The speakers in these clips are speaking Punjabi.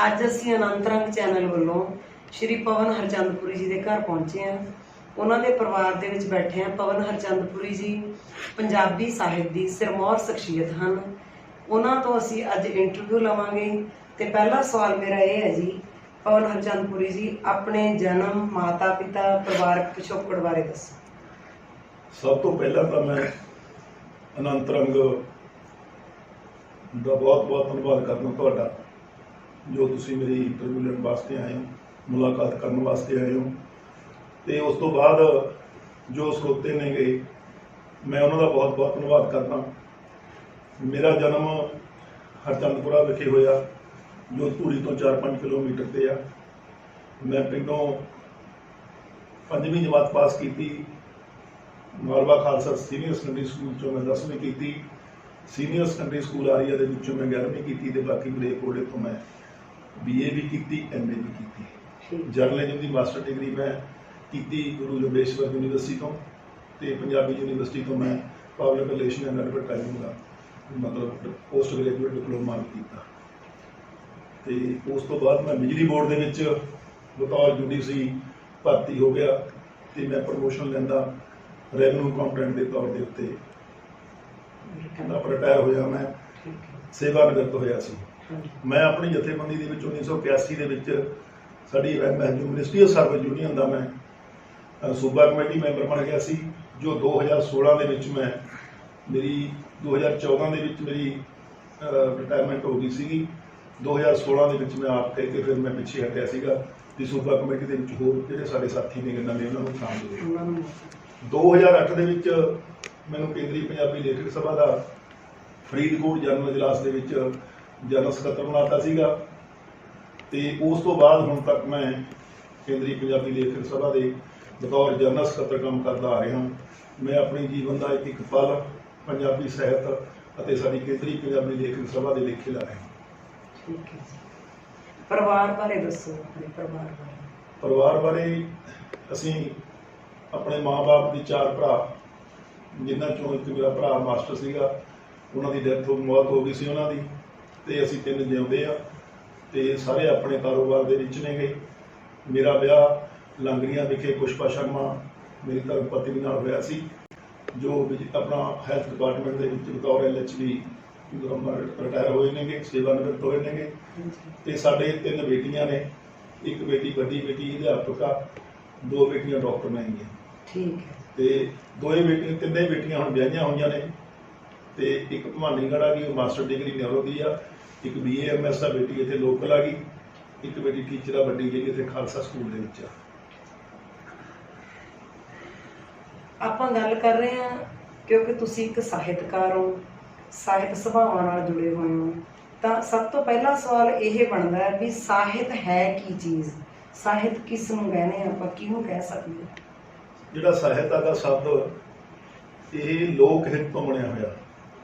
ਅੱਜ ਅਸੀਂ ਅਨੰਤ ਰੰਗ ਚੈਨਲ ਵੱਲੋਂ ਸ਼੍ਰੀ ਪਵਨ ਹਰਚੰਦਪੁਰੀ ਜੀ ਦੇ ਘਰ ਪਹੁੰਚੇ ਹਾਂ। ਉਹਨਾਂ ਦੇ ਪਰਿਵਾਰ ਦੇ ਵਿੱਚ ਬੈਠੇ ਹਾਂ। ਪਵਨ ਹਰਚੰਦਪੁਰੀ ਜੀ ਪੰਜਾਬੀ ਸਾਹਿਤ ਦੀ ਸਿਰਮੌਰ ਸ਼ਖਸੀਅਤ ਹਨ। ਉਹਨਾਂ ਤੋਂ ਅਸੀਂ ਅੱਜ ਇੰਟਰਵਿਊ ਲਵਾਂਗੇ ਤੇ ਪਹਿਲਾ ਸਵਾਲ ਮੇਰਾ ਇਹ ਹੈ ਜੀ, ਪਵਨ ਹਰਚੰਦਪੁਰੀ ਜੀ ਆਪਣੇ ਜਨਮ, ਮਾਤਾ ਪਿਤਾ, ਪਰਿਵਾਰਕ ਪਿਛੋਕੜ ਬਾਰੇ ਦੱਸੋ। ਸਭ ਤੋਂ ਪਹਿਲਾਂ ਤਾਂ ਮੈਂ ਅਨੰਤ ਰੰਗ ਦਾ ਬਹੁਤ ਬਹੁਤ ਧੰਨਵਾਦ ਕਰਦਾ ਤੁਹਾਡਾ, ਜੋ ਤੁਸੀਂ ਮੇਰੀ ਇੰਟਰਵਿਊ ਲੈਣ ਵਾਸਤੇ ਆਏ ਹੋ, ਮੁਲਾਕਾਤ ਕਰਨ ਵਾਸਤੇ ਆਏ ਹੋ। ਤੇ ਉਸ ਤੋਂ ਬਾਅਦ ਜੋ ਸਰੋਤੇ ਨੇ ਗਏ, ਮੈਂ ਉਹਨਾਂ ਦਾ ਬਹੁਤ ਬਹੁਤ ਧੰਨਵਾਦ ਕਰਦਾ। ਮੇਰਾ ਜਨਮ ਹਰਚੰਦਪੁਰਾ ਵਿਖੇ ਹੋਇਆ, ਜੋ ਧੂਰੀ ਤੋਂ 4-5 ਕਿਲੋਮੀਟਰ ਤੇ ਆ। ਮੈਂ ਪਿੰਡੋਂ 5ਵੀਂ ਜਮਾਤ ਪਾਸ ਕੀਤੀ। Malwa Khalsa senior secondary school ਚੋਂ ਮੈਂ 10ਵੀਂ ਕੀਤੀ। ਸੀਨੀਅਰ ਸੈਕੰਡਰੀ ਸਕੂਲ ਆਰੀਆ ਦੇ ਵਿੱਚੋਂ ਮੈਂ 11ਵੀਂ ਕੀਤੀ ਤੇ ਬਾਕੀ ਮਲੇਰਕੋਟਲੇ ਤੋਂ ਮੈਂ BA ਵੀ ਕੀਤੀ, MA ਵੀ ਕੀਤੀ। ਜਰਨਲਿਜ਼ਮ ਦੀ ਮਾਸਟਰ ਡਿਗਰੀ ਮੈਂ ਕੀਤੀ ਗੁਰੂ ਜੰਬੇਸ਼ਵਰ ਯੂਨੀਵਰਸਿਟੀ ਤੋਂ, ਤੇ ਪੰਜਾਬੀ ਯੂਨੀਵਰਸਿਟੀ ਤੋਂ ਮੈਂ ਪਬਲਿਕ ਰਿਲੇਸ਼ਨ ਐਂਡ ਐਡਵਰਟਾਈਜ਼ਿੰਗ ਦਾ ਮਤਲਬ ਪੋਸਟ ਗ੍ਰੈਜੂਏਟ ਡਿਪਲੋਮਾ ਕੀਤਾ। ਤੇ ਉਸ ਤੋਂ ਬਾਅਦ ਮੈਂ ਬਿਜਲੀ ਬੋਰਡ ਦੇ ਵਿੱਚ ਬਤੌਰ UDC ਭਰਤੀ ਹੋ ਗਿਆ ਤੇ ਮੈਂ ਪ੍ਰਮੋਸ਼ਨ ਲੈਂਦਾ ਰੈਵਨਿਊ ਅਕਾਊਂਟੈਂਟ ਦੇ ਤੌਰ ਦੇ ਉੱਤੇ ਰਿਟਾਇਰ ਹੋਇਆ। ਮੈਂ ਸੇਵਾ ਨਿਵਰਤ ਹੋਇਆ ਸੀ। ਮੈਂ ਆਪਣੀ ਜਥੇਬੰਦੀ ਦੇ ਵਿੱਚ 1981 ਦੇ ਵਿੱਚ ਸਾਡੀ ਯੂਨੀਵਰਸਿਟੀ ਸਰਵਿਸ ਯੂਨੀਅਨ ਦਾ ਮੈਂ ਸੂਬਾ ਕਮੇਟੀ ਮੈਂਬਰ ਬਣ ਗਿਆ ਸੀ, ਜੋ 2016 ਦੇ ਵਿੱਚ ਮੇਰੀ 2014 ਦੇ ਵਿੱਚ ਮੇਰੀ ਰਿਟਾਇਰਮੈਂਟ ਹੋ ਗਈ ਸੀਗੀ। 2016 ਦੇ ਵਿੱਚ ਮੈਂ ਆਪ ਕਹਿ ਕੇ ਫਿਰ ਮੈਂ ਪਿੱਛੇ ਹਟਿਆ ਸੀਗਾ ਕਿ ਸੂਬਾ ਕਮੇਟੀ ਦੇ ਵਿੱਚ ਹੋਰ ਜਿਹੜੇ ਸਾਡੇ ਸਾਥੀ ਨੇ ਗੱਲਾਂ ਨੇ ਉਹਨਾਂ ਨੂੰ ਸ਼ਾਮਲ ਹੋਏ। 2008 ਦੇ ਵਿੱਚ ਮੈਨੂੰ ਕੇਂਦਰੀ ਪੰਜਾਬੀ ਲੇਖਕ ਸਭਾ ਦਾ ਫਰੀਦਕੋਟ ਜਨਰਲ ਇਜਲਾਸ ਦੇ ਵਿੱਚ ਜਨਰਲ ਸਕੱਤਰ ਬਣਾਤਾ ਸੀਗਾ। ਤੇ ਉਸ ਤੋਂ ਬਾਅਦ ਹੁਣ ਤੱਕ ਮੈਂ ਕੇਂਦਰੀ ਪੰਜਾਬੀ ਲੇਖਕ ਸਭਾ ਦੇ ਬਤੌਰ ਜਨਰਲ ਸਕੱਤਰ ਕੰਮ ਕਰਦਾ ਆ ਰਿਹਾ ਹਾਂ। ਮੈਂ ਆਪਣੇ ਜੀਵਨ ਦਾ ਇੱਕ ਪਲ ਪੰਜਾਬੀ ਸਾਹਿਤ ਅਤੇ ਸਾਡੀ ਕੇਂਦਰੀ ਪੰਜਾਬੀ ਲੇਖਕ ਸਭਾ ਦੇ ਲੇਖੇ ਲਾ ਰਿਹਾ। ਠੀਕ ਹੈ। ਪਰਿਵਾਰ ਬਾਰੇ ਦੱਸੋ। ਪਰਿਵਾਰ ਬਾਰੇ ਅਸੀਂ ਆਪਣੇ ਮਾਂ-ਬਾਪ ਦੀ 4 ਭਰਾ, ਜਿਨ੍ਹਾਂ ਚੋਂ ਇੱਕ ਮੇਰਾ ਭਰਾ ਮਾਸਟਰ ਸੀਗਾ, ਉਹਨਾਂ ਦੀ ਮੌਤ ਹੋ ਗਈ ਸੀ ਉਹਨਾਂ ਦੀ, ਤੇ ਅਸੀਂ 3 ਜਿਉਂਦੇ ਆ ਤੇ ਸਾਰੇ ਆਪਣੇ ਕਾਰੋਬਾਰ ਦੇ ਵਿੱਚ ਨੇ ਗਏ। ਮੇਰਾ ਵਿਆਹ ਲਾਂਗੜੀਆਂ ਵਿਖੇ ਪੁਸ਼ਪਾ ਸ਼ਰਮਾ ਮੇਰੀ ਧਰਮ ਪਤਨੀ ਨਾਲ ਹੋਇਆ ਸੀ, ਜੋ ਆਪਣਾ ਹੈਲਥ ਡਿਪਾਰਟਮੈਂਟ ਦੇ ਵਿੱਚ ਬਤੌਰ LHB ਰਿਟਾਇਰ ਹੋਏ ਨੇਗੇ, ਸੇਵਾ ਨਿਵਰਤ ਹੋਏ ਨੇਗੇ। ਤੇ ਸਾਡੇ 3 ਬੇਟੀਆਂ ਨੇ। ਇੱਕ ਬੇਟੀ ਵੱਡੀ ਬੇਟੀ ਅਧਿਆਪਕ ਆ, 2 ਬੇਟੀਆਂ ਡਾਕਟਰ ਨੇ ਹੈਗੀਆਂ। ਠੀਕ ਹੈ। ਤੇ 3 ਬੇਟੀਆਂ ਹੁਣ ਵਿਆਹੀਆਂ ਹੋਈਆਂ ਨੇ। ਤੇ ਇੱਕ ਭਵਾਨੀਗੜ੍ਹ ਆ ਗਈ, ਉਹ ਮਾਸਟਰ ਡਿਗਰੀ ਨਿਊਰੋ ਦੀ ਆ। ਇੱਕ BA MS ਦਾ ਬੇਟੀ ਇੱਥੇ ਲੋਕਲ ਆ ਗਈ। ਇੱਕ ਬੇਟੀ ਟੀਚਰ ਆ ਵੱਡੀ, ਜਿਹੜੀ ਇੱਥੇ ਖਾਲਸਾ ਸਕੂਲ ਦੇ ਵਿੱਚ ਆ। ਆਪਾਂ ਗੱਲ ਕਰ ਰਹੇ ਹਾਂ ਕਿਉਂਕਿ ਤੁਸੀਂ ਇੱਕ ਸਾਹਿਤਕਾਰ ਹੋ, ਸਾਹਿਤ ਸੁਭਾਵਾਂ ਨਾਲ ਜੁੜੇ ਹੋਏ ਹੋ, ਤਾਂ ਸਭ ਤੋਂ ਪਹਿਲਾ ਸਵਾਲ ਇਹ ਬਣਦਾ ਹੈ ਵੀ ਸਾਹਿਤ ਹੈ ਕੀ ਚੀਜ਼? ਸਾਹਿਤ ਕਿਸ ਨੂੰ ਕਹਿੰਦੇ ਆਪਾਂ, ਕਿਹਨੂੰ ਕਹਿ ਸਕਦੇ ਹਾਂ? ਜਿਹੜਾ ਸਾਹਿਤ ਦਾ ਸ਼ਬਦ, ਇਹ ਲੋਕ ਹਿੱਤ ਤੋਂ ਬਣਿਆ ਹੋਇਆ।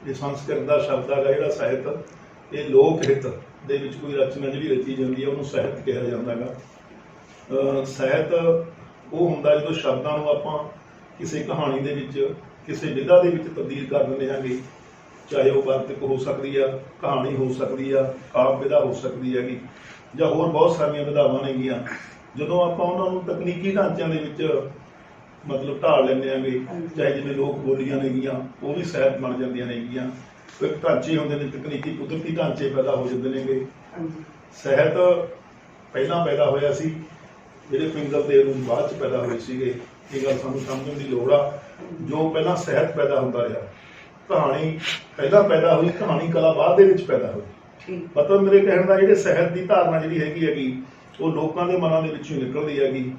ਇਹ ਸੰਸਕ੍ਰਿਤ ਦਾ ਸ਼ਬਦ ਹੈਗਾ ਜਿਹੜਾ ਸਾਹਿਤ, ਇਹ ਲੋਕ ਹਿੱਤ ਦੇ ਵਿੱਚ ਕੋਈ ਰਚਨਾ ਜਿਹੜੀ ਰਚੀ ਜਾਂਦੀ ਹੈ ਉਹਨੂੰ ਸਾਹਿਤ ਕਿਹਾ ਜਾਂਦਾ ਹੈਗਾ। ਸਾਹਿਤ ਉਹ ਹੁੰਦਾ ਜਦੋਂ ਸ਼ਬਦਾਂ ਨੂੰ ਆਪਾਂ ਕਿਸੇ ਕਹਾਣੀ ਦੇ ਵਿੱਚ, ਕਿਸੇ ਵਿਧਾ ਦੇ ਵਿੱਚ ਤਬਦੀਲ ਕਰ ਦਿੰਦੇ ਹਾਂਗੇ। ਚਾਹੇ ਉਹ ਵਾਰਤਕ ਹੋ ਸਕਦੀ ਆ, ਕਹਾਣੀ ਹੋ ਸਕਦੀ ਆ, ਕਾਵਿ ਵਿਧਾ ਹੋ ਸਕਦੀ ਹੈਗੀ, ਜਾਂ ਹੋਰ ਬਹੁਤ ਸਾਰੀਆਂ ਵਿਧਾਵਾਂ ਨੇਗੀਆਂ। ਜਦੋਂ ਆਪਾਂ ਉਹਨਾਂ ਨੂੰ ਤਕਨੀਕੀ ਢਾਂਚਿਆਂ ਦੇ ਵਿੱਚ ਮਤਲਬ ਢਾਲ ਲੈਂਦੇ ਆਂਗੇ, ਚਾਹੇ ਜਿਵੇਂ ਲੋਕ ਬੋਲੀਆਂ ਨੇਗੀਆਂ, ਉਹ ਵੀ ਸਾਹਿਤ ਬਣ ਜਾਂਦੀਆਂ ਨੇਗੀਆਂ। ਕੋਈ ਢਾਂਚੇ ਹੁੰਦੇ ਨੇ, ਤਕਨੀਕੀ ਕੁਦਰਤੀ ਢਾਂਚੇ ਪੈਦਾ ਹੋ ਜਾਂਦੇ ਨੇਗੇ। ਸਾਹਿਤ ਪਹਿਲਾਂ ਪੈਦਾ ਹੋਇਆ ਸੀ, ਜਿਹੜੇ ਪਿੰਗਲ ਦੇ ਨੂੰ ਬਾਅਦ 'ਚ ਪੈਦਾ ਹੋਏ ਸੀਗੇ। ਇਹ ਗੱਲ ਸਾਨੂੰ ਸਮਝਣ ਦੀ ਲੋੜ ਆ। ਜੋ ਪਹਿਲਾਂ ਸਾਹਿਤ ਪੈਦਾ ਹੁੰਦਾ ਰਿਹਾ, ਕਹਾਣੀ ਪਹਿਲਾਂ ਪੈਦਾ ਹੋਈ, ਕਹਾਣੀ ਕਲਾ ਬਾਅਦ ਦੇ ਵਿੱਚ ਪੈਦਾ ਹੋਈ। ਮਤਲਬ ਮੇਰੇ ਕਹਿਣ ਦਾ ਜਿਹੜੇ ਸਾਹਿਤ ਦੀ ਧਾਰਨਾ ਜਿਹੜੀ ਹੈਗੀ ਉਹ ਲੋਕਾਂ ਦੇ ਮਨਾਂ ਦੇ ਵਿੱਚੋਂ ਨਿਕਲਦੀ ਹੈਗੀ।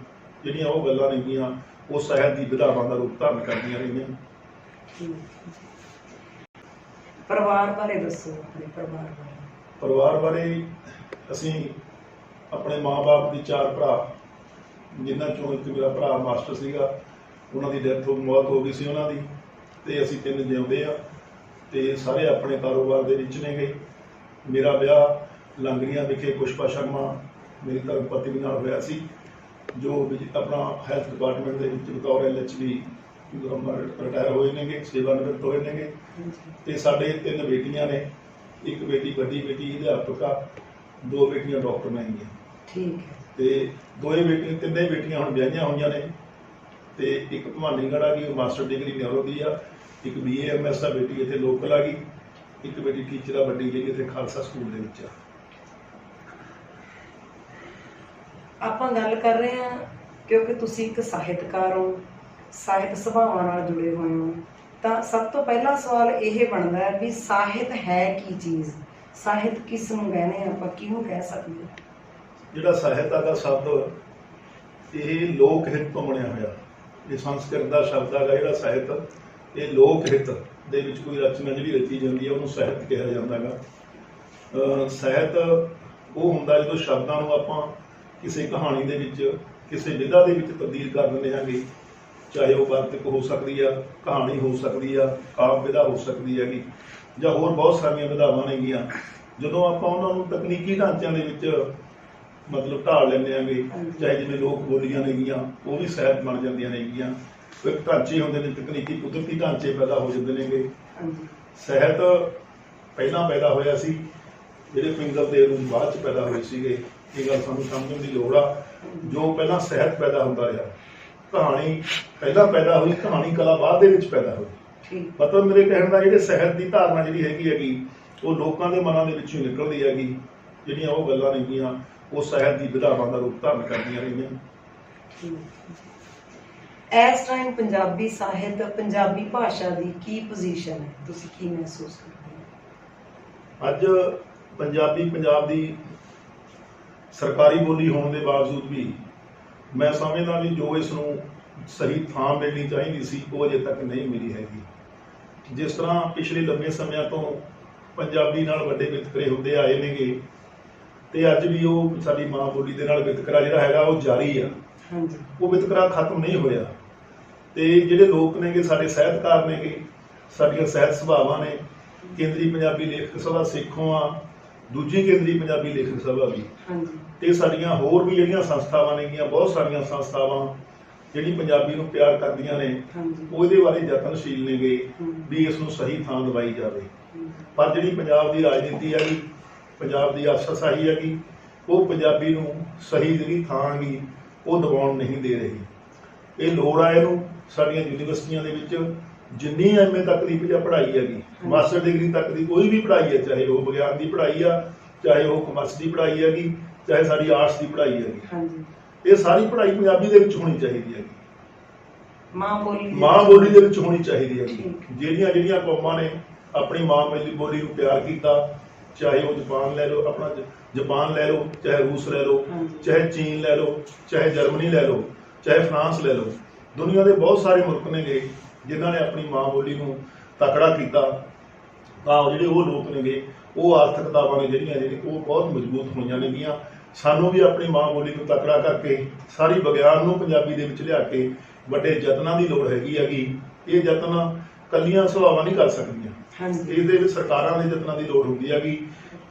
ਜਿਹੜੀਆਂ ਉਹ ਗੱਲਾਂ ਨੇਗੀਆਂ ਉਹ ਸਾਹਿਤ ਦੀ ਵਿਧਾਵਾਂ ਦਾ ਰੂਪ ਧਾਰਨ ਕਰਦੀਆਂ ਰਹੀਆਂ। ਪਰਿਵਾਰ ਬਾਰੇ ਦੱਸੋ। ਪਰਿਵਾਰ ਬਾਰੇ ਅਸੀਂ ਆਪਣੇ ਮਾਂ-ਬਾਪ ਦੀ 4 ਭਰਾ, ਜਿਨ੍ਹਾਂ ਚੋਂ ਇੱਕ ਮੇਰਾ ਭਰਾ ਮਾਸਟਰ ਸੀਗਾ, ਉਹਨਾਂ ਦੀ ਮੌਤ ਹੋ ਗਈ ਸੀ ਉਹਨਾਂ ਦੀ, ਤੇ ਅਸੀਂ 3 ਜਿਉਂਦੇ ਆ ਤੇ ਸਾਰੇ ਆਪਣੇ ਕਾਰੋਬਾਰ ਦੇ ਵਿੱਚ ਨੇ ਗਏ। ਮੇਰਾ ਵਿਆਹ ਲਾਂਗੜੀਆਂ ਵਿਖੇ ਪੁਸ਼ਪਾ ਸ਼ਰਮਾ ਮੇਰੀ ਧਰਮ ਪਤਨੀ ਨਾਲ ਹੋਇਆ ਸੀ, ਜੋ ਆਪਣਾ ਹੈਲਥ ਡਿਪਾਰਟਮੈਂਟ ਦੇ ਵਿੱਚ ਬਤੌਰ LHB ਰਿਟਾਇਰ ਹੋਏ ਨੇਗੇ, ਸੇਵਾ ਨਿਵਰਤ ਹੋਏ ਨੇਗੇ। ਤੇ ਸਾਡੇ 3 ਬੇਟੀਆਂ ਨੇ। ਇੱਕ ਬੇਟੀ ਵੱਡੀ ਬੇਟੀ ਅਧਿਆਪਕ ਆ, ਦੋ ਬੇਟੀਆਂ ਡਾਕਟਰ ਨੇ ਹੈਗੀਆਂ ਠੀਕ ਹੈ। ਤੇ ਤਿੰਨੇ ਬੇਟੀਆਂ ਹੁਣ ਵਿਆਹੀਆਂ ਹੋਈਆਂ ਨੇ ਤੇ ਇੱਕ ਭਵਾਨੀਗੜ੍ਹ ਆ ਗਈ, ਮਾਸਟਰ ਡਿਗਰੀ ਨਿਊਰੋ ਦੀ ਆ, ਇੱਕ BAMS ਆ ਬੇਟੀ ਇੱਥੇ ਲੋਕਲ ਆ ਗਈ, ਇੱਕ ਬੇਟੀ ਟੀਚਰ ਆ ਵੱਡੀ ਜਿਹੜੀ ਇੱਥੇ ਖਾਲਸਾ ਸਕੂਲ ਦੇ ਵਿੱਚ ਆ। ਆਪਾਂ ਗੱਲ ਕਰ ਰਹੇ ਹਾਂ ਕਿਉਂਕਿ ਤੁਸੀਂ ਇੱਕ ਸਾਹਿਤਕਾਰ ਹੋ, ਸਾਹਿਤ ਸੁਭਾਵਾਂ ਨਾਲ ਜੁੜੇ ਹੋਏ ਹੋ, ਤਾਂ ਸਭ ਤੋਂ ਪਹਿਲਾ ਸਵਾਲ ਇਹ ਬਣਦਾ ਹੈ ਵੀ ਸਾਹਿਤ ਹੈ ਕੀ ਚੀਜ਼? ਸਾਹਿਤ ਕਿਸ ਨੂੰ ਕਹਿੰਦੇ ਆ, ਆਪਾਂ ਕਿਹਨੂੰ ਕਹਿ ਸਕਦੇ ਹਾਂ? ਜਿਹੜਾ ਸਾਹਿਤ ਦਾ ਸ਼ਬਦ ਇਹ ਲੋਕ ਹਿੱਤ ਤੋਂ ਬਣਿਆ ਹੋਇਆ, ਇਹ ਸੰਸਕ੍ਰਿਤ ਦਾ ਸ਼ਬਦ ਹੈਗਾ। ਜਿਹੜਾ ਸਾਹਿਤ ਇਹ ਲੋਕ ਹਿੱਤ ਦੇ ਵਿੱਚ ਕੋਈ ਰਚਨਾ ਜਿਹੜੀ ਰਚੀ ਜਾਂਦੀ ਹੈ ਉਹਨੂੰ ਸਾਹਿਤ ਕਿਹਾ ਜਾਂਦਾ ਹੈਗਾ। ਸਾਹਿਤ ਉਹ ਹੁੰਦਾ ਜਦੋਂ ਸ਼ਬਦਾਂ ਨੂੰ ਆਪਾਂ ਕਿਸੇ ਕਹਾਣੀ ਦੇ ਵਿੱਚ, ਕਿਸੇ ਵਿਧਾ ਦੇ ਵਿੱਚ ਤਬਦੀਲ ਕਰ ਦਿੰਦੇ ਹਾਂਗੇ, ਚਾਹੇ ਉਹ ਵਾਰਤਕ ਹੋ ਸਕਦੀ ਆ, ਕਹਾਣੀ ਹੋ ਸਕਦੀ ਆ, ਕਾਵਿ ਵਿਧਾ ਹੋ ਸਕਦੀ ਹੈਗੀ, ਜਾਂ ਹੋਰ ਬਹੁਤ ਸਾਰੀਆਂ ਵਿਧਾਵਾਂ ਨੇਗੀਆਂ। ਜਦੋਂ ਆਪਾਂ ਉਹਨਾਂ ਨੂੰ ਤਕਨੀਕੀ ਢਾਂਚਿਆਂ ਦੇ ਵਿੱਚ ਮਤਲਬ ਢਾਲ ਲੈਂਦੇ ਆਂਗੇ, ਚਾਹੇ ਜਿਵੇਂ ਲੋਕ ਬੋਲੀਆਂ ਨੇਗੀਆਂ ਉਹ ਵੀ ਸਾਹਿਤ ਬਣ ਜਾਂਦੀਆਂ ਨੇਗੀਆਂ। ਇੱਕ ਢਾਂਚੇ ਹੁੰਦੇ ਨੇ, ਤਕਨੀਕੀ ਕੁਦਰਤੀ ਢਾਂਚੇ ਪੈਦਾ ਹੋ ਜਾਂਦੇ ਨੇਗੇ। ਸਾਹਿਤ ਪਹਿਲਾਂ ਪੈਦਾ ਹੋਇਆ ਸੀ, ਜਿਹੜੇ ਫਿੰਗਰ ਦੇ ਰੂਪ ਬਾਅਦ ਚ ਪੈਦਾ ਹੋਏ ਸੀਗੇ। ਇਹ ਗੱਲ ਸਾਨੂੰ ਸਮਝਣ ਦੀ ਲੋੜ ਆ। ਜੋ ਪਹਿਲਾਂ ਸਾਹਿਤ ਪੈਦਾ ਹੁੰਦਾ ਰਿਹਾ, ਕਹਾਣੀ ਪਹਿਲਾਂ ਪੈਦਾ ਹੋਈ, ਕਹਾਣੀ ਕਲਾ ਬਾਅਦ ਦੇ ਵਿੱਚ ਪੈਦਾ ਹੋਈ। ਮਤਲਬ ਮੇਰੇ ਕਹਿਣ ਦਾ ਜਿਹੜੇ ਸਾਹਿਤ ਦੀ ਧਾਰਨਾ ਜਿਹੜੀ ਹੈਗੀ ਉਹ ਲੋਕਾਂ ਦੇ ਮਨਾਂ ਦੇ ਵਿੱਚੋਂ ਨਿਕਲਦੀ ਹੈਗੀ। ਜਿਹੜੀਆਂ ਉਹ ਗੱਲਾਂ ਨੇਗੀਆਂ ਉਹ ਸਾਹਿਤ ਦੀ ਵਿਧਾਵਾਂ ਦਾ ਰੂਪ ਧਾਰਨ ਕਰਦੀਆਂ ਰਹੀਆਂ। ਇਸ ਟਾਈਮ ਪੰਜਾਬੀ ਸਾਹਿਤ, ਪੰਜਾਬੀ ਭਾਸ਼ਾ ਦੀ ਕੀ ਪੋਜੀਸ਼ਨ ਹੈ? ਤੁਸੀਂ ਕੀ ਮਹਿਸੂਸ ਕਰਦੇ ਹੋ? ਅੱਜ ਪੰਜਾਬ ਦੀ ਸਰਕਾਰੀ ਬੋਲੀ ਹੋਣ ਦੇ ਬਾਵਜੂਦ ਵੀ ਮੈਂ ਸਮਝਦਾ ਵੀ ਜੋ ਇਸ ਨੂੰ ਸਹੀ ਥਾਂ ਮਿਲਣੀ ਚਾਹੀਦੀ ਸੀ ਉਹ ਅਜੇ ਤੱਕ ਨਹੀਂ ਮਿਲੀ ਹੈਗੀ। ਜਿਸ ਤਰ੍ਹਾਂ ਪਿਛਲੇ ਲੰਬੇ ਸਮਿਆਂ ਤੋਂ ਪੰਜਾਬੀ ਨਾਲ ਵੱਡੇ ਵਿਤਕਰੇ ਹੁੰਦੇ ਆਏ ਨੇਗੇ, ਤੇ ਅੱਜ ਵੀ ਉਹ ਸਾਡੀ ਮਾਂ ਬੋਲੀ ਦੇ ਨਾਲ ਵਿਤਕਰਾ ਜਿਹੜਾ ਹੈਗਾ ਉਹ ਜਾਰੀ ਆ। ਉਹ ਵਿਤਕਰਾ ਖਤਮ ਨਹੀਂ ਹੋਇਆ। ਤੇ ਜਿਹੜੇ ਲੋਕ ਨੇਗੇ, ਸਾਡੇ ਸਾਹਿਤਕਾਰ ਨੇਗੇ, ਸਾਡੀਆਂ ਸਾਹਿਤ ਸਭਾਵਾਂ ਨੇ, ਕੇਂਦਰੀ ਪੰਜਾਬੀ ਲੇਖਕ ਸਭਾ ਸਿੱਖੋਂ ਆ, ਦੂਜੀ ਕੇਂਦਰੀ ਪੰਜਾਬੀ ਲੇਖਕ ਸਭਾ ਵੀ, ਤੇ ਸਾਡੀਆਂ ਹੋਰ ਵੀ ਜਿਹੜੀਆਂ ਸੰਸਥਾਵਾਂ ਨੇਗੀਆਂ, ਬਹੁਤ ਸਾਰੀਆਂ ਸੰਸਥਾਵਾਂ ਜਿਹੜੀ ਪੰਜਾਬੀ ਨੂੰ ਪਿਆਰ ਕਰਦੀਆਂ ਨੇ, ਉਹ ਇਹਦੇ ਬਾਰੇ ਯਤਨਸ਼ੀਲ ਨੇਗੇ ਵੀ ਇਸ ਨੂੰ ਸਹੀ ਥਾਂ ਦਵਾਈ ਜਾਵੇ। ਪਰ ਜਿਹੜੀ ਪੰਜਾਬ ਦੀ ਰਾਜਨੀਤੀ ਹੈਗੀ, ਪੰਜਾਬ ਦੀ ਅਫਸਰਸ਼ਾਹੀ ਹੈਗੀ, ਉਹ ਪੰਜਾਬੀ ਨੂੰ ਸਹੀ ਜਿਹੜੀ ਥਾਂ ਹੈਗੀ ਉਹ ਦਿਵਾਉਣ ਨਹੀਂ ਦੇ ਰਹੀ। ਇਹ ਲੋੜ ਆ ਇਹਨੂੰ। ਸਾਡੀਆਂ ਯੂਨੀਵਰਸਿਟੀਆਂ ਦੇ ਵਿੱਚ ਜਿੰਨੀ MA ਤੱਕ ਦੀ ਪੜ੍ਹਾਈ ਹੈਗੀ, ਮਾਸਟਰ ਡਿਗਰੀ ਤੱਕ ਦੀ ਕੋਈ ਵੀ ਪੜ੍ਹਾਈ ਹੈ, ਚਾਹੇ ਉਹ ਵਿਗਿਆਨ ਦੀ ਪੜ੍ਹਾਈ ਆ, ਚਾਹੇ ਉਹ ਕਮਰਸ ਦੀ ਪੜ੍ਹਾਈ ਹੈਗੀ, ਚਾਹੇ ਸਾਡੀ ਆਰਟਸ ਦੀ ਪੜ੍ਹਾਈ ਹੈਗੀ, ਇਹ ਸਾਰੀ ਪੜ੍ਹਾਈ ਪੰਜਾਬੀ ਦੇ ਵਿੱਚ ਹੋਣੀ ਚਾਹੀਦੀ ਹੈਗੀ। ਮਾਂ ਬੋਲੀ ਦੇ ਵਿੱਚ ਹੋਣੀ ਚਾਹੀਦੀ ਹੈਗੀ। ਜਿਹੜੀਆਂ ਕੌਮਾਂ ਨੇ ਆਪਣੀ ਮਾਂ ਬੋਲੀ ਨੂੰ ਪਿਆਰ ਕੀਤਾ, ਚਾਹੇ ਉਹ ਜਾਪਾਨ ਲੈ ਲਓ, ਆਪਣਾ ਜਾਪਾਨ ਲੈ ਲਓ, ਚਾਹੇ ਰੂਸ ਲੈ ਲਓ, ਚਾਹੇ ਚੀਨ ਲੈ ਲਓ, ਚਾਹੇ ਜਰਮਨੀ ਲੈ ਲਓ, ਚਾਹੇ ਫਰਾਂਸ ਲੈ ਲਓ, ਦੁਨੀਆ ਦੇ ਬਹੁਤ ਸਾਰੇ ਮੁਲਕ ਨੇਗੇ ਜਿਨ੍ਹਾਂ ਨੇ ਆਪਣੀ ਮਾਂ ਬੋਲੀ ਨੂੰ ਤਕੜਾ ਕੀਤਾ। ਤਾਂ ਜਿਹੜੇ ਉਹ ਲੋਕ ਨੇਗੇ, ਉਹ ਆਰਥਿਕਤਾਵਾਂ ਨੇ ਜਿਹੜੀਆਂ ਉਹ ਬਹੁਤ ਮਜ਼ਬੂਤ ਹੋਈਆਂ ਨੇਗੀਆਂ। ਸਾਨੂੰ ਵੀ ਆਪਣੀ ਮਾਂ ਬੋਲੀ ਨੂੰ ਤਕੜਾ ਕਰਕੇ ਸਾਰੀ ਵਿਗਿਆਨ ਨੂੰ ਪੰਜਾਬੀ ਦੇ ਵਿੱਚ ਲਿਆ ਕੇ ਵੱਡੇ ਯਤਨਾਂ ਦੀ ਲੋੜ ਹੈਗੀ। ਇਹ ਯਤਨ ਕੱਲੀਆਂ ਸਭਾਵਾਂ ਨਹੀਂ ਕਰ ਸਕਦੀਆਂ, ਇਹਦੇ ਵਿੱਚ ਸਰਕਾਰਾਂ ਦੇ ਯਤਨਾਂ ਦੀ ਲੋੜ ਹੁੰਦੀ ਹੈਗੀ।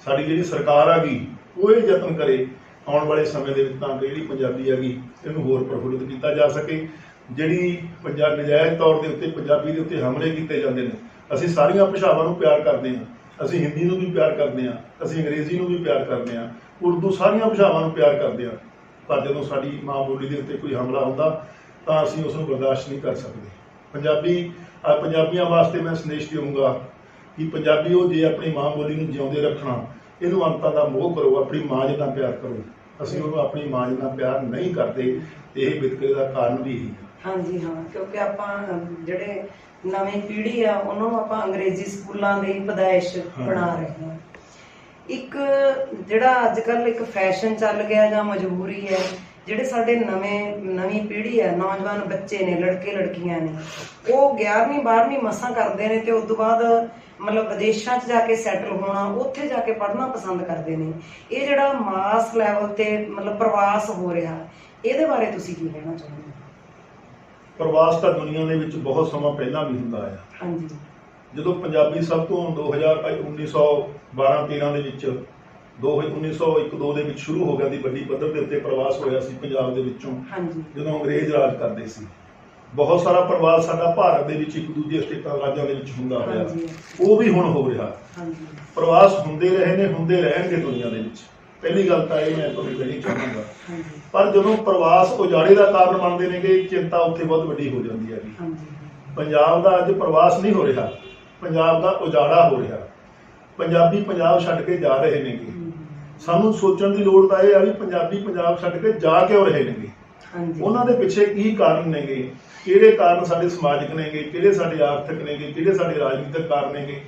ਸਾਡੀ ਜਿਹੜੀ ਸਰਕਾਰ ਹੈਗੀ ਉਹ ਇਹ ਯਤਨ ਕਰੇ ਆਉਣ ਵਾਲੇ ਸਮੇਂ ਦੇ ਵਿੱਚ, ਤਾਂ ਕਿ ਜਿਹੜੀ ਪੰਜਾਬੀ ਹੈਗੀ ਇਹਨੂੰ ਹੋਰ ਪ੍ਰਫੁੱਲਿਤ ਕੀਤਾ ਜਾ ਸਕੇ। ਜਿਹੜੀ ਨਜਾਇਜ਼ ਤੌਰ ਦੇ ਉੱਤੇ ਪੰਜਾਬੀ ਦੇ ਉੱਤੇ ਹਮਲੇ ਕੀਤੇ ਜਾਂਦੇ ਨੇ, ਅਸੀਂ ਸਾਰੀਆਂ ਭਾਸ਼ਾਵਾਂ ਨੂੰ ਪਿਆਰ ਕਰਦੇ ਹਾਂ, ਅਸੀਂ ਹਿੰਦੀ ਨੂੰ ਵੀ ਪਿਆਰ ਕਰਦੇ ਹਾਂ, ਅਸੀਂ ਅੰਗਰੇਜ਼ੀ ਨੂੰ ਵੀ ਪਿਆਰ ਕਰਦੇ ਹਾਂ, ਉਰਦੂ, ਸਾਰੀਆਂ ਭਾਸ਼ਾਵਾਂ ਨੂੰ ਪਿਆਰ ਕਰਦੇ ਹਾਂ। ਪਰ ਜਦੋਂ ਸਾਡੀ ਮਾਂ ਬੋਲੀ ਦੇ ਉੱਤੇ ਕੋਈ ਹਮਲਾ ਹੁੰਦਾ ਤਾਂ ਅਸੀਂ ਉਸ ਨੂੰ ਬਰਦਾਸ਼ਤ ਨਹੀਂ ਕਰ ਸਕਦੇ। ਪੰਜਾਬੀਆਂ ਵਾਸਤੇ ਮੈਂ ਸੰਦੇਸ਼ ਦੇਵਾਂਗਾ ਕਿ ਪੰਜਾਬੀ ਉਹ ਜੇ ਆਪਣੀ ਮਾਂ ਬੋਲੀ ਨੂੰ ਜਿਉਂਦੇ ਰੱਖਣਾ, ਇਹਨੂੰ ਅੰਤਾਂ ਦਾ ਮੋਹ ਕਰੋ, ਆਪਣੀ ਮਾਂ ਜਿਹਾ ਪਿਆਰ ਕਰੋ। ਅਸੀਂ ਉਹਨੂੰ ਆਪਣੀ ਮਾਂ ਜਿਹਾ ਪਿਆਰ ਨਹੀਂ ਕਰਦੇ, ਇਹ ਵਿਤਕਰੇ ਦਾ ਕਾਰਨ ਵੀ ਇਹੀ ਹੈ। ਹਾਂਜੀ ਹਾਂ, ਕਿਉਂਕਿ ਆਪਾਂ ਜਿਹੜੇ ਨਵੀਂ ਪੀੜ੍ਹੀ ਆ ਉਹਨਾਂ ਨੂੰ ਆਪਾਂ ਅੰਗਰੇਜ਼ੀ ਸਕੂਲਾਂ ਦੇ ਪਦਾਇਸ਼ ਬਣਾ ਰਹੇ ਹਾਂ। ਇੱਕ ਜਿਹੜਾ ਅੱਜ ਕੱਲ੍ਹ ਇੱਕ ਫੈਸ਼ਨ ਚੱਲ ਗਿਆ ਜਾਂ ਮਜਬੂਰੀ ਹੈ, ਜਿਹੜੇ ਸਾਡੇ ਨਵੀਂ ਪੀੜ੍ਹੀ ਹੈ, ਨੌਜਵਾਨ ਬੱਚੇ ਨੇ, ਲੜਕੇ ਲੜਕੀਆਂ ਨੇ, ਉਹ 11ਵੀਂ 12ਵੀਂ ਮਸਾਂ ਕਰਦੇ ਨੇ ਤੇ ਉਸ ਤੋਂ ਬਾਅਦ ਮਤਲਬ ਵਿਦੇਸ਼ਾਂ 'ਚ ਜਾ ਕੇ ਸੈਟਲ ਹੋਣਾ, ਉੱਥੇ ਜਾ ਕੇ ਪੜ੍ਹਨਾ ਪਸੰਦ ਕਰਦੇ ਨੇ। ਇਹ ਜਿਹੜਾ ਮਾਸ ਲੈਵਲ ਤੇ ਮਤਲਬ ਪ੍ਰਵਾਸ ਹੋ ਰਿਹਾ, ਇਹਦੇ ਬਾਰੇ ਤੁਸੀਂ ਕੀ ਕਹਿਣਾ ਚਾਹੁੰਦੇ ਹੋ? ਪ੍ਰਵਾਸ ਤਾਂ ਦੁਨੀਆ ਦੇ ਵਿੱਚ ਬਹੁਤ ਸਮਾਂ ਪਹਿਲਾਂ ਵੀ ਹੁੰਦਾ ਆ। ਹਾਂਜੀ, ਜਦੋਂ ਪੰਜਾਬੀ ਸਭ ਤੋਂ 1912-13 ਦੇ ਵਿੱਚ 1901-2 ਦੇ ਵਿੱਚ ਸ਼ੁਰੂ ਹੋ ਗਿਆ ਦੀ ਵੱਡੀ ਪੱਧਰ ਦੇ ਉੱਤੇ ਪ੍ਰਵਾਸ ਹੋਇਆ ਸੀ ਪੰਜਾਬ ਦੇ ਵਿੱਚੋਂ, ਜਦੋਂ ਅੰਗਰੇਜ਼ ਰਾਜ ਕਰਦੇ ਸੀ। ਬਹੁਤ ਸਾਰਾ ਪ੍ਰਵਾਸ ਸਾਡਾ ਭਾਰਤ ਦੇ ਵਿੱਚ ਇੱਕ ਦੂਜੇ ਸਟੇਟਾਂ ਰਾਜਾਂ ਦੇ ਵਿੱਚ ਹੁੰਦਾ ਹੋਇਆ, ਉਹ ਵੀ ਹੁਣ ਹੋ ਰਿਹਾ। ਪ੍ਰਵਾਸ ਹੁੰਦੇ ਰਹੇ ਨੇ, ਹੁੰਦੇ ਰਹਿਣਗੇ ਦੁਨੀਆ ਦੇ ਵਿੱਚ। ਪਹਿਲੀ ਗੱਲ ਤਾਂ ਇਹ ਮੈਂ ਤੁਹਾਨੂੰ ਕਹਿਣੀ ਚਾਹਾਂਗਾ। ਹਾਂਜੀ ਪਰ ਜਦੋਂ ਪ੍ਰਵਾਸ ਉਜਾੜੇ ਦਾ ਕਾਰਨ ਬਣਦੇ ਨੇਗੇ, ਚਿੰਤਾ ਉੱਥੇ ਬਹੁਤ ਵੱਡੀ ਹੋ ਜਾਂਦੀ ਹੈ। ਹਾਂਜੀ ਪੰਜਾਬ ਦਾ ਅੱਜ ਪ੍ਰਵਾਸ ਨਹੀਂ ਹੋ ਰਿਹਾ, ਪੰਜਾਬ ਦਾ ਉਜਾੜਾ ਹੋ ਰਿਹਾ। ਪੰਜਾਬੀ ਪੰਜਾਬ ਛੱਡ ਕੇ ਜਾ ਰਹੇ ਨੇਗੇ। ਸਾਨੂੰ ਸੋਚਣ ਦੀ ਲੋੜ ਤਾਂ ਇਹ ਆ ਵੀ ਪੰਜਾਬੀ ਪੰਜਾਬ ਛੱਡ ਕੇ ਜਾ ਕਿਉਂ ਰਹੇ ਨੇਗੇ, ਹਾਂਜੀ ਉਹਨਾਂ ਦੇ ਪਿੱਛੇ ਕੀ ਕਾਰਨ ਨੇਗੇ, ਕਿਹੜੇ ਕਾਰਨ ਸਾਡੇ ਸਮਾਜਿਕ ਨੇਗੇ, ਕਿਹੜੇ ਸਾਡੇ ਆਰਥਿਕ ਨੇਗੇ, ਕਿਹੜੇ ਸਾਡੇ ਰਾਜਨੀਤਿਕ ਕਾਰਨ ਨੇਗੇ।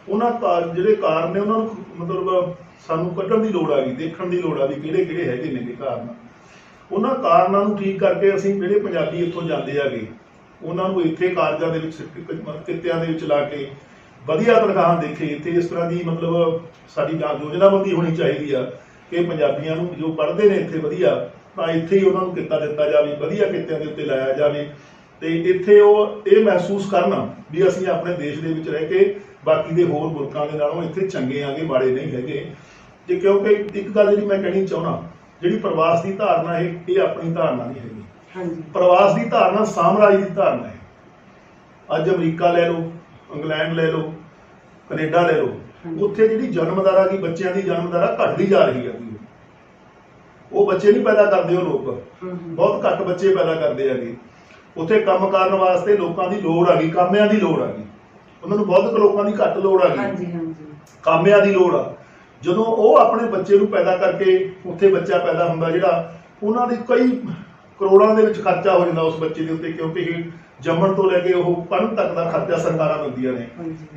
ਉਹਨਾਂ ਜਿਹੜੇ ਕਾਰਨ ਨੇ ਉਹਨਾਂ ਨੂੰ ਮਤਲਬ ਸਾਨੂੰ ਕੱਢਣ ਦੀ ਲੋੜ ਆ ਗਈ, ਦੇਖਣ ਦੀ ਲੋੜ ਆ ਵੀ ਕਿਹੜੇ ਕਿਹੜੇ ਹੈਗੇ ਨੇਗੇ ਕਾਰਨ। ਉਹਨਾਂ ਕਾਰਨਾਂ ਨੂੰ ਠੀਕ ਕਰਕੇ ਅਸੀਂ ਜਿਹੜੇ ਪੰਜਾਬੀ ਇੱਥੋਂ ਜਾਂਦੇ ਹੈਗੇ ਉਹਨਾਂ ਨੂੰ ਇੱਥੇ ਕਾਰਜਾਂ ਦੇ ਵਿੱਚ ਕਿੱਤਿਆਂ ਦੇ ਵਿੱਚ ਲਾ ਕੇ ਵਧੀਆ ਤਨਖਾਹਾਂ ਦੇਖੇ। ਇੱਥੇ ਇਸ ਤਰ੍ਹਾਂ ਦੀ ਮਤਲਬ ਸਾਡੀ ਯੋਜਨਾਬੰਦੀ ਹੋਣੀ ਚਾਹੀਦੀ ਆ ਕਿ ਪੰਜਾਬੀਆਂ ਨੂੰ ਜੋ ਪੜ੍ਹਦੇ ਨੇ ਇੱਥੇ ਵਧੀਆ, ਤਾਂ ਇੱਥੇ ਹੀ ਉਹਨਾਂ ਨੂੰ ਕਿੱਤਾ ਦਿੱਤਾ ਜਾਵੇ, ਵਧੀਆ ਕਿੱਤਿਆਂ ਦੇ ਉੱਤੇ ਲਾਇਆ ਜਾਵੇ, ਤੇ ਇੱਥੇ ਉਹ ਇਹ ਮਹਿਸੂਸ ਕਰਨ ਵੀ ਅਸੀਂ ਆਪਣੇ ਦੇਸ਼ ਦੇ ਵਿੱਚ ਰਹਿ ਕੇ ਬਾਕੀ ਦੇ ਹੋਰ ਮੁਲਕਾਂ ਦੇ ਨਾਲੋਂ ਇੱਥੇ ਚੰਗੇ ਆਂਗੇ, ਮਾੜੇ ਨਹੀਂ ਹੈਗੇ। ਤੇ ਕਿਉਂਕਿ ਇੱਕ ਗੱਲ ਜਿਹੜੀ ਮੈਂ ਕਹਿਣੀ ਚਾਹੁੰਦਾ, ਜਿਹੜੀ ਪ੍ਰਵਾਸ ਦੀ ਧਾਰਨਾ ਇਹ ਆਪਣੀ ਧਾਰਨਾ ਨਹੀਂ ਹੈਗੀ। ਹਾਂਜੀ ਪ੍ਰਵਾਸ ਦੀ ਧਾਰਨਾ ਸਾਮਰਾਜ ਦੀ ਧਾਰਨਾ ਹੈ। ਅੱਜ ਅਮਰੀਕਾ ਲੈ ਲਓ, ਇੰਗਲੈਂਡ ਲੈ ਲਓ, ਕੈਨੇਡਾ ਲੈ ਲਓ, ਉੱਥੇ ਜਿਹੜੀ ਜਨਮ ਦਰ ਹੈਗੀ, ਬੱਚਿਆਂ ਦੀ ਜਨਮ ਦਰ ਘਟਦੀ ਜਾ ਰਹੀ ਹੈ। ਉਹ ਬੱਚੇ ਨਹੀਂ ਪੈਦਾ ਕਰਦੇ, ਉਹ ਲੋਕ ਬਹੁਤ ਘੱਟ ਬੱਚੇ ਪੈਦਾ ਕਰਦੇ ਹੈਗੇ। ਉੱਥੇ ਕੰਮ ਕਰਨ ਵਾਸਤੇ ਲੋਕਾਂ ਦੀ ਲੋੜ ਆ ਗਈ, ਕਾਮਿਆਂ ਦੀ ਲੋੜ ਆ ਗਈ। ਉਹਨਾਂ ਨੂੰ ਬਹੁਤ ਲੋਕਾਂ ਦੀ ਘੱਟ ਲੋੜ ਆ ਗਈ, ਹਾਂਜੀ ਹਾਂਜੀ ਕਾਮਿਆਂ ਦੀ ਲੋੜ ਆ। ਜਦੋਂ ਉਹ ਆਪਣੇ ਬੱਚੇ ਨੂੰ ਪੈਦਾ ਕਰਕੇ ਉੱਥੇ ਬੱਚਾ ਪੈਦਾ ਹੁੰਦਾ ਜਿਹੜਾ, ਉਹਨਾਂ ਦੀ ਕਈ ਕਰੋੜਾਂ ਦੇ ਵਿੱਚ ਖਰਚਾ ਹੋ ਜਾਂਦਾ ਉਸ ਬੱਚੇ ਦੇ ਉੱਤੇ, ਕਿਉਂਕਿ ਇਹ ਜੰਮਣ ਤੋਂ ਲੈ ਕੇ ਉਹ ਪੜ੍ਹਨ ਤੱਕ ਦਾ ਖਰਚਾ ਸਰਕਾਰਾਂ ਦਿੰਦੀਆਂ ਨੇ।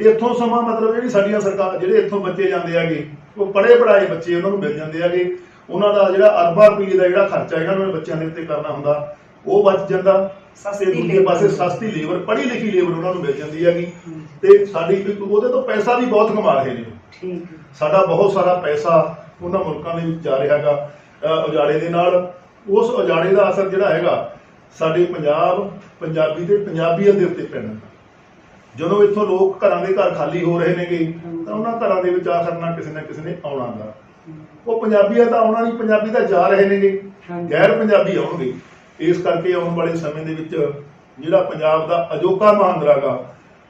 ਇੱਥੋਂ ਸਮਾਂ ਮਤਲਬ ਜਿਹੜੀ ਸਾਡੀਆਂ ਸਰਕਾਰ, ਜਿਹੜੇ ਇੱਥੋਂ ਬੱਚੇ ਜਾਂਦੇ ਹੈਗੇ ਉਹ ਪੜ੍ਹੇ ਪੜ੍ਹਾਏ ਬੱਚੇ ਉਹਨਾਂ ਨੂੰ ਮਿਲ ਜਾਂਦੇ ਹੈਗੇ। ਉਹਨਾਂ ਦਾ ਜਿਹੜਾ ਅਰਬਾਂ ਰੁਪਏ ਦਾ ਜਿਹੜਾ ਖਰਚਾ ਇਹਨਾਂ ਨੂੰ ਬੱਚਿਆਂ ਦੇ ਉੱਤੇ ਕਰਨਾ ਹੁੰਦਾ ਉਹ ਬਚ ਜਾਂਦਾ। ਤੇ ਦੂਜੇ ਪਾਸੇ ਸਸਤੀ ਲੇਬਰ, ਪੜ੍ਹੀ ਲਿਖੀ ਲੇਬਰ ਉਹਨਾਂ ਨੂੰ ਮਿਲ ਜਾਂਦੀ ਹੈਗੀ। ਤੇ ਸਾਡੀ ਉਹਦੇ ਤੋਂ ਪੈਸਾ ਵੀ ਬਹੁਤ ਕਮਾ ਰਹੇ ਨੇ। ਸਾਡਾ ਬਹੁਤ ਸਾਰਾ ਪੈਸਾ ਉਹਨਾਂ ਮੁਲਕਾਂ ਦੇ ਵਿੱਚ ਜਾ ਰਿਹਾ ਹੈਗਾ ਉਜਾੜੇ ਦੇ ਨਾਲ। ਉਸ ਉਜਾੜੇ ਦਾ ਅਸਰ ਜਿਹੜਾ ਹੈਗਾ ਸਾਡੇ ਪੰਜਾਬੀ ਤੇ ਪੰਜਾਬੀਅਤ ਦੇ ਉੱਤੇ ਪੈਣਾ। ਜਦੋਂ ਇੱਥੋਂ ਲੋਕ ਘਰਾਂ ਦੇ ਘਰ ਖਾਲੀ ਹੋ ਰਹੇ ਨੇਗੇ ਤਾਂ ਉਹਨਾਂ ਘਰਾਂ ਦੇ ਵਿੱਚ ਆਖਰ ਨਾਲ ਕਿਸੇ ਨਾ ਕਿਸੇ ਨੇ ਆਉਣਾ ਗਾ। ਉਹ ਪੰਜਾਬੀਅਤ ਤਾਂ ਆਉਣਾ ਨਹੀਂ, ਪੰਜਾਬੀ ਤਾਂ ਜਾ ਰਹੇ ਨੇਗੇ, ਗੈਰ ਪੰਜਾਬੀ ਆਉਣਗੇ। ਇਸ ਕਰਕੇ ਆਉਣ ਵਾਲੇ ਸਮੇਂ ਦੇ ਵਿੱਚ ਜਿਹੜਾ ਪੰਜਾਬ ਦਾ ਅਜੋਕਾ ਮਹਾਂਦਰਾ ਗਾ,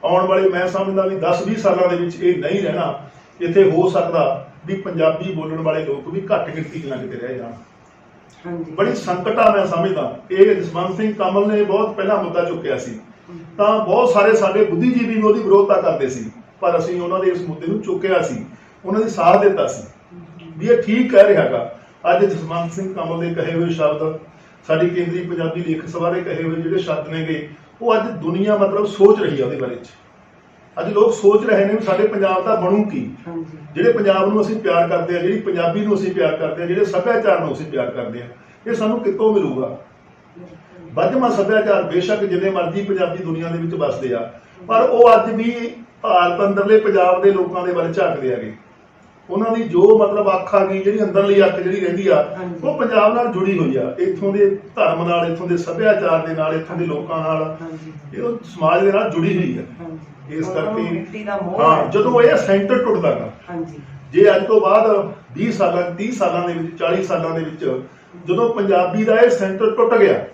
ਆਉਣ ਵਾਲੇ ਮੈਂ ਸਮਝਦਾ ਵੀ 10-20 ਸਾਲਾਂ ਦੇ ਵਿੱਚ ਇਹ ਨਹੀਂ ਰਹਿਣਾ। ਇੱਥੇ ਹੋ ਸਕਦਾ ਵੀ ਪੰਜਾਬੀ ਬੋਲਣ ਵਾਲੇ ਲੋਕ ਵੀ ਘੱਟ ਗਿਣਤੀ 'ਚ ਨਾ ਕਿਤੇ ਰਹਿ ਜਾਣ। ਬੜੀ ਸੰਕਟ ਆ ਮੈਂ ਸਮਝਦਾ। ਇਹ ਜਸਵੰਤ ਸਿੰਘ ਕਮਲ ਨੇ ਬਹੁਤ ਪਹਿਲਾਂ ਮੁੱਦਾ ਚੁੱਕਿਆ ਸੀ, ਤਾਂ ਬਹੁਤ ਸਾਰੇ ਸਾਡੇ ਬੁੱਧੀਜੀਵੀ ਵੀ ਉਹਦੀ ਵਿਰੋਧਤਾ ਕਰਦੇ ਸੀ, ਪਰ ਅਸੀਂ ਉਹਨਾਂ ਦੇ ਇਸ ਮੁੱਦੇ ਨੂੰ ਚੁੱਕਿਆ ਸੀ, ਉਹਨਾਂ ਦੀ ਸਾਥ ਦਿੱਤਾ ਸੀ ਵੀ ਇਹ ਠੀਕ ਕਹਿ ਰਿਹਾ ਹੈਗਾ। ਅੱਜ ਜਸਵੰਤ ਸਿੰਘ ਕਮਲ ਦੇ ਕਹੇ ਹੋਏ ਸ਼ਬਦ, ਸਾਡੀ ਕੇਂਦਰੀ ਪੰਜਾਬੀ ਲੇਖਕ ਸਭਾ ਦੇ ਕਹੇ ਹੋਏ ਜਿਹੜੇ ਸ਼ਬਦ ਨੇਗੇ, ਉਹ ਅੱਜ ਦੁਨੀਆ ਮਤਲਬ ਸੋਚ ਰਹੀ ਹੈ ਉਹਦੇ ਬਾਰੇ 'ਚ। ਅੱਜ ਲੋਕ ਸੋਚ ਰਹੇ ਨੇ ਵੀ ਸਾਡੇ ਪੰਜਾਬ ਦਾ ਬਣੂ ਕੀ। ਜਿਹੜੇ ਪੰਜਾਬ ਨੂੰ ਅਸੀਂ ਪਿਆਰ ਕਰਦੇ ਆ, ਜਿਹੜੀ ਪੰਜਾਬੀ ਨੂੰ ਅਸੀਂ ਪਿਆਰ ਕਰਦੇ ਆ, ਜਿਹੜੇ ਸੱਭਿਆਚਾਰ ਨੂੰ ਅਸੀਂ ਪਿਆਰ ਕਰਦੇ ਆ, ਇਹ ਸਾਨੂੰ ਕਿੱਥੋਂ ਮਿਲੂਗਾ। ਵੱਜਵਾਂ ਸੱਭਿਆਚਾਰ ਬੇਸ਼ੱਕ ਜਿੰਨੇ ਮਰਜ਼ੀ ਪੰਜਾਬੀ ਦੁਨੀਆ ਦੇ ਵਿੱਚ ਵੱਸਦੇ ਆ, ਪਰ ਉਹ ਅੱਜ ਵੀ ਭਾਰਤ ਅੰਦਰਲੇ ਪੰਜਾਬ ਦੇ ਲੋਕਾਂ ਦੇ ਵੱਲ ਝਾਕਦੇ ਹੈਗੇ। ਉਹਨਾਂ ਦੀ ਜੋ ਮਤਲਬ ਅੱਖ ਆ ਗਈ, ਜਿਹੜੀ ਅੰਦਰਲੀ ਅੱਖ ਜਿਹੜੀ ਰਹਿੰਦੀ ਆ, ਉਹ ਪੰਜਾਬ ਨਾਲ ਜੁੜੀ ਹੋਈ ਆ, ਇੱਥੋਂ ਦੇ ਧਰਮ ਨਾਲ, ਇੱਥੋਂ ਦੇ ਸੱਭਿਆਚਾਰ ਦੇ ਨਾਲ, ਇੱਥੋਂ ਦੇ ਲੋਕਾਂ ਨਾਲ, ਇਹ ਸਮਾਜ ਦੇ ਨਾਲ ਜੁੜੀ ਹੋਈ ਹੈ। ਇਸ ਕਰਕੇ ਹਾਂ, ਜਦੋਂ ਇਹ ਸੈਂਟਰ ਟੁੱਟਦਾ ਗਾ, ਜੇ ਅੱਜ ਤੋਂ ਬਾਅਦ 20 ਸਾਲਾਂ 30 ਸਾਲਾਂ ਦੇ ਵਿੱਚ 40 ਸਾਲਾਂ ਦੇ ਵਿੱਚ ਜਦੋਂ ਪੰਜਾਬੀ ਦਾ ਇਹ ਸੈਂਟਰ ਟੁੱਟ ਗਿਆ,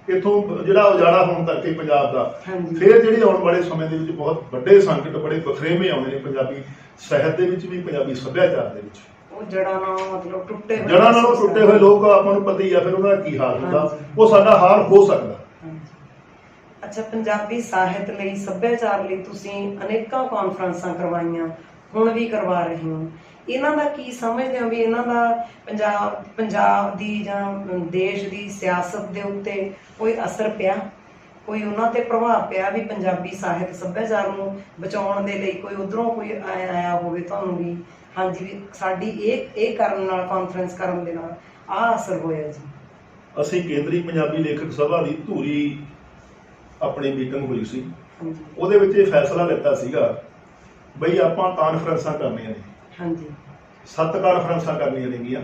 ਇੱਥੋਂ ਜਿਹੜਾ ਉਜਾੜਾ ਹੋਣ ਕਰਕੇ ਪੰਜਾਬ ਦਾ, ਫਿਰ ਜਿਹੜੀ ਆਉਣ ਵਾਲੇ ਸਮੇਂ ਦੇ ਵਿੱਚ ਬਹੁਤ ਵੱਡੇ ਸੰਕਟ, ਬੜੇ ਵਖਰੇਵੇਂ ਆਉਣੇ ਨੇ ਪੰਜਾਬੀ ਸਾਹਿਤ ਦੇ ਵਿੱਚ ਵੀ, ਪੰਜਾਬੀ ਸੱਭਿਆਚਾਰ ਦੇ ਵਿੱਚ। ਉਹ ਜੜ੍ਹਾਂ ਨਾਲੋਂ ਟੁੱਟੇ ਹੋਏ ਲੋਕ ਆਪਾਂ ਨੂੰ ਪਤਾ ਹੀ ਆ ਫਿਰ ਉਹਨਾਂ ਦਾ ਕੀ ਹਾਲ ਹੁੰਦਾ। ਉਹ ਸਾਡਾ ਹਾਲ ਹੋ ਸਕਦਾ। ਅੱਛਾ, ਪੰਜਾਬੀ ਸਾਹਿਤ ਲਈ, ਸੱਭਿਆਚਾਰ ਲਈ ਤੁਸੀਂ ਅਨੇਕਾਂ ਕਾਨਫਰੰਸਾਂ ਕਰਵਾਈਆਂ, ਹੁਣ ਵੀ ਕਰਵਾ ਰਹੇ ਹੋ। ਇਹਨਾਂ ਦਾ ਕੀ ਸਮਝਦੇ ਹੋ ਵੀ ਇਹਨਾਂ ਦਾ ਪੰਜਾਬ ਦੀ ਜਾਂ ਦੇਸ਼ ਦੀ ਸਿਆਸਤ ਦੇ ਉੱਤੇ ਕੋਈ ਅਸਰ ਪਿਆ, ਕੋਈ ਉਹਨਾਂ ਤੇ ਪ੍ਰਭਾਵ ਪਿਆ ਵੀ ਪੰਜਾਬੀ ਸਾਹਿਤ ਸੱਭਿਆਚਾਰ ਨੂੰ ਬਚਾਉਣ ਦੇ ਲਈ ਕੋਈ ਉਧਰੋਂ ਕੋਈ ਆਇਆ ਹੋਵੇ ਤੁਹਾਨੂੰ ਵੀ ਹਾਂਜੀ ਵੀ ਸਾਡੀ ਇਹ ਕਰਨ ਨਾਲ, ਕਾਨਫਰੰਸ ਕਰਨ ਦੇ ਨਾਲ ਆਹ ਅਸਰ ਹੋਇਆ ਜੀ? ਅਸੀਂ ਕੇਂਦਰੀ ਪੰਜਾਬੀ ਲੇਖਕ ਸਭਾ ਦੀ ਧੂਰੀ ਆਪਣੀ ਮੀਟਿੰਗ ਹੋਈ ਸੀ, ਉਹਦੇ ਵਿੱਚ ਇਹ ਫੈਸਲਾ ਲਿੱਤਾ ਸੀਗਾ ਬਈ ਆਪਾਂ ਕਾਨਫਰੰਸਾਂ ਕਰਨੀਆਂ ਨੇ। 7 ਕਾਨਫਰੰਸਾਂ ਕਰਨੀਆਂ ਨੇਗੀਆਂ।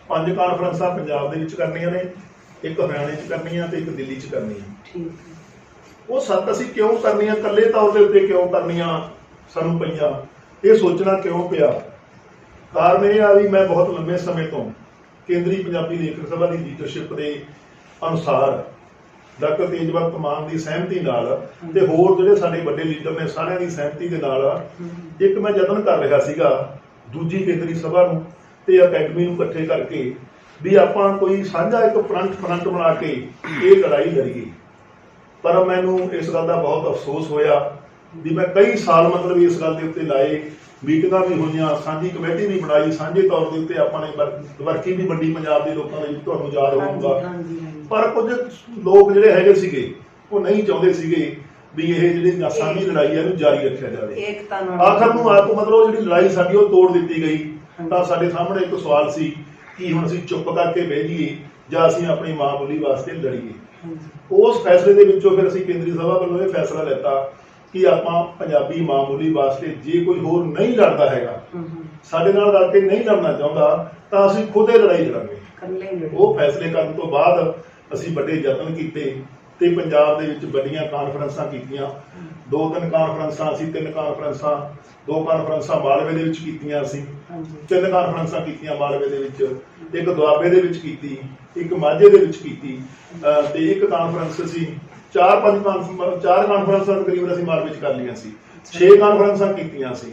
5 ਕਾਨਫਰੰਸਾਂ ਪੰਜਾਬ ਦੇ ਵਿੱਚ ਕਰਨੀਆਂ ਨੇ, 1 ਹਰਿਆਣੇ 'ਚ ਕਰਨੀਆਂ ਤੇ 1 ਦਿੱਲੀ 'ਚ ਕਰਨੀਆਂ। ਉਹ 7 ਅਸੀਂ ਕਿਉਂ ਕਰਨੀਆਂ, ਇਕੱਲੇ ਤੌਰ ਦੇ ਉੱਤੇ ਕਿਉਂ ਕਰਨੀਆਂ ਸਾਨੂੰ ਪਈਆਂ, ਇਹ ਸੋਚਣਾ ਕਿਉਂ ਪਿਆ? ਕਾਰਨ ਇਹ ਆ ਵੀ ਮੈਂ ਬਹੁਤ ਲੰਬੇ ਸਮੇਂ ਤੋਂ ਕੇਂਦਰੀ ਪੰਜਾਬੀ ਲੇਖਕ ਸਭਾ ਦੀ ਲੀਡਰਸ਼ਿਪ ਦੇ ਅਨੁਸਾਰ ਡਾਕਟਰ ਤੇਜਵੰਤ ਮਾਨ ਦੀ ਸਹਿਮਤੀ ਨਾਲ ਤੇ ਹੋਰ ਜਿਹੜੇ ਸਾਡੇ ਵੱਡੇ ਲੀਡਰ ਨੇ ਸਾਰਿਆਂ ਦੀ ਸਹਿਮਤੀ ਦੇ ਨਾਲ ਇੱਕ ਮੈਂ ਯਤਨ ਕਰ ਰਿਹਾ ਸੀਗਾ ਦੂਜੀ ਕੇਂਦਰੀ ਸਭਾ ਨੂੰ ਤੇ ਅਕੈਡਮੀ ਨੂੰ ਇਕੱਠੇ ਕਰਕੇ ਵੀ ਆਪਾਂ ਕੋਈ ਸਾਂਝਾ ਇੱਕ ਫਰੰਟ ਬਣਾ ਕੇ ਇਹ ਲੜਾਈ ਲੜੀਏ। ਪਰ ਮੈਨੂੰ ਇਸ ਗੱਲ ਦਾ ਬਹੁਤ ਅਫਸੋਸ ਹੋਇਆ ਵੀ ਮੈਂ ਕਈ ਸਾਲ ਮਤਲਬ ਇਸ ਗੱਲ ਦੇ ਉੱਤੇ ਲਾਏ, ਮੀਟਿੰਗਾਂ ਵੀ ਹੋਈਆਂ, ਸਾਂਝੀ ਕਮੇਟੀ ਵੀ ਬਣਾਈ, ਸਾਂਝੇ ਤੌਰ ਦੇ ਉੱਤੇ ਆਪਾਂ ਨੇ ਵਰਕੀ ਵੀ ਵੰਡੀ ਪੰਜਾਬ ਦੇ ਲੋਕਾਂ ਦੇ ਵਿੱਚ, ਤੁਹਾਨੂੰ ਯਾਦ ਹੋਊਗਾ। ਪਰ ਕੁਝ ਲੋਕ ਜਿਹੜੇ ਹੈਗੇ ਸੀਗੇ ਉਹ ਨਹੀਂ ਚਾਹੁੰਦੇ ਸੀਗੇ ਵੀ ਇਹ ਜਿਹੜੀ ਸਾਂਝੀ ਲੜਾਈ ਹੈ ਇਹਨੂੰ ਜਾਰੀ ਰੱਖਿਆ ਜਾਵੇ। ਆਖਰ ਨੂੰ ਮਤਲਬ ਜਿਹੜੀ ਲੜਾਈ ਸਾਡੀ ਉਹ ਤੋੜ ਦਿੱਤੀ ਗਈ। ਤਾਂ ਸਾਡੇ ਸਾਹਮਣੇ ਇੱਕ ਸਵਾਲ ਸੀ ਕਿ ਹੁਣ ਅਸੀਂ ਚੁੱਪ ਕਰਕੇ ਬਹਿ ਜਾਈਏ ਜਾਂ ਅਸੀਂ ਆਪਣੀ ਮਾਂ ਬੋਲੀ ਵਾਸਤੇ ਲੜੀਏ। ਉਸ ਫੈਸਲੇ ਦੇ ਵਿੱਚੋਂ ਫਿਰ ਅਸੀਂ ਕੇਂਦਰੀ ਸਭਾ ਵੱਲੋਂ ਇਹ ਫੈਸਲਾ ਲਿੱਤਾ ਕਿ ਆਪਾਂ ਪੰਜਾਬੀ ਮਾਂ ਬੋਲੀ ਵਾਸਤੇ ਜੇ ਕੋਈ ਹੋਰ ਨਹੀਂ ਲੜਦਾ ਹੈਗਾ, ਸਾਡੇ ਨਾਲ ਰਲ ਕੇ ਨਹੀਂ ਲੜਨਾ ਚਾਹੁੰਦਾ, ਤਾਂ ਅਸੀਂ ਖੁਦ ਇਹ ਲੜਾਈ ਲੜਾਂਗੇ। ਉਹ ਫੈਸਲੇ ਕਰਨ ਤੋਂ ਬਾਅਦ ਅਸੀਂ ਵੱਡੇ ਯਤਨ ਕੀਤੇ ਤੇ ਪੰਜਾਬ ਦੇ ਵਿੱਚ ਵੱਡੀਆਂ ਕਾਨਫਰੰਸਾਂ ਕੀਤੀਆਂ। 2-3 ਕਾਨਫਰੰਸਾਂ ਅਸੀਂ 3 ਕਾਨਫਰੰਸਾਂ, 2 ਕਾਨਫਰੰਸਾਂ ਮਾਲਵੇ ਦੇ ਵਿੱਚ ਕੀਤੀਆਂ ਅਸੀਂ, 3 ਕਾਨਫਰੰਸਾਂ ਕੀਤੀਆਂ ਮਾਲਵੇ ਦੇ ਵਿੱਚ, ਇੱਕ ਦੁਆਬੇ ਦੇ ਵਿੱਚ ਕੀਤੀ, ਇੱਕ ਮਾਝੇ ਦੇ ਵਿੱਚ ਕੀਤੀ ਤੇ ਇੱਕ ਕਾਨਫਰੰਸ ਅਸੀਂ 4 ਕਾਨਫਰੰਸਾਂ ਤਕਰੀਬਨ ਅਸੀਂ ਮਾਲਵੇ 'ਚ ਕਰ ਲਈਆਂ ਸੀ। 6 ਕਾਨਫਰੰਸਾਂ ਕੀਤੀਆਂ ਸੀ।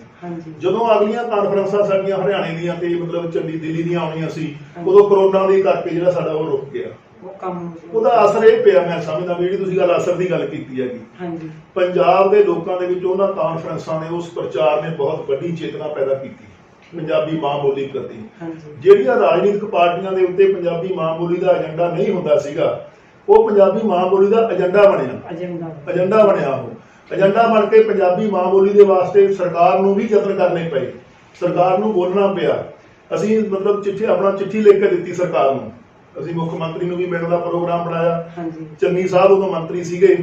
ਜਦੋਂ ਅਗਲੀਆਂ ਕਾਨਫਰੰਸਾਂ ਸਾਡੀਆਂ ਹਰਿਆਣੇ ਦੀਆਂ ਤੇ ਮਤਲਬ ਦਿੱਲੀ ਦੀਆਂ ਆਉਣੀਆਂ ਸੀ, ਉਦੋਂ ਕਰੋਨਾ ਦੇ ਕਰਕੇ ਜਿਹੜਾ ਸਾਡਾ ਉਹ ਰੁਕ ਗਿਆ। ਉਹਦਾ ਅਸਰ ਇਹ ਪਿਆ, ਮੈਂ ਸਮਝਦਾ ਵੀ ਜਿਹੜੀ ਤੁਸੀਂ ਅਸਰ ਦੀ ਗੱਲ ਕੀਤੀ ਹੈਗੀ, ਪੰਜਾਬ ਦੇ ਲੋਕਾਂ ਦੇ ਵਿੱਚ ਉਹਨਾਂ ਕਾਨਫਰੰਸਾਂ ਨੇ, ਉਸ ਪ੍ਰਚਾਰ ਨੇ ਬਹੁਤ ਵੱਡੀ ਚੇਤਨਾ ਪੈਦਾ ਕੀਤੀ ਪੰਜਾਬੀ ਮਾਂ ਬੋਲੀ ਪ੍ਰਤੀ। ਜਿਹੜੀਆਂ ਰਾਜਨੀਤਿਕ ਪਾਰਟੀਆਂ ਦੇ ਉੱਤੇ ਪੰਜਾਬੀ ਮਾਂ ਬੋਲੀ ਦਾ ਏਜੰਡਾ ਨਹੀਂ ਹੁੰਦਾ ਸੀਗਾ, ਉਹ ਪੰਜਾਬੀ ਮਾਂ ਬੋਲੀ ਦਾ ਏਜੰਡਾ ਬਣਿਆ। ਉਹ ਏਜੰਡਾ ਬਣ ਕੇ ਪੰਜਾਬੀ ਮਾਂ ਬੋਲੀ ਦੇ ਵਾਸਤੇ ਸਰਕਾਰ ਨੂੰ ਵੀ ਯਤਨ ਕਰਨੇ ਪਏ, ਸਰਕਾਰ ਨੂੰ ਬੋਲਣਾ ਪਿਆ। ਅਸੀਂ ਮਤਲਬ ਚਿੱਠੀ ਲਿਖ ਕੇ ਦਿੱਤੀ ਸਰਕਾਰ ਨੂੰ। ਅਸੀਂ ਮੁੱਖ ਮੰਤਰੀ ਨੂੰ ਵੀ ਮਿਲਣ ਦਾ ਪ੍ਰੋਗਰਾਮ ਬਣਾਇਆ। ਚੰਨੀ ਸਾਹਿਬ ਉਦੋਂ ਮੰਤਰੀ ਸੀਗੇ,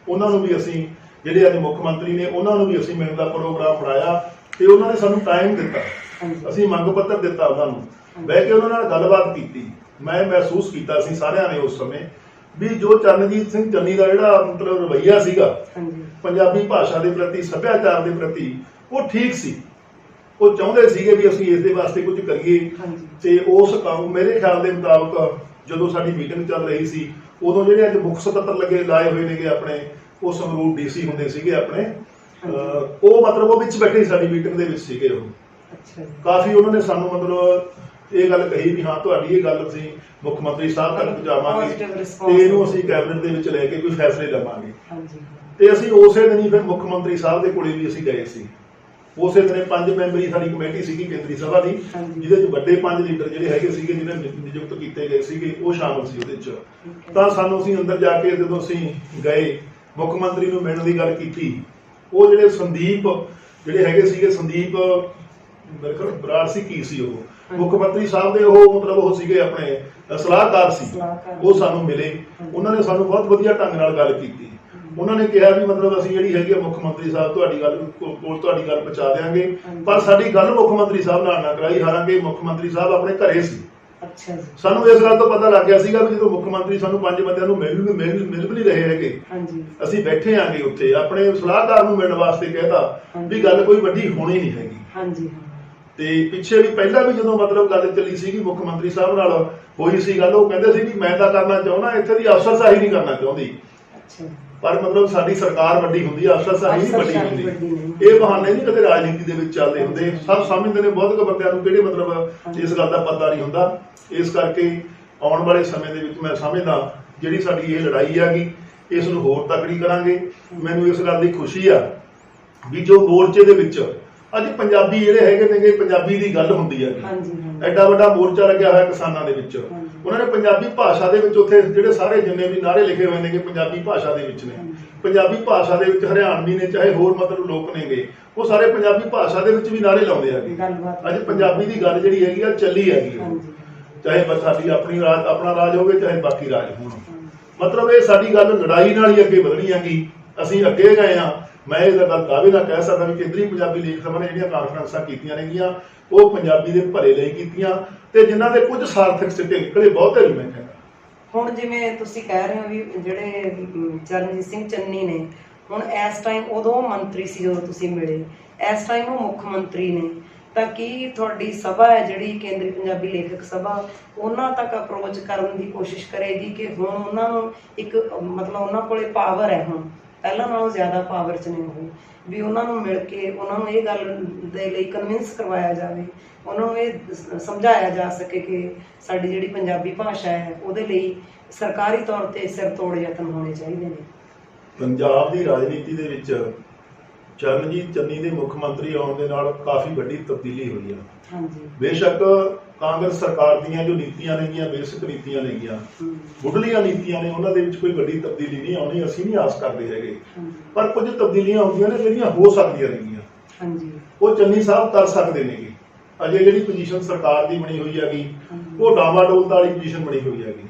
ਉਹਨਾਂ ਨੂੰ ਵੀ ਅਸੀਂ, ਜਿਹੜੇ ਅੱਜ ਮੁੱਖ ਮੰਤਰੀ ਨੇ, ਉਹਨਾਂ ਨੂੰ ਵੀ ਅਸੀਂ ਮਿਲਣ ਦਾ ਪ੍ਰੋਗਰਾਮ ਬਣਾਇਆ ਤੇ ਉਹਨਾਂ ਨੇ ਸਾਨੂੰ ਟਾਈਮ ਦਿੱਤਾ। ਅਸੀਂ ਮੰਗ ਪੱਤਰ ਦਿੱਤਾ ਉਹਨਾਂ ਨੂੰ, ਬਹਿ ਕੇ ਉਹਨਾਂ ਨਾਲ ਗੱਲਬਾਤ ਕੀਤੀ। ਮੈਂ ਮਹਿਸੂਸ ਕੀਤਾ ਸੀ ਸਾਰਿਆਂ ਨੇ ਉਸ ਸਮੇਂ ਵੀ ਜੋ ਚਰਨਜੀਤ ਸਿੰਘ ਚੰਨੀ ਦਾ ਜਿਹੜਾ ਮਤਲਬ ਰਵੱਈਆ ਸੀਗਾ ਪੰਜਾਬੀ ਭਾਸ਼ਾ ਦੇ ਪ੍ਰਤੀ, ਸੱਭਿਆਚਾਰ ਦੇ ਪ੍ਰਤੀ, ਉਹ ਠੀਕ ਸੀ। ਉਹ ਚਾਹੁੰਦੇ ਸੀਗੇ ਵੀ ਅਸੀਂ ਇਸ ਦੇ ਵਾਸਤੇ ਕੁਝ ਕਰੀਏ। ਤੇ ਉਸ ਕੰਮ, ਮੇਰੇ ਖਿਆਲ ਦੇ ਮੁਤਾਬਕ, ਜਦੋਂ ਸਾਡੀ ਮੀਟਿੰਗ ਚੱਲ ਰਹੀ ਸੀ, ਉਦੋਂ ਜਿਹੜੇ ਅੱਜ ਮੁੱਖ ਸਕੱਤਰ ਲਾਏ ਹੋਏ ਨੇਗੇ ਆਪਣੇ, ਉਹ ਸੰਗਰੂਰ DC ਹੁੰਦੇ ਸੀਗੇ ਆਪਣੇ, ਉਹ ਮਤਲਬ ਉਹ ਵਿੱਚ ਬੈਠੇ ਸਾਡੀ ਮੀਟਿੰਗ ਦੇ ਵਿੱਚ ਸੀਗੇ। ਉਹ ਕਾਫੀ ਉਹਨਾਂ ਨੇ ਸਾਨੂੰ ਮਤਲਬ ਇਹ ਗੱਲ ਕਹੀ ਵੀ ਹਾਂ ਤੁਹਾਡੀ ਇਹ ਗੱਲ ਅਸੀਂ ਮੁੱਖ ਮੰਤਰੀ ਸਾਹਿਬ ਤੱਕ ਪਹੁੰਚਾਵਾਂਗੇ ਤੇ ਇਹਨੂੰ ਅਸੀਂ ਕੈਬਨਿਟ ਦੇ ਵਿੱਚ ਲੈ ਕੇ ਕੋਈ ਫੈਸਲੇ ਲਵਾਂਗੇ। ਤੇ ਅਸੀਂ ਉਸੇ ਦਿਨ ਹੀ ਫਿਰ ਮੁੱਖ ਮੰਤਰੀ ਸਾਹਿਬ ਦੇ ਕੋਲੇ ਵੀ ਅਸੀਂ ਗਏ ਸੀ। ਉਸੇ ਦਿਨ 5 ਮੈਂਬਰੀ ਸਾਡੀ ਕਮੇਟੀ ਸੀਗੀ ਕੇਂਦਰੀ ਸਭਾ ਦੀ, ਜਿਹਦੇ ਚ ਵੱਡੇ 5 ਲੀਡਰ ਜਿਹੜੇ ਹੈਗੇ ਸੀਗੇ, ਜਿਹਨੇ ਨਿਯੁਕਤ ਕੀਤੇ ਗਏ ਸੀਗੇ, ਉਹ ਸ਼ਾਮਲ ਸੀ ਉਹਦੇ ਚ। ਤਾਂ ਸਾਨੂੰ, ਅਸੀਂ ਅੰਦਰ ਜਾ ਕੇ ਜਦੋਂ ਅਸੀਂ ਗਏ, ਮੁੱਖ ਮੰਤਰੀ ਨੂੰ ਮਿਲਣ ਦੀ ਗੱਲ ਕੀਤੀ, ਉਹ ਜਿਹੜੇ ਸੰਦੀਪ ਜਿਹੜੇ ਹੈਗੇ ਸੀਗੇ, ਸੰਦੀਪ ਮੇਰੇ ਖਿਆਲ ਬਰਾੜ ਸੀ, ਕੀ ਸੀ ਉਹ, ਮੁੱਖ ਮੰਤਰੀ ਸਾਹਿਬ ਦੇ ਉਹ ਮਤਲਬ ਉਹ ਸੀਗੇ ਆਪਣੇ ਸਲਾਹਕਾਰ ਸੀ। ਉਹ ਸਾਨੂੰ ਮਿਲੇ, ਉਹਨਾਂ ਨੇ ਸਾਨੂੰ ਬਹੁਤ ਵਧੀਆ ਢੰਗ ਨਾਲ ਗੱਲ ਕੀਤੀ। ਉਹਨਾਂ ਨੇ ਕਿਹਾ ਵੀ ਮਤਲਬ ਅਸੀਂ ਜਿਹੜੀ ਹੈਗੀ ਆ ਮੁੱਖ ਮੰਤਰੀ ਸਾਹਿਬ ਤੁਹਾਡੀ ਗੱਲ ਪਹੁੰਚਾ ਦਿਆਂਗੇ, ਪਰ ਸਾਡੀ ਗੱਲ ਮੁੱਖ ਮੰਤਰੀ ਸਾਹਿਬ ਨਾਲ ਨਾ ਕਰਾਈ। ਹਾਲਾਂਕਿ ਮੁੱਖ ਮੰਤਰੀ ਸਾਹਿਬ ਆਪਣੇ ਘਰੇ ਸੀ। ਸਾਨੂੰ ਇਸ ਗੱਲ ਤੋਂ ਪਤਾ ਲੱਗ ਗਿਆ ਸੀਗਾ ਵੀ ਜਦੋਂ ਮੁੱਖ ਮੰਤਰੀ ਸਾਨੂੰ 5 ਬੰਦਿਆਂ ਨੂੰ ਮਿਲ ਵੀ ਨਹੀਂ ਰਹੇ ਹੈਗੇ, ਅਸੀਂ ਬੈਠੇ ਆਂਗੇ ਉੱਥੇ, ਆਪਣੇ ਸਲਾਹਕਾਰ ਨੂੰ ਮਿਲਣ ਵਾਸਤੇ ਕਹਿਤਾ ਵੀ ਗੱਲ ਕੋਈ ਵੱਡੀ ਹੋਣੀ ਨਹੀਂ ਹੈਗੀ। ਤੇ ਪਿੱਛੇ ਵੀ ਪਹਿਲਾਂ ਵੀ ਜਦੋਂ ਮਤਲਬ ਗੱਲ ਚੱਲੀ ਸੀਗੀ ਮੁੱਖ ਮੰਤਰੀ ਸਾਹਿਬ ਨਾਲ ਹੋਈ ਸੀ ਗੱਲ, ਉਹ ਕਹਿੰਦੇ ਸੀ ਵੀ ਮੈਂ ਤਾਂ ਕਰਨਾ ਚਾਹੁੰਦਾ, ਇੱਥੇ ਦੀ ਅਫਸਰਸ਼ਾਹੀ ਨਹੀਂ ਕਰਨਾ ਚਾਹੁੰਦੀ। ਪਰ ਮਤਲਬ ਸਾਡੀ ਸਰਕਾਰ ਵੱਡੀ ਹੁੰਦੀ ਹੈ, ਅਫਸਰਸ਼ਾਹੀ ਨਹੀਂ ਵੱਡੀ ਹੁੰਦੀ। ਇਹ ਬਹਾਨੇ ਨਹੀਂ ਕਦੇ ਰਾਜਨੀਤੀ ਦੇ ਵਿੱਚ ਚੱਲਦੇ ਹੁੰਦੇ। ਸਭ ਸਮਝਦੇ ਨੇ, ਬਹੁਤ ਬੰਦਿਆਂ ਨੂੰ ਕਿਹੜੇ ਮਤਲਬ ਇਸ ਗੱਲ ਦਾ ਪਤਾ ਨਹੀਂ ਹੁੰਦਾ। ਇਸ ਕਰਕੇ ਆਉਣ ਵਾਲੇ ਸਮੇਂ ਦੇ ਵਿੱਚ ਮੈਂ ਸਮਝਦਾ ਜਿਹੜੀ ਸਾਡੀ ਇਹ ਲੜਾਈ ਹੈਗੀ, ਇਸ ਨੂੰ ਹੋਰ ਤਕੜੀ ਕਰਾਂਗੇ। ਮੈਨੂੰ ਇਸ ਗੱਲ ਦੀ ਖੁਸ਼ੀ ਆ ਵੀ ਜੋ ਮੋਰਚੇ ਦੇ ਵਿੱਚ ਅੱਜ ਪੰਜਾਬੀ ਜਿਹੜੇ ਹੈਗੇ ਨੇਗੇ, ਪੰਜਾਬੀ ਦੀ ਗੱਲ ਹੁੰਦੀ ਹੈ। ਐਡਾ ਵੱਡਾ ਮੋਰਚਾ ਲੱਗਿਆ ਹੋਇਆ ਕਿਸਾਨਾਂ ਦੇ ਵਿੱਚ, ਉਹਨਾਂ ਨੇ ਪੰਜਾਬੀ ਭਾਸ਼ਾ ਦੇ ਵਿੱਚ ਉੱਥੇ ਜਿਹੜੇ ਸਾਰੇ ਜਿੰਨੇ ਵੀ ਨਾਅਰੇ ਲਿਖੇ ਹੋਏ ਨੇਗੇ ਪੰਜਾਬੀ ਭਾਸ਼ਾ ਦੇ ਵਿੱਚ ਨੇ। ਪੰਜਾਬੀ ਭਾਸ਼ਾ ਦੇ ਵਿੱਚ ਹਰਿਆਣਵੀ ਨੇ ਚਾਹੇ ਹੋਰ ਮਤਲਬ ਲੋਕ ਨੇਗੇ, ਉਹ ਸਾਰੇ ਪੰਜਾਬੀ ਭਾਸ਼ਾ ਦੇ ਵਿੱਚ ਵੀ ਨਾਅਰੇ ਲਾਉਂਦੇ ਹੈਗੇ। ਅੱਜ ਪੰਜਾਬੀ ਦੀ ਗੱਲ ਜਿਹੜੀ ਹੈਗੀ ਆ ਚੱਲੀ ਹੈਗੀ, ਚਾਹੇ ਸਾਡੀ ਆਪਣਾ ਰਾਜ ਹੋਵੇ, ਚਾਹੇ ਬਾਕੀ ਰਾਜ ਹੋਣ। ਮਤਲਬ ਇਹ ਸਾਡੀ ਗੱਲ ਲੜਾਈ ਨਾਲ ਹੀ ਅੱਗੇ ਵਧਣੀ ਹੈਗੀ। ਅਸੀਂ ਅੱਗੇ ਗਏ ਹਾਂ। ਮੈਂ ਇਹ ਗੱਲ ਦਾਅਵੇ ਨਾਲ ਕਹਿ ਸਕਦਾ ਵੀ ਕੇਂਦਰੀ ਪੰਜਾਬੀ ਲੇਖ ਸਭਾ ਨੇ ਜਿਹੜੀਆਂ ਕਾਨਫਰੰਸਾਂ ਕੀਤੀਆਂ ਨੇਗੀਆਂ, ਉਹ ਪੰਜਾਬੀ ਦੇ ਭਲੇ ਲਈ ਕੀਤੀਆਂ ਤੇ ਜਿਨ੍ਹਾਂ ਦੇ ਕੁਝ ਸਾਰਥਕ ਸਿੱਟੇ ਨਿਕਲੇ, ਬਹੁਤੇ ਨਹੀਂ। ਮੈਂ ਕਹਿੰਦਾ ਹੁਣ ਜਿਵੇਂ ਤੁਸੀਂ ਕਹਿ ਰਹੇ ਹੋ ਵੀ ਜਿਹੜੇ ਚਰਨਜੀਤ ਸਿੰਘ ਚੰਨੀ ਨੇ, ਹੁਣ ਇਸ ਟਾਈਮ, ਉਦੋਂ ਮੰਤਰੀ ਸੀ ਜਦੋਂ ਤੁਸੀਂ ਮਿਲੇ, ਇਸ ਟਾਈਮ ਉਹ ਮੁੱਖ ਮੰਤਰੀ ਨੇ, ਤਾਂ ਕੀ ਤੁਹਾਡੀ ਸਭਾ ਹੈ ਜਿਹੜੀ ਕੇਂਦਰੀ ਪੰਜਾਬੀ ਲੇਖਕ ਸਭਾ, ਉਹਨਾਂ ਤੱਕ ਅਪਰੋਚ ਕਰਨ ਦੀ ਕੋਸ਼ਿਸ਼ ਕਰੇਗੀ ਕਿ ਹੁਣ ਉਹਨਾਂ ਨੂੰ ਇੱਕ ਮਤਲਬ ਉਹਨਾਂ ਕੋਲੇ ਪਾਵਰ ਹੈ ਹੁਣ ਪਹਿਲਾਂ ਨਾਲੋਂ ਜ਼ਿਆਦਾ ਪਾਵਰ 'ਚ ਨੇ ਉਹ, ਵੀ ਉਹਨਾਂ ਨੂੰ ਮਿਲ ਕੇ ਉਹਨਾਂ ਨੂੰ ਇਹ ਗੱਲ ਦੇ ਲਈ ਕਨਵਿੰਸ ਕਰਵਾਇਆ ਜਾਵੇ, ਉਹਨਾਂ ਨੂੰ ਇਹ ਸਮਝਾਇਆ ਜਾ ਸਕੇ ਕਿ ਸਾਡੀ ਜਿਹੜੀ ਪੰਜਾਬੀ ਭਾਸ਼ਾ ਹੈ ਉਹਦੇ ਲਈ ਸਰਕਾਰੀ ਤੌਰ ਤੇ ਸਿਰ ਤੋੜ ਯਤਨ ਹੋਣੇ ਚਾਹੀਦੇ ਨੇ। ਪੰਜਾਬ ਦੀ ਰਾਜਨੀਤੀ ਦੇ ਵਿੱਚ ਚਰਨਜੀਤ ਚੰਨੀ ਦੇ ਮੁੱਖ ਮੰਤਰੀ ਆਉਣ ਦੇ ਨਾਲ ਕਾਫੀ ਵੱਡੀ ਤਬਦੀਲੀ ਹੋਈ ਆ। ਹਾਂਜੀ, ਬੇਸ਼ੱਕ ਕਾਂਗਰਸ ਸਰਕਾਰ ਦੀਆਂ ਜੋ ਨੀਤੀਆਂ ਨੇਗੀਆਂ, ਬੇਸਿਕ ਨੀਤੀਆਂ ਨੇਗੀਆਂ, ਮੁੱਢਲੀਆਂ ਨੀਤੀਆਂ ਨੇ, ਉਹਨਾਂ ਦੇ ਵਿੱਚ ਕੋਈ ਵੱਡੀ ਤਬਦੀਲੀ ਨਹੀਂ ਆਉਣੀ, ਅਸੀਂ ਨਹੀਂ ਆਸ ਕਰਦੇ ਹੈਗੇ। ਪਰ ਕੁਝ ਤਬਦੀਲੀਆਂ ਹੁੰਦੀਆਂ ਨੇ ਜਿਹੜੀਆਂ ਹੋ ਸਕਦੀਆਂ ਨੇਗੀਆਂ, ਹਾਂਜੀ, ਉਹ ਚੰਨੀ ਸਾਹਿਬ ਕਰ ਸਕਦੇ ਨੇਗੇ। ਅਜੇ ਜਿਹੜੀ ਪੋਜੀਸ਼ਨ ਸਰਕਾਰ ਦੀ ਬਣੀ ਹੋਈ ਹੈਗੀ, ਉਹ ਡਾਵਾਡੋਲ ਵਾਲੀ ਪੋਜੀਸ਼ਨ ਬਣੀ ਹੋਈ ਹੈਗੀ।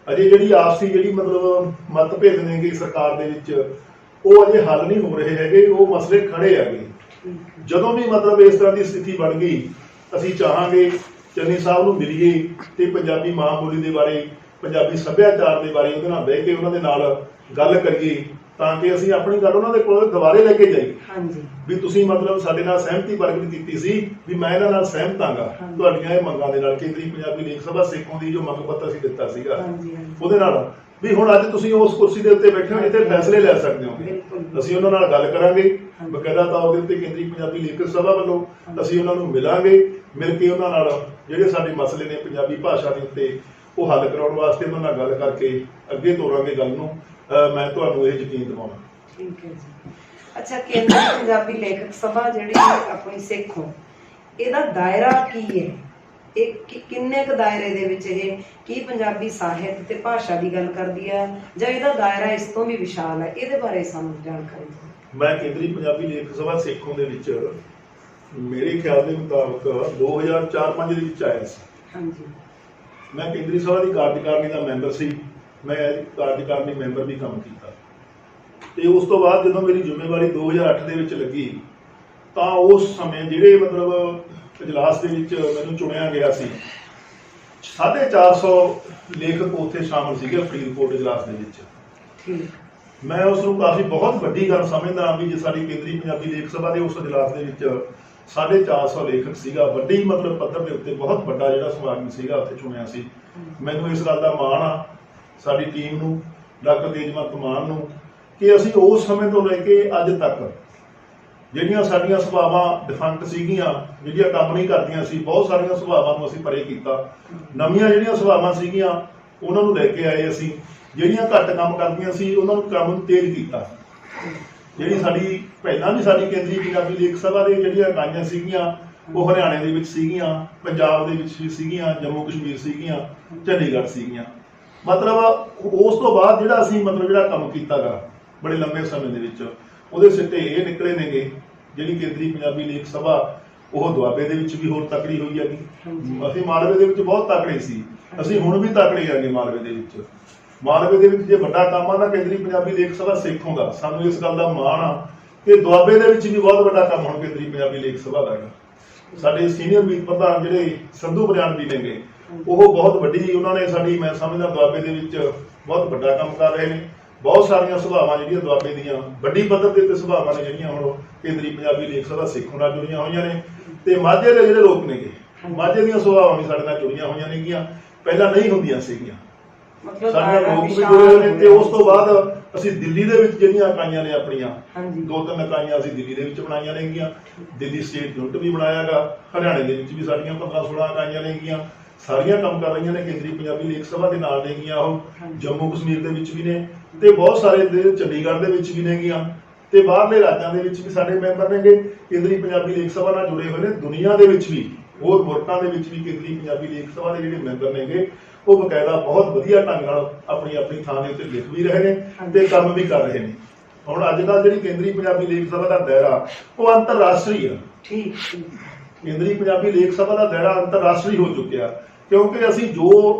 ਅਜੇ ਜਿਹੜੀ ਆਪਸੀ ਜਿਹੜੀ ਮਤਲਬ ਮਤਭੇਦ ਨੇਗੇ ਸਰਕਾਰ ਦੇ ਵਿੱਚ, ਉਹ ਅਜੇ ਹੱਲ ਨਹੀਂ ਹੋ ਰਹੇ ਹੈਗੇ, ਉਹ ਮਸਲੇ ਖੜੇ ਹੈਗੇ। ਜਦੋਂ ਵੀ ਮਤਲਬ ਇਸ ਤਰ੍ਹਾਂ ਦੀ ਸਥਿਤੀ ਬਣ ਗਈ, ਅਸੀਂ ਚਾਹਾਂਗੇ ਚੰਨੀ ਸਾਹਿਬ ਨੂੰ ਮਿਲੀਏ ਤੇ ਪੰਜਾਬੀ ਮਾਂ ਬੋਲੀ ਦੇ ਬਾਰੇ, ਪੰਜਾਬੀ ਸੱਭਿਆਚਾਰ ਦੇ ਬਾਰੇ ਉਹਦੇ ਨਾਲ ਬਹਿ ਕੇ ਉਹਨਾਂ ਦੇ ਨਾਲ ਗੱਲ ਕਰੀਏ, ਤਾਂ ਕਿ ਅਸੀਂ ਆਪਣੀ ਗੱਲ ਉਹਨਾਂ ਦੇ ਕੋਲ ਦੁਬਾਰੇ ਲੈ ਕੇ ਜਾਈਏ। ਹਾਂਜੀ, ਵੀ ਤੁਸੀਂ ਮਤਲਬ ਸਾਡੇ ਨਾਲ ਸਹਿਮਤੀ ਪ੍ਰਗਟ ਕੀਤੀ ਸੀ, ਵੀ ਮੈਂ ਇਹਨਾਂ ਨਾਲ ਸਹਿਮਤ ਹਾਂਗਾ ਤੁਹਾਡੀਆਂ ਇਹ ਮੰਗਾਂ ਦੇ ਨਾਲ। ਕੇਂਦਰੀ ਪੰਜਾਬੀ ਲੇਖ ਸਭਾ ਸੇਖੋਂ ਦੀ ਜੋ ਮੰਗ ਪੱਤਰ ਅਸੀਂ ਦਿੱਤਾ ਸੀਗਾ, ਉਹਦੇ ਨਾਲ ਵੀ ਹੁਣ ਅੱਜ ਤੁਸੀਂ ਉਸ ਕੁਰਸੀ ਦੇ ਉੱਤੇ ਬੈਠੇ ਹੋ ਜਿੱਥੇ ਫੈਸਲੇ ਲੈ ਸਕਦੇ ਹੋ। ਅਸੀਂ ਉਹਨਾਂ ਨਾਲ ਗੱਲ ਕਰਾਂਗੇ ਬਕਾਇਦਾ ਤੌਰ ਦੇ ਉੱਤੇ। ਕੇਂਦਰੀ ਪੰਜਾਬੀ ਲੇਖਕ ਸਭਾ ਵੱਲੋਂ ਅਸੀਂ ਉਹਨਾਂ ਨੂੰ ਮਿਲਾਂਗੇ, ਮਿਲ ਕੇ ਉਹਨਾਂ ਨਾਲ ਜਿਹੜੇ ਸਾਡੇ ਮਸਲੇ ਨੇ ਪੰਜਾਬੀ ਭਾਸ਼ਾ ਦੇ ਉੱਤੇ, ਉਹ ਹੱਲ ਕਰਾਉਣ ਵਾਸਤੇ ਉਹਨਾਂ ਨਾਲ ਗੱਲ ਕਰਕੇ ਅੱਗੇ ਤੋਰਾਂਗੇ ਗੱਲ ਨੂੰ। ਮੈਂ ਤੁਹਾਨੂੰ ਇਹ ਯਕੀਨ ਦਿਵਾਉਣਾ। ਠੀਕ ਹੈ ਜੀ। ਅੱਛਾ, ਕੇਂਦਰੀ ਪੰਜਾਬੀ ਲੇਖਕ ਸਭਾ ਜਿਹੜੀ ਆਪਣੀ ਸੇਖੋਂ, ਇਹਦਾ ਦਾਇਰਾ ਕੀ ਹੈ? ਇਹ ਕਿੰਨੇ ਕੁ ਦਾਇਰੇ ਦੇ ਵਿੱਚ ਇਹ ਕੀ ਪੰਜਾਬੀ ਸਾਹਿਤ ਤੇ ਭਾਸ਼ਾ ਦੀ ਗੱਲ ਕਰਦੀ ਹੈ, ਜਾਂ ਇਹਦਾ ਦਾਇਰਾ ਇਸ ਤੋਂ ਵੀ ਵਿਸ਼ਾਲ ਹੈ? ਇਹਦੇ ਬਾਰੇ ਸਾਨੂੰ ਜਾਣਕਾਰੀ ਦਿਓ। ਮੈਂ ਕੇਂਦਰੀ ਪੰਜਾਬੀ ਲੇਖਕ ਸਭਾ ਸੇਖੋਂ ਦੇ ਵਿੱਚ ਮੇਰੇ ਖਿਆਲ ਦੇ ਮੁਤਾਬਕ 2004-05 ਦੇ ਵਿੱਚ ਆਇਆ ਸੀ। ਹਾਂਜੀ, ਮੈਂ ਕੇਂਦਰੀ ਸਭਾ ਦੀ ਕਾਰਜਕਾਰਨੀ ਦਾ ਮੈਂਬਰ ਸੀ, ਮੈਂ ਕਾਰਜਕਾਰਨੀ ਮੈਂਬਰ ਵੀ ਕੰਮ ਕੀਤਾ। ਤੇ ਉਸ ਤੋਂ ਬਾਅਦ ਜਦੋਂ ਮੇਰੀ ਜ਼ਿੰਮੇਵਾਰੀ 2008 ਦੇ ਵਿੱਚ ਲੱਗੀ, ਤਾਂ ਉਸ ਸਮੇਂ ਜਿਹੜੇ ਮਤਲਬ ਇਜਲਾਸ ਦੇ ਵਿੱਚ ਮੈਨੂੰ ਚੁਣਿਆ ਗਿਆ ਸੀ, 450 ਲੇਖਕ ਉੱਥੇ ਸ਼ਾਮਲ ਸੀਗੇ ਫਰੀਦਕੋਟ ਇਜਲਾਸ ਦੇ ਵਿੱਚ। ਠੀਕ। ਮੈਂ ਉਸ ਨੂੰ ਕਾਫੀ ਬਹੁਤ ਵੱਡੀ ਗੱਲ ਸਮਝਦਾ ਵੀ ਜੇ ਸਾਡੀ ਕੇਂਦਰੀ ਪੰਜਾਬੀ ਲੇਖਕ ਸਭਾ ਦੇ ਉਸ ਇਜਲਾਸ ਦੇ ਵਿੱਚ 450 ਲੇਖਕ ਸੀਗਾ, ਵੱਡੀ ਮਤਲਬ ਪੱਧਰ ਦੇ ਉੱਤੇ ਬਹੁਤ ਵੱਡਾ ਜਿਹੜਾ ਸਮਾਗਮ ਸੀਗਾ ਉੱਥੇ ਚੁਣਿਆ ਸੀ। ਮੈਨੂੰ ਇਸ ਗੱਲ ਦਾ ਮਾਣ ਆ ਸਾਡੀ ਟੀਮ ਨੂੰ, ਡਾਕਟਰ ਤੇਜਵੰਤ ਮਾਨ ਨੂੰ, ਕਿ ਅਸੀਂ ਉਸ ਸਮੇਂ ਤੋਂ ਲੈ ਕੇ ਅੱਜ ਤੱਕ ਜਿਹੜੀਆਂ ਸਾਡੀਆਂ ਸਭਾਵਾਂ ਡਿਫੰਕਟ ਸੀਗੀਆਂ, ਜਿਹੜੀਆਂ ਕੰਮ ਨਹੀਂ ਕਰਦੀਆਂ ਸੀ, ਬਹੁਤ ਸਾਰੀਆਂ ਸਭਾਵਾਂ ਨੂੰ ਅਸੀਂ ਪਰੇ ਕੀਤਾ। ਨਵੀਆਂ ਜਿਹੜੀਆਂ ਸਭਾਵਾਂ ਸੀਗੀਆਂ ਉਹਨਾਂ ਨੂੰ ਲੈ ਕੇ ਆਏ ਅਸੀਂ। ਜਿਹੜੀਆਂ ਘੱਟ ਕੰਮ ਕਰਦੀਆਂ ਸੀ ਉਹਨਾਂ ਨੂੰ ਕੰਮ ਤੇਜ਼ ਕੀਤਾ। ਜਿਹੜੀ ਸਾਡੀ ਪਹਿਲਾਂ ਵੀ ਸਾਡੀ ਕੇਂਦਰੀ ਪੰਜਾਬੀ ਲੇਖ ਸਭਾ ਦੇ ਜਿਹੜੀਆਂ ਇਕਾਈਆਂ ਸੀਗੀਆਂ, ਉਹ ਹਰਿਆਣੇ ਦੇ ਵਿੱਚ ਸੀਗੀਆਂ, ਪੰਜਾਬ ਦੇ ਵਿੱਚ ਵੀ ਸੀਗੀਆਂ, ਜੰਮੂ ਕਸ਼ਮੀਰ ਸੀਗੀਆਂ, ਚੰਡੀਗੜ੍ਹ ਸੀਗੀਆਂ। ਮਤਲਬ ਉਸ ਤੋਂ ਬਾਅਦ ਜਿਹੜਾ ਅਸੀਂ ਮਤਲਬ ਜਿਹੜਾ ਕੰਮ ਕੀਤਾ ਗਾ ਬੜੇ ਲੰਬੇ ਸਮੇਂ ਦੇ ਵਿੱਚ, ਉਹਦੇ ਸਿੱਟੇ ਇਹ ਨਿਕਲੇ ਨੇਗੇ। ਜਿਹੜੀ ਕੇਂਦਰੀ ਪੰਜਾਬੀ ਲੇਖ ਸਭਾ ਉਹ ਦੁਆਬੇ ਦੇ ਵਿੱਚ ਵੀ ਹੋਰ ਤਕੜੀ ਹੋਈ ਹੈਗੀ। ਅਸੀਂ ਮਾਲਵੇ ਦੇ ਵਿੱਚ ਬਹੁਤ ਤਕੜੇ ਸੀ, ਅਸੀਂ ਹੁਣ ਵੀ ਤਕੜੇ ਹੈਗੇ ਮਾਲਵੇ ਦੇ ਵਿੱਚ। ਮਾਲਵੇ ਦੇ ਵਿੱਚ ਜੇ ਵੱਡਾ ਕੰਮ ਆ ਤਾਂ ਕੇਂਦਰੀ ਪੰਜਾਬੀ ਲੇਖ ਸਭਾ ਸੇਖੋਂ ਦਾ, ਸਾਨੂੰ ਇਸ ਗੱਲ ਦਾ ਮਾਣ ਆ ਕਿ ਦੁਆਬੇ ਦੇ ਵਿੱਚ ਵੀ ਬਹੁਤ ਵੱਡਾ ਕੰਮ ਹੁਣ ਕੇਂਦਰੀ ਪੰਜਾਬੀ ਲੇਖ ਸਭਾ ਦਾ ਹੈਗਾ। ਸਾਡੇ ਸੀਨੀਅਰ ਮੀਤ ਪ੍ਰਧਾਨ ਜਿਹੜੇ ਸੰਧੂ ਬਰਿਆਣਵੀ ਨੇਗੇ, ਉਹ ਬਹੁਤ ਵੱਡੀ ਉਹਨਾਂ ਨੇ ਸਾਡੀ, ਮੈਂ ਸਮਝਦਾ ਦੁਆਬੇ ਦੇ ਵਿੱਚ ਬਹੁਤ ਵੱਡਾ ਕੰਮ ਕਰ ਰਹੇ ਨੇ। ਬਹੁਤ ਸਾਰੀਆਂ ਸਭਾਵਾਂ ਜਿਹੜੀਆਂ ਦੁਆਬੇ ਦੀਆਂ ਵੱਡੀ ਪੱਧਰ ਦੇ ਉੱਤੇ ਸਭਾਵਾਂ ਨੇ ਜਿਹੜੀਆਂ ਹੁਣ ਕੇਂਦਰੀ ਪੰਜਾਬੀ ਲੇਖ ਸਭਾ ਸੇਖੋਂ ਨਾਲ ਜੁੜੀਆਂ ਹੋਈਆਂ ਨੇ। ਤੇ ਮਾਝੇ ਦੇ ਜਿਹੜੇ ਲੋਕ ਨੇਗੇ, ਮਾਝੇ ਦੀਆਂ ਸਭਾਵਾਂ ਵੀ ਸਾਡੇ ਨਾਲ ਜੁੜੀਆਂ ਹੋਈਆਂ ਨੇਗੀਆਂ, ਪਹਿਲਾਂ ਨਹੀਂ ਹੁੰਦੀਆਂ ਸੀਗੀਆਂ। ਸਾਡੇ ਲੋਕ ਵੀ ਜੁੜੇ ਹੋਏ ਨੇ। ਤੇ ਉਸ ਤੋਂ ਬਾਅਦ ਅਸੀਂ ਦਿੱਲੀ ਦੇ ਵਿੱਚ ਜਿਹੜੀਆਂ ਇਕਾਈਆਂ ਨੇ ਆਪਣੀਆਂ, 2-3 ਇਕਾਈਆਂ ਅਸੀਂ ਦਿੱਲੀ ਦੇ ਵਿੱਚ ਬਣਾਈਆਂ ਨੇਗੀਆਂ। ਦਿੱਲੀ ਸਟੇਟ ਯੂਨਿਟ ਵੀ ਬਣਾਇਆਗਾ, ਹਰਿਆਣੇ ਦੇ ਵਿੱਚ ਵੀ ਸਾਡੀਆਂ 15-16 ਇਕਾਈਆਂ ਨੇਗੀਆਂ, ਸਾਰੀਆਂ ਕੰਮ ਕਰ ਰਹੀਆਂ ਨੇ ਕੇਂਦਰੀ ਪੰਜਾਬੀ ਲੇਖ ਸਭਾ ਦੇ ਨਾਲ ਨੇਗੀਆਂ। ਉਹ ਜੰਮੂ ਕਸ਼ਮੀਰ ਦੇ ਵਿੱਚ ਵੀ ਨੇ ਤੇ ਬਹੁਤ ਸਾਰੇ ਚੰਡੀਗੜ੍ਹ ਦੇ ਵਿੱਚ ਵੀ ਨੇਗੀਆਂ ਤੇ ਬਾਹਰਲੇ ਰਾਜਾਂ ਦੇ ਵਿੱਚ ਵੀ ਸਾਡੇ ਮੈਂਬਰ ਨੇਗੇ ਕੇਂਦਰੀ ਪੰਜਾਬੀ ਲੇਖ ਸਭਾ ਨਾਲ ਜੁੜੇ ਹੋਏ ਨੇ। ਦੁਨੀਆ ਦੇ ਵਿੱਚ ਵੀ ਹੋਰ ਮੁਲਕਾਂ ਦੇ ਵਿੱਚ ਵੀ ਕੇਂਦਰੀ ਪੰਜਾਬੀ ਲੇਖ ਸਭਾ ਦੇ ਜਿਹੜੇ ਮੈਂਬਰ ਨੇਗੇ, ਉਹ ਬਕਾਇਦਾ ਬਹੁਤ ਵਧੀਆ ਢੰਗ ਨਾਲ ਆਪਣੀ ਆਪਣੀ ਥਾਂ ਦੇ ਉੱਤੇ ਲਿਖ ਵੀ ਰਹੇ ਨੇ ਤੇ ਕੰਮ ਵੀ ਕਰ ਰਹੇ ਨੇ। ਹੁਣ ਅੱਜ ਕੱਲ੍ਹ ਜਿਹੜੀ ਕੇਂਦਰੀ ਪੰਜਾਬੀ ਲੇਖ ਸਭਾ ਦਾ ਦਾਇਰਾ ਉਹ ਅੰਤਰਰਾਸ਼ਟਰੀ ਆ। ਕੇਂਦਰੀ ਪੰਜਾਬੀ ਲੇਖ ਸਭਾ ਦਾ ਦਾਇਰਾ ਅੰਤਰਰਾਸ਼ਟਰੀ ਹੋ ਚੁੱਕਿਆ, ਕਿਉਂਕਿ ਅਸੀਂ ਜੋ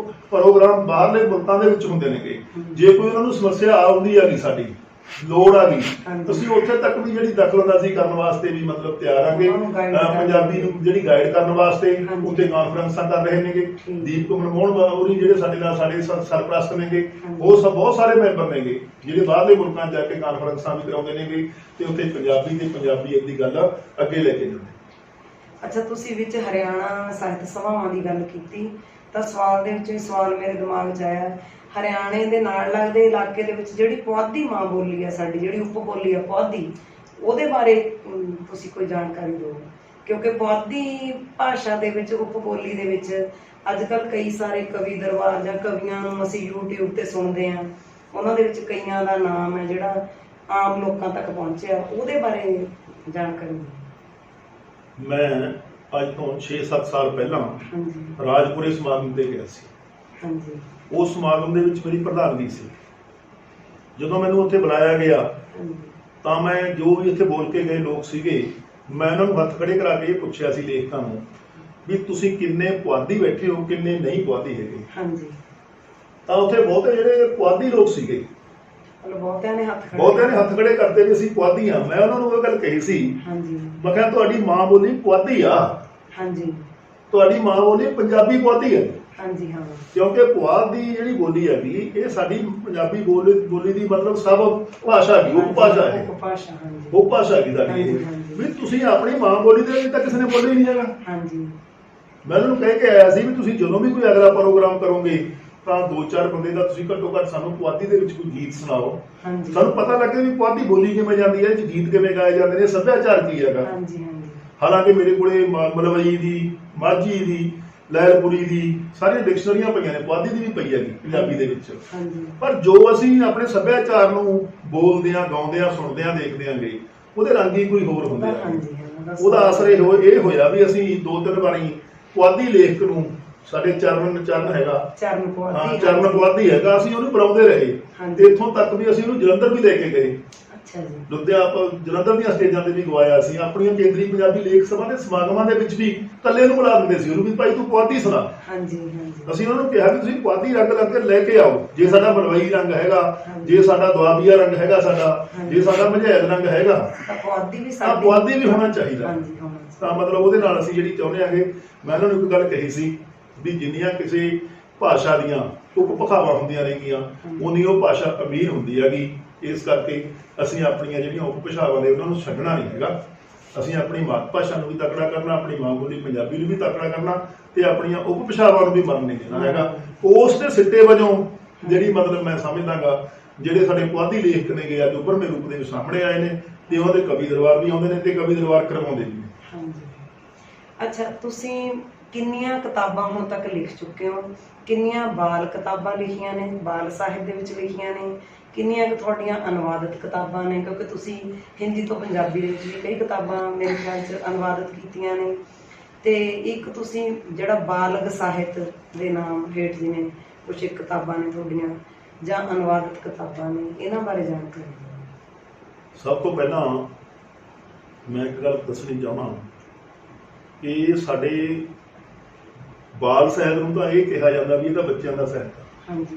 ਪ੍ਰੋਗਰਾਮ ਬਾਹਰਲੇ ਮੁਲਕਾਂ ਦੇ ਵਿੱਚ ਹੁੰਦੇ ਨੇਗੇ, ਜੇ ਕੋਈ ਉਹਨਾਂ ਨੂੰ ਸਮੱਸਿਆ ਆਉਂਦੀ ਹੈਗੀ, ਸਾਡੀ ਲੋੜ ਆ ਗਈ, ਅਸੀਂ ਉੱਥੇ ਤੱਕ ਵੀ ਜਿਹੜੀ ਦਖਲਅੰਦਾਜ਼ੀ ਕਰਨ ਵਾਸਤੇ ਵੀ ਮਤਲਬ ਤਿਆਰ ਆਂਗੇ। ਪੰਜਾਬੀ ਨੂੰ ਜਿਹੜੀ ਗਾਈਡ ਕਰਨ ਵਾਸਤੇ ਉੱਥੇ ਕਾਨਫਰੰਸਾਂ ਕਰ ਰਹੇ ਨੇਗੇ। ਦੀਪ ਮਨਮੋਹਨ ਹੋਰੀ ਜਿਹੜੇ ਸਾਡੇ ਨਾਲ ਸਾਡੇ ਸਰਪ੍ਰਸਤ ਨੇਗੇ, ਉਹ ਸਭ ਬਹੁਤ ਸਾਰੇ ਮੈਂਬਰ ਨੇਗੇ ਜਿਹੜੇ ਬਾਹਰਲੇ ਮੁਲਕਾਂ 'ਚ ਜਾ ਕੇ ਕਾਨਫਰੰਸਾਂ ਵੀ ਕਰਾਉਂਦੇ ਨੇਗੇ ਤੇ ਉੱਥੇ ਪੰਜਾਬੀ ਤੇ ਪੰਜਾਬੀਅਤ ਦੀ ਗੱਲ ਅੱਗੇ ਲੈ ਕੇ ਜਾਂਦੇ। ਅੱਛਾ, ਤੁਸੀਂ ਵਿੱਚ ਹਰਿਆਣਾ ਸਾਹਿਤ ਸਭਾਵਾਂ ਦੀ ਗੱਲ ਕੀਤੀ ਤਾਂ ਸਵਾਲ ਦੇ ਵਿੱਚ ਸਵਾਲ ਮੇਰੇ ਦਿਮਾਗ 'ਚ ਆਇਆ, ਹਰਿਆਣੇ ਦੇ ਨਾਲ ਲੱਗਦੇ ਇਲਾਕੇ ਦੇ ਵਿੱਚ ਜਿਹੜੀ ਪੁਆਧੀ ਮਾਂ ਬੋਲੀ ਆ ਸਾਡੀ, ਜਿਹੜੀ ਉਪ ਬੋਲੀ ਆ ਪੁਆਧੀ, ਉਹਦੇ ਬਾਰੇ ਤੁਸੀਂ ਕੋਈ ਜਾਣਕਾਰੀ ਦਿਓ, ਕਿਉਂਕਿ ਪੁਆਧੀ ਭਾਸ਼ਾ ਦੇ ਵਿੱਚ ਉਪ ਬੋਲੀ ਦੇ ਵਿੱਚ ਅੱਜ ਕੱਲ੍ਹ ਕਈ ਸਾਰੇ ਕਵੀ ਦਰਬਾਰ ਜਾਂ ਕਵੀਆਂ ਨੂੰ ਅਸੀਂ YouTube ਤੇ ਸੁਣਦੇ ਹਾਂ, ਉਹਨਾਂ ਦੇ ਵਿੱਚ ਕਈਆਂ ਦਾ ਨਾਮ ਹੈ ਜਿਹੜਾ ਆਮ ਲੋਕਾਂ ਤੱਕ ਪਹੁੰਚਿਆ, ਉਹਦੇ ਬਾਰੇ ਜਾਣਕਾਰੀ ਦਿਓ। ਮੈਂ ਅੱਜ ਤੋਂ 6-7 ਸਾਲ ਪਹਿਲਾਂ ਹਾਂਜੀ ਰਾਜਪੁਰੇ ਸਮਾਗਮ ਤੇ ਗਿਆ ਸੀ। ਹਾਂਜੀ ਉਸ ਸਮਾਗਮ ਦੇ ਵਿੱਚ ਮੇਰੀ ਪ੍ਰਧਾਨਗੀ ਸੀ। ਜਦੋਂ ਮੈਨੂੰ ਉੱਥੇ ਬੁਲਾਇਆ ਗਿਆ ਹਾਂਜੀ ਤਾਂ ਮੈਂ ਜੋ ਵੀ ਇੱਥੇ ਬੋਲ ਕੇ ਗਏ ਲੋਕ ਸੀਗੇ, ਮੈਂ ਉਹਨਾਂ ਨੂੰ ਹੱਥ ਖੜੇ ਕਰਾ ਕੇ ਇਹ ਪੁੱਛਿਆ ਸੀ ਲੇਖਕਾਂ ਨੂੰ ਵੀ ਤੁਸੀਂ ਕਿੰਨੇ ਪੁਆਧੀ ਬੈਠੇ ਹੋ, ਕਿੰਨੇ ਨਹੀਂ ਪੁਆਧੀ ਹੈਗੇ। ਹਾਂਜੀ, ਤਾਂ ਉੱਥੇ ਬਹੁਤੇ ਜਿਹੜੇ ਪੁਆਧੀ ਲੋਕ ਸੀਗੇ, ਮਤਲਬ ਬਹੁਤਿਆਂ ਨੇ ਹੱਥ ਖੜੇ ਕਰਦੇ ਵੀ ਅਸੀਂ ਪੁਆਧੀ ਆ। ਮੈਂ ਉਹਨਾਂ ਨੂੰ ਉਹ ਗੱਲ ਕਹੀ ਸੀ, ਹਾਂਜੀ ਮੈਂ ਕਿਹਾ ਤੁਹਾਡੀ ਮਾਂ ਬੋਲੀ ਪੁਆਧੀ ਆ, ਹਾਂਜੀ ਤੁਹਾਡੀ ਮਾਂ ਬੋਲੀ ਪੰਜਾਬੀ ਪੁਆਧੀ ਹੈ। ਹਾਂਜੀ ਹਾਂ, ਕਿਉਂਕਿ ਪੁਆਧ ਦੀ ਜਿਹੜੀ ਬੋਲੀ ਹੈਗੀ ਇਹ ਸਾਡੀ ਪੰਜਾਬੀ ਬੋਲੀ ਦੀ ਮਤਲਬ ਸਭ ਭਾਸ਼ਾ ਹੈਗੀ, ਉਪ ਭਾਸ਼ਾ ਹੈ, ਉਪਭਾਸ਼ਾ। ਹਾਂਜੀ, ਉਪ ਭਾਸ਼ਾ ਹੈਗੀ ਸਾਡੀ ਇਹ। ਵੀ ਤੁਸੀਂ ਆਪਣੀ ਮਾਂ ਬੋਲੀ ਦੇ ਵਿੱਚ ਤਾਂ ਕਿਸੇ ਨੇ ਬੋਲਿਆ ਹੀ ਨਹੀਂ ਹੈਗਾ। ਹਾਂਜੀ, ਮੈਂ ਉਹਨਾਂ ਨੂੰ ਕਹਿ ਕੇ ਆਇਆ ਸੀ ਵੀ ਤੁਸੀਂ ਜਦੋਂ ਵੀ ਕੋਈ ਅਗਲਾ ਪ੍ਰੋਗਰਾਮ ਕਰੋਗੇ ਤਾਂ 2-4 ਬੰਦੇ ਦਾ ਤੁਸੀਂ ਘੱਟੋ ਘੱਟ ਸਾਨੂੰ ਪੁਆਧੀ ਦੇ ਵਿੱਚ ਕੋਈ ਗੀਤ ਸੁਣਾਓ, ਹਾਂਜੀ ਸਾਨੂੰ ਪਤਾ ਲੱਗੇ ਵੀ ਪੁਆਧੀ ਬੋਲੀ ਕਿਵੇਂ ਜਾਂਦੀ ਹੈ, ਇਹ 'ਚ ਗੀਤ ਕਿਵੇਂ ਗਾਏ ਜਾਂਦੇ ਨੇ, ਸੱਭਿਆਚਾਰ ਕੀ ਹੈਗਾ। ਹਾਂਜੀ ਹਾਂਜੀ ਹਾਲਾਂਕਿ ਮੇਰੇ ਕੋਲੇ ਮਲਵਈ ਦੀ, ਮਾਝੀ ਦੀ, ਲਹਿਰਪੁਰੀ ਦੀ ਸਾਰੀਆਂ ਡਿਕਸ਼ਨਰੀਆਂ ਪਈਆਂ ਨੇ, ਪੁਆਧੀ ਦੀ ਵੀ ਪਈ ਹੈਗੀ ਪੰਜਾਬੀ ਦੇ ਵਿੱਚ। ਹਾਂਜੀ, ਪਰ ਜੋ ਅਸੀਂ ਆਪਣੇ ਸੱਭਿਆਚਾਰ ਨੂੰ ਬੋਲਦੇ ਆ, ਗਾਉਂਦੇ ਆ, ਸੁਣਦੇ ਆ, ਦੇਖਦੇ ਆਂਗੇ, ਉਹਦੇ ਰੰਗ ਹੀ ਕੋਈ ਹੋਰ ਹੁੰਦੇ ਆ। ਹਾਂਜੀ ਹਾਂ, ਉਹਦਾ ਅਸਰ ਇਹ ਹੋਇਆ ਵੀ ਅਸੀਂ 2-3 ਵਾਰੀ ਪੁਆਧੀ ਲੇਖਕ ਨੂੰ, ਸਾਡੇ ਚਰਨ ਹੈਗਾ, ਚਰਨ ਪੁਆਧੀ, ਚਰਨ ਪੁਆਧੀ ਹੈਗਾ, ਅਸੀਂ ਉਹਨੂੰ ਬੁਲਾਉਂਦੇ ਰਹੇ। ਹਾਂਜੀ। ਇੱਥੋਂ ਤੱਕ ਵੀ ਅਸੀਂ ਉਹਨੂੰ ਜਲੰਧਰ ਵੀ ਲੈ ਕੇ ਗਏ, ਅੱਛਾ ਜੀ, ਜਲੰਧਰ ਦੀਆਂ ਸਟੇਜਾਂ ਤੇ ਵੀ ਗਵਾਇਆ ਸੀ। ਆਪਣੀਆਂ ਕੇਂਦਰੀ ਪੰਜਾਬੀ ਲੇਖ ਸਭਾ ਦੇ ਸਮਾਗਮਾਂ ਦੇ ਵਿੱਚ ਵੀ ਇਕੱਲੇ ਨੂੰ ਬੁਲਾ ਦਿੰਦੇ ਸੀ ਉਹਨੂੰ ਵੀ ਭਾਈ ਤੂੰ ਪੁਆਧੀ ਸੁਣਾ। ਹਾਂਜੀ ਹਾਂਜੀ, ਅਸੀਂ ਉਹਨਾਂ ਨੂੰ ਕਿਹਾ ਵੀ ਤੁਸੀਂ ਪੁਆਧੀ ਰੰਗ ਲੱਗ ਕੇ ਲੈ ਕੇ ਆਓ, ਜੇ ਸਾਡਾ ਮਲਵਈ ਰੰਗ ਹੈਗਾ, ਜੇ ਸਾਡਾ ਦੁਆਬੀਆ ਰੰਗ ਹੈਗਾ, ਜੇ ਸਾਡਾ ਮਝੈਲ ਰੰਗ ਹੈਗਾ, ਤਾਂ ਪੁਆਧੀ ਵੀ ਤਾਂ ਪੁਆਧੀ ਵੀ ਹੋਣਾ ਚਾਹੀਦਾ। ਹਾਂਜੀ ਹੋਣਾ ਤਾਂ ਮਤਲਬ ਉਹਦੇ ਨਾਲ ਅਸੀਂ ਜਿਹੜੀ ਚਾਹੁੰਦੇ ਆਂਗੇ, ਮੈਂ ਉਹਨਾਂ ਨੂੰ ਇੱਕ ਗੱਲ ਕਹੀ ਸੀ ਵੀ ਜਿੰਨੀਆਂ ਕਿਸੇ ਭਾਸ਼ਾ ਦੀਆਂ ਉਪ ਭਾਖਾਵਾਂ ਹੁੰਦੀਆਂ ਨੇਗੀਆਂ, ਉਨੀ ਉਹ ਭਾਸ਼ਾ ਅਮੀਰ ਹੁੰਦੀ ਹੈਗੀ। ਇਸ ਕਰਕੇ ਅਸੀਂ ਆਪਣੀਆਂ ਜਿਹੜੀਆਂ ਉਪ ਭਾਸ਼ਾਵਾਂ ਨੇ ਉਹਨਾਂ ਨੂੰ ਛੱਡਣਾ ਨਹੀਂ ਹੈਗਾ। ਅਸੀਂ ਆਪਣੀ ਮਾਤ ਭਾਸ਼ਾ ਨੂੰ ਵੀ ਤਕੜਾ ਕਰਨਾ, ਆਪਣੀ ਮਾਂ ਬੋਲੀ ਪੰਜਾਬੀ ਨੂੰ ਵੀ ਤਕੜਾ ਕਰਨਾ ਤੇ ਆਪਣੀਆਂ ਉਪ ਭਾਸ਼ਾਵਾਂ ਨੂੰ ਵੀ ਮਰਨ ਨਹੀਂ ਦੇਣਾ ਹੈਗਾ। ਉਸ ਦੇ ਸਿੱਟੇ ਵਜੋਂ ਜਿਹੜੀ ਮਤਲਬ ਮੈਂ ਸਮਝਦਾਗਾ ਜਿਹੜੇ ਸਾਡੇ ਪੁਆਧੀ ਲੇਖਕ ਨੇਗੇ ਅੱਜ ਉੱਭਰਵੇਂ ਰੂਪ ਦੇ ਵਿੱਚ ਸਾਹਮਣੇ ਆਏ ਨੇ ਤੇ ਉਹਨਾਂ ਦੇ ਕਵੀ ਦਰਬਾਰ ਵੀ ਆਉਂਦੇ ਨੇ ਤੇ ਕਵੀ ਦਰਬਾਰ ਕਰਵਾਉਂਦੇ ਵੀ ਨੇ। ਹਾਂਜੀ, ਅੱਛਾ, ਤੁਸੀਂ ਕਿੰਨੀਆਂ ਕਿਤਾਬਾਂ ਹੁਣ ਤੱਕ ਲਿਖ ਚੁੱਕੇ ਹੋ? ਕਿੰਨੀਆਂ ਬਾਲ ਕਿਤਾਬਾਂ ਲਿਖੀਆਂ ਨੇ, ਬਾਲ ਸਾਹਿਤ ਦੇ ਵਿੱਚ ਲਿਖੀਆਂ ਨੇ? ਕਿੰਨੀਆਂ ਕੁ ਤੁਹਾਡੀਆਂ ਅਨੁਵਾਦਿਤ ਕਿਤਾਬਾਂ ਨੇ? ਕਿਉਂਕਿ ਤੁਸੀਂ ਹਿੰਦੀ ਤੋਂ ਪੰਜਾਬੀ ਦੇ ਵਿੱਚ ਵੀ ਕਈ ਕਿਤਾਬਾਂ ਮੇਰੇ ਖਿਆਲ 'ਚ ਅਨੁਵਾਦਿਤ ਕੀਤੀਆਂ ਨੇ, ਤੇ ਇੱਕ ਤੁਸੀਂ ਜਿਹੜਾ ਬਾਲਗ ਸਾਹਿਤ ਦੇ ਨਾਮ ਹੇਠ ਜਿਵੇਂ ਕੁਛ ਕਿਤਾਬਾਂ ਨੇ ਤੁਹਾਡੀਆਂ ਜਾਂ ਅਨੁਵਾਦਿਤ ਕਿਤਾਬਾਂ ਨੇ, ਇਹਨਾਂ ਬਾਰੇ ਜਾਣਕਾਰੀ ਦਿਓ। ਸਭ ਤੋਂ ਪਹਿਲਾਂ ਮੈਂ ਇੱਕ ਗੱਲ ਦੱਸਣੀ ਚਾਹੁੰਦਾ ਕਿ ਸਾਡੇ ਬਾਲ ਸਾਹਿਤ ਨੂੰ ਤਾਂ ਇਹ ਕਿਹਾ ਜਾਂਦਾ ਵੀ ਇਹ ਤਾਂ ਬੱਚਿਆਂ ਦਾ ਸਾਹਿਤ ਹੈ। ਹਾਂਜੀ,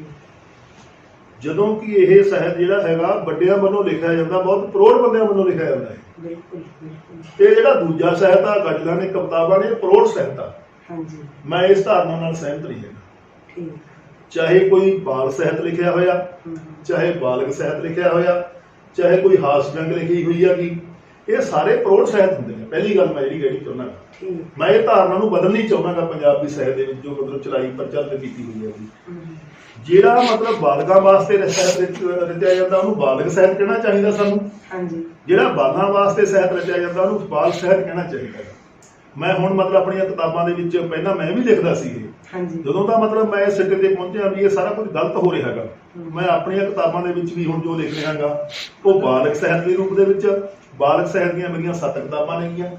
ਜਦੋਂ ਕਿ ਇਹ ਸਾਹਿਤ ਜਿਹੜਾ ਹੈਗਾ ਵੱਡਿਆਂ ਵੱਲੋਂ ਲਿਖਿਆ ਜਾਂਦਾ, ਬਹੁਤ ਪ੍ਰੌੜ ਬੰਦਿਆਂ ਵੱਲੋਂ ਲਿਖਿਆ ਜਾਂਦਾ ਹੈ। ਬਿਲਕੁਲ ਬਿਲਕੁਲ। ਤੇ ਜਿਹੜਾ ਦੂਜਾ ਸਾਹਿਤ ਆ, ਗਜ਼ਲਾਂ ਨੇ, ਕਵਿਤਾਵਾਂ ਨੇ, ਪ੍ਰੌੜ ਸਾਹਿਤ ਆ। ਹਾਂਜੀ, ਮੈਂ ਇਸ ਧਾਰਨਾ ਨਾਲ ਸਹਿਮਤ ਨਹੀਂ ਹੈਗਾ। ਠੀਕ, ਚਾਹੇ ਕੋਈ ਬਾਲ ਸਾਹਿਤ ਲਿਖਿਆ ਹੋਇਆ, ਚਾਹੇ ਬਾਲਗ ਸਾਹਿਤ ਲਿਖਿਆ ਹੋਇਆ, ਚਾਹੇ ਕੋਈ ਹਾਸ ਜੰਗ ਲਿਖੀ ਹੋਈ ਆ, ਕਿ ਇਹ ਸਾਰੇ ਪ੍ਰੌੜ ਸਾਹਿਤ ਹੁੰਦੇ ਨੇ। ਪਹਿਲੀ ਗੱਲ ਮੈਂ ਜਿਹੜੀ ਕਹਿਣੀ ਚਾਹੁੰਦਾ, ਮੈਂ ਇਹ ਧਾਰਨਾ ਨੂੰ ਬਦਲਣੀ ਚਾਹੁੰਦਾ ਪੰਜਾਬੀ ਸਾਹਿਤ ਦੇ ਵਿੱਚ ਜੋ ਮਤਲਬ ਚਲਾਈ ਪ੍ਰਚਲਿਤ ਕੀਤੀ ਹੋਈ ਹੈ। ਜਿਹੜਾ ਮਤਲਬ ਬਾਲਗਾਂ ਵਾਸਤੇ ਸਾਹਿਤ ਰਚਿਆ ਜਾਂਦਾ ਉਹਨੂੰ ਬਾਲਗ ਸਾਹਿਤ ਕਹਿਣਾ ਚਾਹੀਦਾ ਸਾਨੂੰ। ਹਾਂਜੀ, ਜਿਹੜਾ ਬਾਲਾਂ ਵਾਸਤੇ ਸਾਹਿਤ ਰਚਿਆ ਜਾਂਦਾ ਉਹਨੂੰ ਬਾਲ ਸਾਹਿਤ ਕਹਿਣਾ ਚਾਹੀਦਾ। ਮੈਂ ਹੁਣ ਮਤਲਬ ਆਪਣੀਆਂ ਕਿਤਾਬਾਂ ਦੇ ਵਿੱਚ ਪਹਿਲਾਂ ਮੈਂ ਵੀ ਲਿਖਦਾ ਸੀ ਇਹ, ਜਦੋਂ ਦਾ ਮਤਲਬ ਮੈਂ ਇਸ ਸਿੱਟੇ ਤੇ ਪਹੁੰਚਿਆ ਵੀ ਇਹ ਸਾਰਾ ਕੁਝ ਗਲਤ ਹੋ ਰਿਹਾ ਹੈਗਾ, ਮੈਂ ਆਪਣੀਆਂ ਕਿਤਾਬਾਂ ਦੇ ਵਿੱਚ ਵੀ ਹੁਣ ਜੋ ਲਿਖ ਰਿਹਾ ਹੈਗਾ ਉਹ ਬਾਲਗ ਸਾਹਿਤ ਦੇ ਰੂਪ ਦੇ ਵਿੱਚ। ਬਾਲਗ ਸਾਹਿਤ ਦੀਆਂ ਮੇਰੀਆਂ 7 ਕਿਤਾਬਾਂ ਨੇਗੀਆਂ।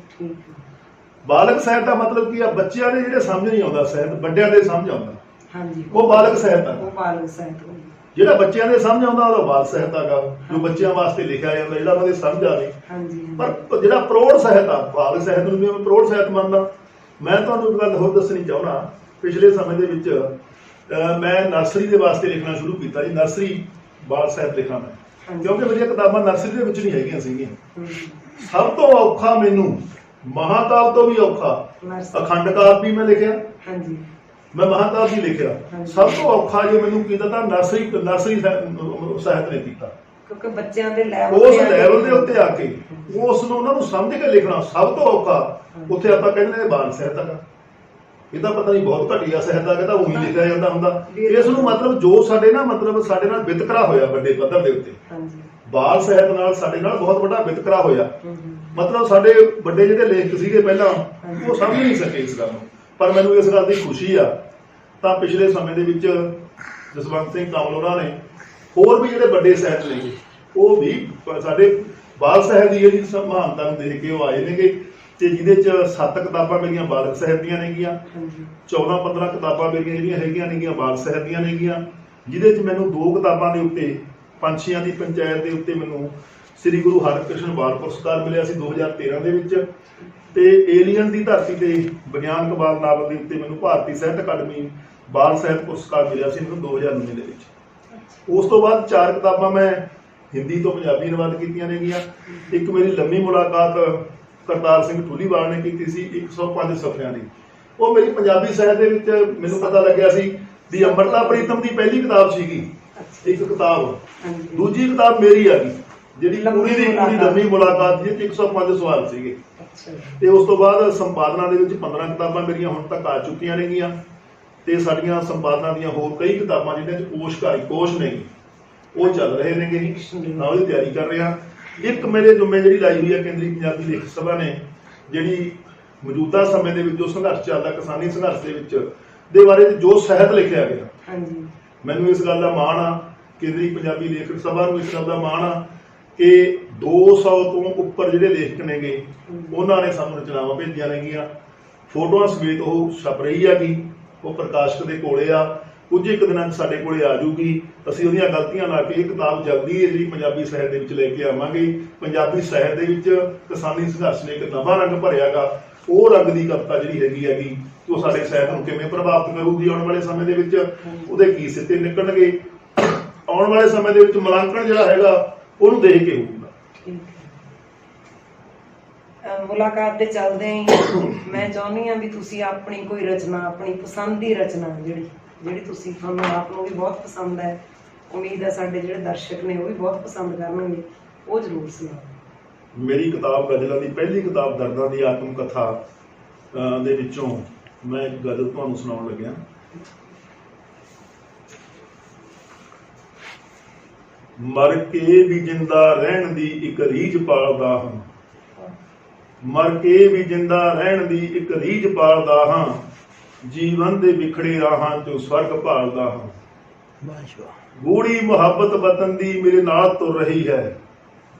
ਬਾਲਗ ਸਾਹਿਤ ਦਾ ਮਤਲਬ ਕੀ ਆ? ਬੱਚਿਆਂ ਦੇ ਜਿਹੜੇ ਸਮਝ ਨਹੀਂ ਆਉਂਦਾ ਸਾਹਿਤ, ਵੱਡਿਆਂ ਦੇ ਸਮਝ ਆਉਂਦਾ, ਉਹ ਬਾਲਗ ਸਾਹਿਤ ਆ। ਜਿਹੜਾ ਬੱਚਿਆਂ ਦੇ ਸਮਝ ਆਉਂਦਾ ਉਹਦਾ ਬਾਲ ਸਾਹਿਤ ਹੈਗਾ, ਜੋ ਬੱਚਿਆਂ ਵਾਸਤੇ ਲਿਖਿਆ ਜਾਂਦਾ, ਜਿਹੜਾ ਉਹਨਾਂ ਦੇ ਸਮਝ ਆਵੇ। ਪਰ ਜਿਹੜਾ ਪ੍ਰੌੜ ਸਾਹਿਤ ਆ, ਬਾਲ ਸਾਹਿਤ ਨੂੰ ਵੀ ਮੈਂ ਪ੍ਰੌੜ ਸਾਹਿਤ ਮੰਨਦਾ। ਮੈਂ ਤੁਹਾਨੂੰ ਇੱਕ ਗੱਲ ਹੋਰ ਦੱਸਣੀ ਚਾਹੁੰਦਾ, ਪਿਛਲੇ ਸਮੇਂ ਦੇ ਵਿੱਚ ਮੈਂ ਨਰਸਰੀ ਦੇ ਵਾਸਤੇ ਲਿਖਣਾ ਸ਼ੁਰੂ ਕੀਤਾ ਜੀ। ਨਰਸਰੀ ਬਾਲ ਸਾਹਿਤ ਲਿਖਾਂ ਮੈਂ, ਕਿਉਂਕਿ ਮੇਰੀਆਂ ਕਿਤਾਬਾਂ ਨਰਸਰੀ ਦੇ ਵਿੱਚ ਨਹੀਂ ਹੈਗੀਆਂ ਸੀਗੀਆਂ। ਸਭ ਤੋਂ ਔਖਾ ਮੈਨੂੰ ਮਹਾਕਾਵ ਤੋਂ ਵੀ ਔਖਾ ਅਖੰਡ ਕਾਵਿ ਵੀ ਮੈਂ ਲਿਖਿਆ, ਮੈਂ ਮਹਾਕਾਵਿ ਵੀ ਲਿਖਿਆ। ਸਭ ਤੋਂ ਔਖਾ ਜੇ ਮੈਨੂੰ ਕੀਤਾ ਤਾਂ ਨਰਸਰੀ ਸਾਹਿਤ ਨੇ ਕੀਤਾ। ਕਿਉਂਕਿ ਬੱਚਿਆਂ ਦੇ ਲੈਵਲ ਉਸ ਲੈਵਲ ਦੇ ਉੱਤੇ ਆ ਕੇ ਉਸ ਨੂੰ ਉਹਨਾਂ ਨੂੰ ਸਮਝ ਕੇ ਲਿਖਣਾ ਸਭ ਤੋਂ ਔਖਾ ਉੱਥੇ ਆਪਾਂ ਕਹਿੰਦੇ ਨੇ ਬਾਲ ਸਾਹਿਤ ਦਾ। ਇਹਦਾ ਪਤਾ ਨਹੀਂ ਬਹੁਤ ਘਟੀਆ ਸਾਹਿਤ ਆ, ਕਹਿੰਦਾ ਉਹੀ ਲਿਖਿਆ ਜਾਂਦਾ ਹੁੰਦਾ। ਇਸ ਨੂੰ ਮਤਲਬ ਜੋ ਸਾਡੇ ਨਾਲ ਵਿਤਕਰਾ ਹੋਇਆ ਵੱਡੇ ਪੱਧਰ ਦੇ ਉੱਤੇ, ਬਾਲ ਸਾਹਿਤ ਨਾਲ ਸਾਡੇ ਨਾਲ ਬਹੁਤ ਵੱਡਾ ਵਿਤਕਰਾ ਹੋਇਆ। ਮਤਲਬ ਸਾਡੇ ਵੱਡੇ ਜਿਹੜੇ ਲੇਖਕ ਸੀਗੇ ਪਹਿਲਾਂ ਉਹ ਸਮਝ ਨਹੀਂ ਸਕੇ ਇਸ ਗੱਲ ਨੂੰ, ਪਰ ਮੈਨੂੰ ਇਸ ਗੱਲ ਦੀ ਖੁਸ਼ੀ ਆ। ਤਾਂ ਪਿਛਲੇ ਸਮੇਂ ਦੇ ਵਿੱਚ ਜਸਵੰਤ ਸਿੰਘ ਕਾਮਲੋਰਾ ਨੇ ਹੋਰ ਵੀ ਜਿਹੜੇ ਵੱਡੇ ਸਾਹਿਤ ਨੇ ਉਹ ਵੀ ਸਾਡੇ ਬਾਲ ਸਾਹਿਤ ਦੀ ਜਿਹੜੀ ਮਹਾਨਤਾ ਨੂੰ ਦੇਖ ਕੇ ਉਹ ਆਏ ਨੇਗੇ, ਤੇ ਜਿਹਦੇ ਚ 7 ਕਿਤਾਬਾਂ ਮੇਰੀਆਂ ਬਾਲਕ ਸਾਹਿਤ ਦੀਆਂ ਨੇਗੀਆਂ, 14-15 ਕਿਤਾਬਾਂ ਮੇਰੀਆਂ ਜਿਹੜੀਆਂ ਹੈਗੀਆਂ ਨੇਗੀਆਂ ਬਾਲ ਸਾਹਿਤ ਦੀਆਂ ਨੇਗੀਆਂ, ਜਿਹਦੇ ਚ ਮੈਨੂੰ 2 ਕਿਤਾਬਾਂ ਦੇ ਉੱਤੇ ਪੰਛੀਆਂ ਦੀ ਪੰਚਾਇਤ ਦੇ ਉੱਤੇ ਮੈਨੂੰ ਸ੍ਰੀ ਗੁਰੂ ਹਰਿਕ੍ਰਿਸ਼ਨ ਬਾਲ ਪੁਰਸਕਾਰ ਮਿਲਿਆ ਸੀ 2013 ਦੇ ਵਿੱਚ, ਤੇ ਏਲੀਅਨ ਦੀ ਧਰਤੀ ਤੇ ਵਿਗਿਆਨਕ ਬਾਲ ਨਾਵਲ ਦੇ ਉੱਤੇ ਮੈਨੂੰ ਭਾਰਤੀ ਸਾਹਿਤ ਅਕਾਦਮੀ ਬਾਲ ਸਾਹਿਤ ਪੁਰਸਕਾਰ ਮਿਲਿਆ ਸੀ ਮੈਨੂੰ 2019 ਦੇ ਵਿੱਚ। ਉਸ ਤੋਂ ਬਾਅਦ 4 ਕਿਤਾਬਾਂ ਮੈਂ ਹਿੰਦੀ ਤੋਂ ਪੰਜਾਬੀ ਅਨੁਵਾਦ ਕੀਤੀਆਂ ਨੇਗੀਆਂ। ਇੱਕ ਮੇਰੀ ਲੰਮੀ ਮੁਲਾਕਾਤ ਕਰਤਾਰ ਸਿੰਘ ਠੁੱਲੀਵਾਲ ਨੇ ਕੀਤੀ ਸੀ 105 ਸਫ਼ਿਆਂ ਦੀ, ਉਹ ਮੇਰੀ ਪੰਜਾਬੀ ਸਾਹਿਤ ਦੇ ਵਿੱਚ ਮੈਨੂੰ ਪਤਾ ਲੱਗਿਆ ਸੀ ਵੀ ਅੰਮ੍ਰਿਤਾ ਪ੍ਰੀਤਮ ਦੀ ਪਹਿਲੀ ਕਿਤਾਬ ਸੀਗੀ ਇੱਕ ਕਿਤਾਬ, ਦੂਜੀ ਕਿਤਾਬ ਮੇਰੀ ਆ ਗਈ ਜਿਹੜੀ ਪੂਰੀ ਦੀ ਪੂਰੀ ਲੰਮੀ ਮੁਲਾਕਾਤ ਜਿਹਦੇ 105 ਸਵਾਲ ਸੀਗੇ। ਤੇ ਉਸ ਤੋਂ ਬਾਅਦ ਸੰਪਾਦਨਾ ਦੇ ਵਿੱਚ 15 ਕਿਤਾਬਾਂ ਮੇਰੀਆਂ ਹੁਣ ਤੱਕ ਆ ਚੁੱਕੀਆਂ ਨੇਗੀਆਂ, ਤੇ ਸਾਡੀਆਂ ਸੰਪਾਦਨਾ ਦੀਆਂ ਹੋਰ ਕਈ ਕਿਤਾਬਾਂ ਜਿਹਨਾਂ 'ਚ ਕੋਸ਼ ਨੇ ਉਹ ਚੱਲ ਰਹੇ ਨੇਗੇ, ਮੈਂ ਉਹਦੀ ਤਿਆਰੀ ਕਰ ਰਿਹਾ। ਇੱਕ ਮੇਰੇ ਜੁੰਮੇ ਜਿਹੜੀ ਲਾਈ ਹੋਈ ਹੈ ਕੇਂਦਰੀ ਪੰਜਾਬੀ ਲੇਖਕ ਸਭਾ ਨੇ, ਜਿਹੜੀ ਮੌਜੂਦਾ ਸਮੇਂ ਦੇ ਵਿੱਚ ਜੋ ਸੰਘਰਸ਼ ਚੱਲਦਾ ਕਿਸਾਨੀ ਸੰਘਰਸ਼ ਦੇ ਵਿੱਚ ਦੇ ਬਾਰੇ ਜੋ ਸਾਹਿਤ ਲਿਖਿਆ ਗਿਆ, ਮੈਨੂੰ ਇਸ ਗੱਲ ਦਾ ਮਾਣ ਆ, ਕੇਂਦਰੀ ਪੰਜਾਬੀ ਲੇਖਕ ਸਭਾ ਨੂੰ ਇਸ ਗੱਲ ਦਾ ਮਾਣ ਆ ਕਿ 200 ਤੋਂ ਉੱਪਰ ਜਿਹੜੇ ਲੇਖਕ ਨੇਗੇ ਉਹਨਾਂ ਨੇ ਸਾਨੂੰ ਰਚਨਾਵਾਂ ਭੇਜੀਆਂ ਨੇਗੀਆਂ। ਫੋਟੋਆਂ ਸਮੇਤ ਉਹ ਛਪ ਰਹੀ ਹੈਗੀ, ਉਹ ਪ੍ਰਕਾਸ਼ਕ ਦੇ ਕੋਲੇ ਆ, ਕੁਝ ਇੱਕ ਦਿਨਾਂ 'ਚ ਸਾਡੇ ਕੋਲੇ ਆ ਜੂਗੀ। ਅਸੀਂ ਉਹਦੀਆਂ ਗਲਤੀਆਂ ਲਾ ਕੇ ਇਹ ਕਿਤਾਬ ਜਲਦੀ ਜਿਹੜੀ ਪੰਜਾਬੀ ਸਾਹਿਤ ਦੇ ਵਿੱਚ ਲੈ ਕੇ ਆਵਾਂਗੇ। ਪੰਜਾਬੀ ਸਾਹਿਤ ਦੇ ਵਿੱਚ ਕਿਸਾਨੀ ਸੰਘਰਸ਼ ਨੇ ਇੱਕ ਨਵਾਂ ਰੰਗ ਭਰਿਆਗਾ, ਉਹ ਰੰਗ ਦੀ ਕਵਿਤਾ ਜਿਹੜੀ ਹੈਗੀ ਉਹ ਸਾਡੇ ਸਾਹਿਤ ਨੂੰ ਕਿਵੇਂ ਪ੍ਰਭਾਵਿਤ ਕਰੂਗੀ ਆਉਣ ਵਾਲੇ ਸਮੇਂ ਦੇ ਵਿੱਚ, ਉਹਦੇ ਕੀ ਸਿੱਟੇ ਨਿਕਲਣਗੇ, ਆਉਣ ਵਾਲੇ ਸਮੇਂ ਦੇ ਵਿੱਚ ਮੁਲਾਂਕਣ ਜਿਹੜਾ ਹੈਗਾ ਉਹਨੂੰ ਦੇਖ ਕੇ ਹੋਊਗਾ। ਮੁਲਾਕਾਤ ਦੇ ਚੱਲਦੇ ਹੀ ਮੈਂ ਚਾਹੁੰਦੀ ਹਾਂ ਵੀ ਤੁਸੀਂ ਆਪਣੀ ਕੋਈ ਰਚਨਾ, ਆਪਣੀ ਪਸੰਦ ਦੀ ਰਚਨਾ ਜਿਹੜੀ ਤੁਸੀਂ ਤੁਹਾਨੂੰ ਆਪ ਨੂੰ ਵੀ ਬਹੁਤ ਪਸੰਦ ਹੈ, ਉਮੀਦ ਹੈ ਸਾਡੇ ਜਿਹੜੇ ਦਰਸ਼ਕ ਨੇ ਉਹ ਵੀ ਬਹੁਤ ਪਸੰਦ ਕਰਨਗੇ, ਉਹ ਜ਼ਰੂਰ ਸੁਣਾਓ। ਮੇਰੀ ਕਿਤਾਬ ਗਜ਼ਲਾਂ ਦੀ ਪਹਿਲੀ ਕਿਤਾਬ ਦਰਦਾਂ ਦੀ ਆਤਮ ਕਥਾ ਦੇ ਵਿੱਚੋਂ ਮੈਂ ਇੱਕ ਗਜ਼ਲ ਤੁਹਾਨੂੰ ਸੁਣਾਉਣ ਲੱਗਿਆ। ਮਰ ਕੇ ਵੀ ਜਿੰਦਾ ਰਹਿਣ ਦੀ ਇੱਕ ਰੀਝ ਪਾਲਦਾ ਹਾਂ, ਮਰ ਕੇ ਵੀ ਜਿੰਦਾ ਰਹਿਣ ਦੀ ਇੱਕ ਰੀਝ ਪਾਲਦਾ ਹਾਂ, ਜੀਵਨ ਦੇ ਵਿਖੜੇ ਰਾਹਾਂ ਚੋਂ ਸਵਰਗ ਭਾਲਦਾ ਹਾਂ। ਗੂੜੀ ਮੁਹੱਬਤ ਵਤਨ ਦੀ ਮੇਰੇ ਨਾਲ ਤੁਰ ਰਹੀ ਹੈ,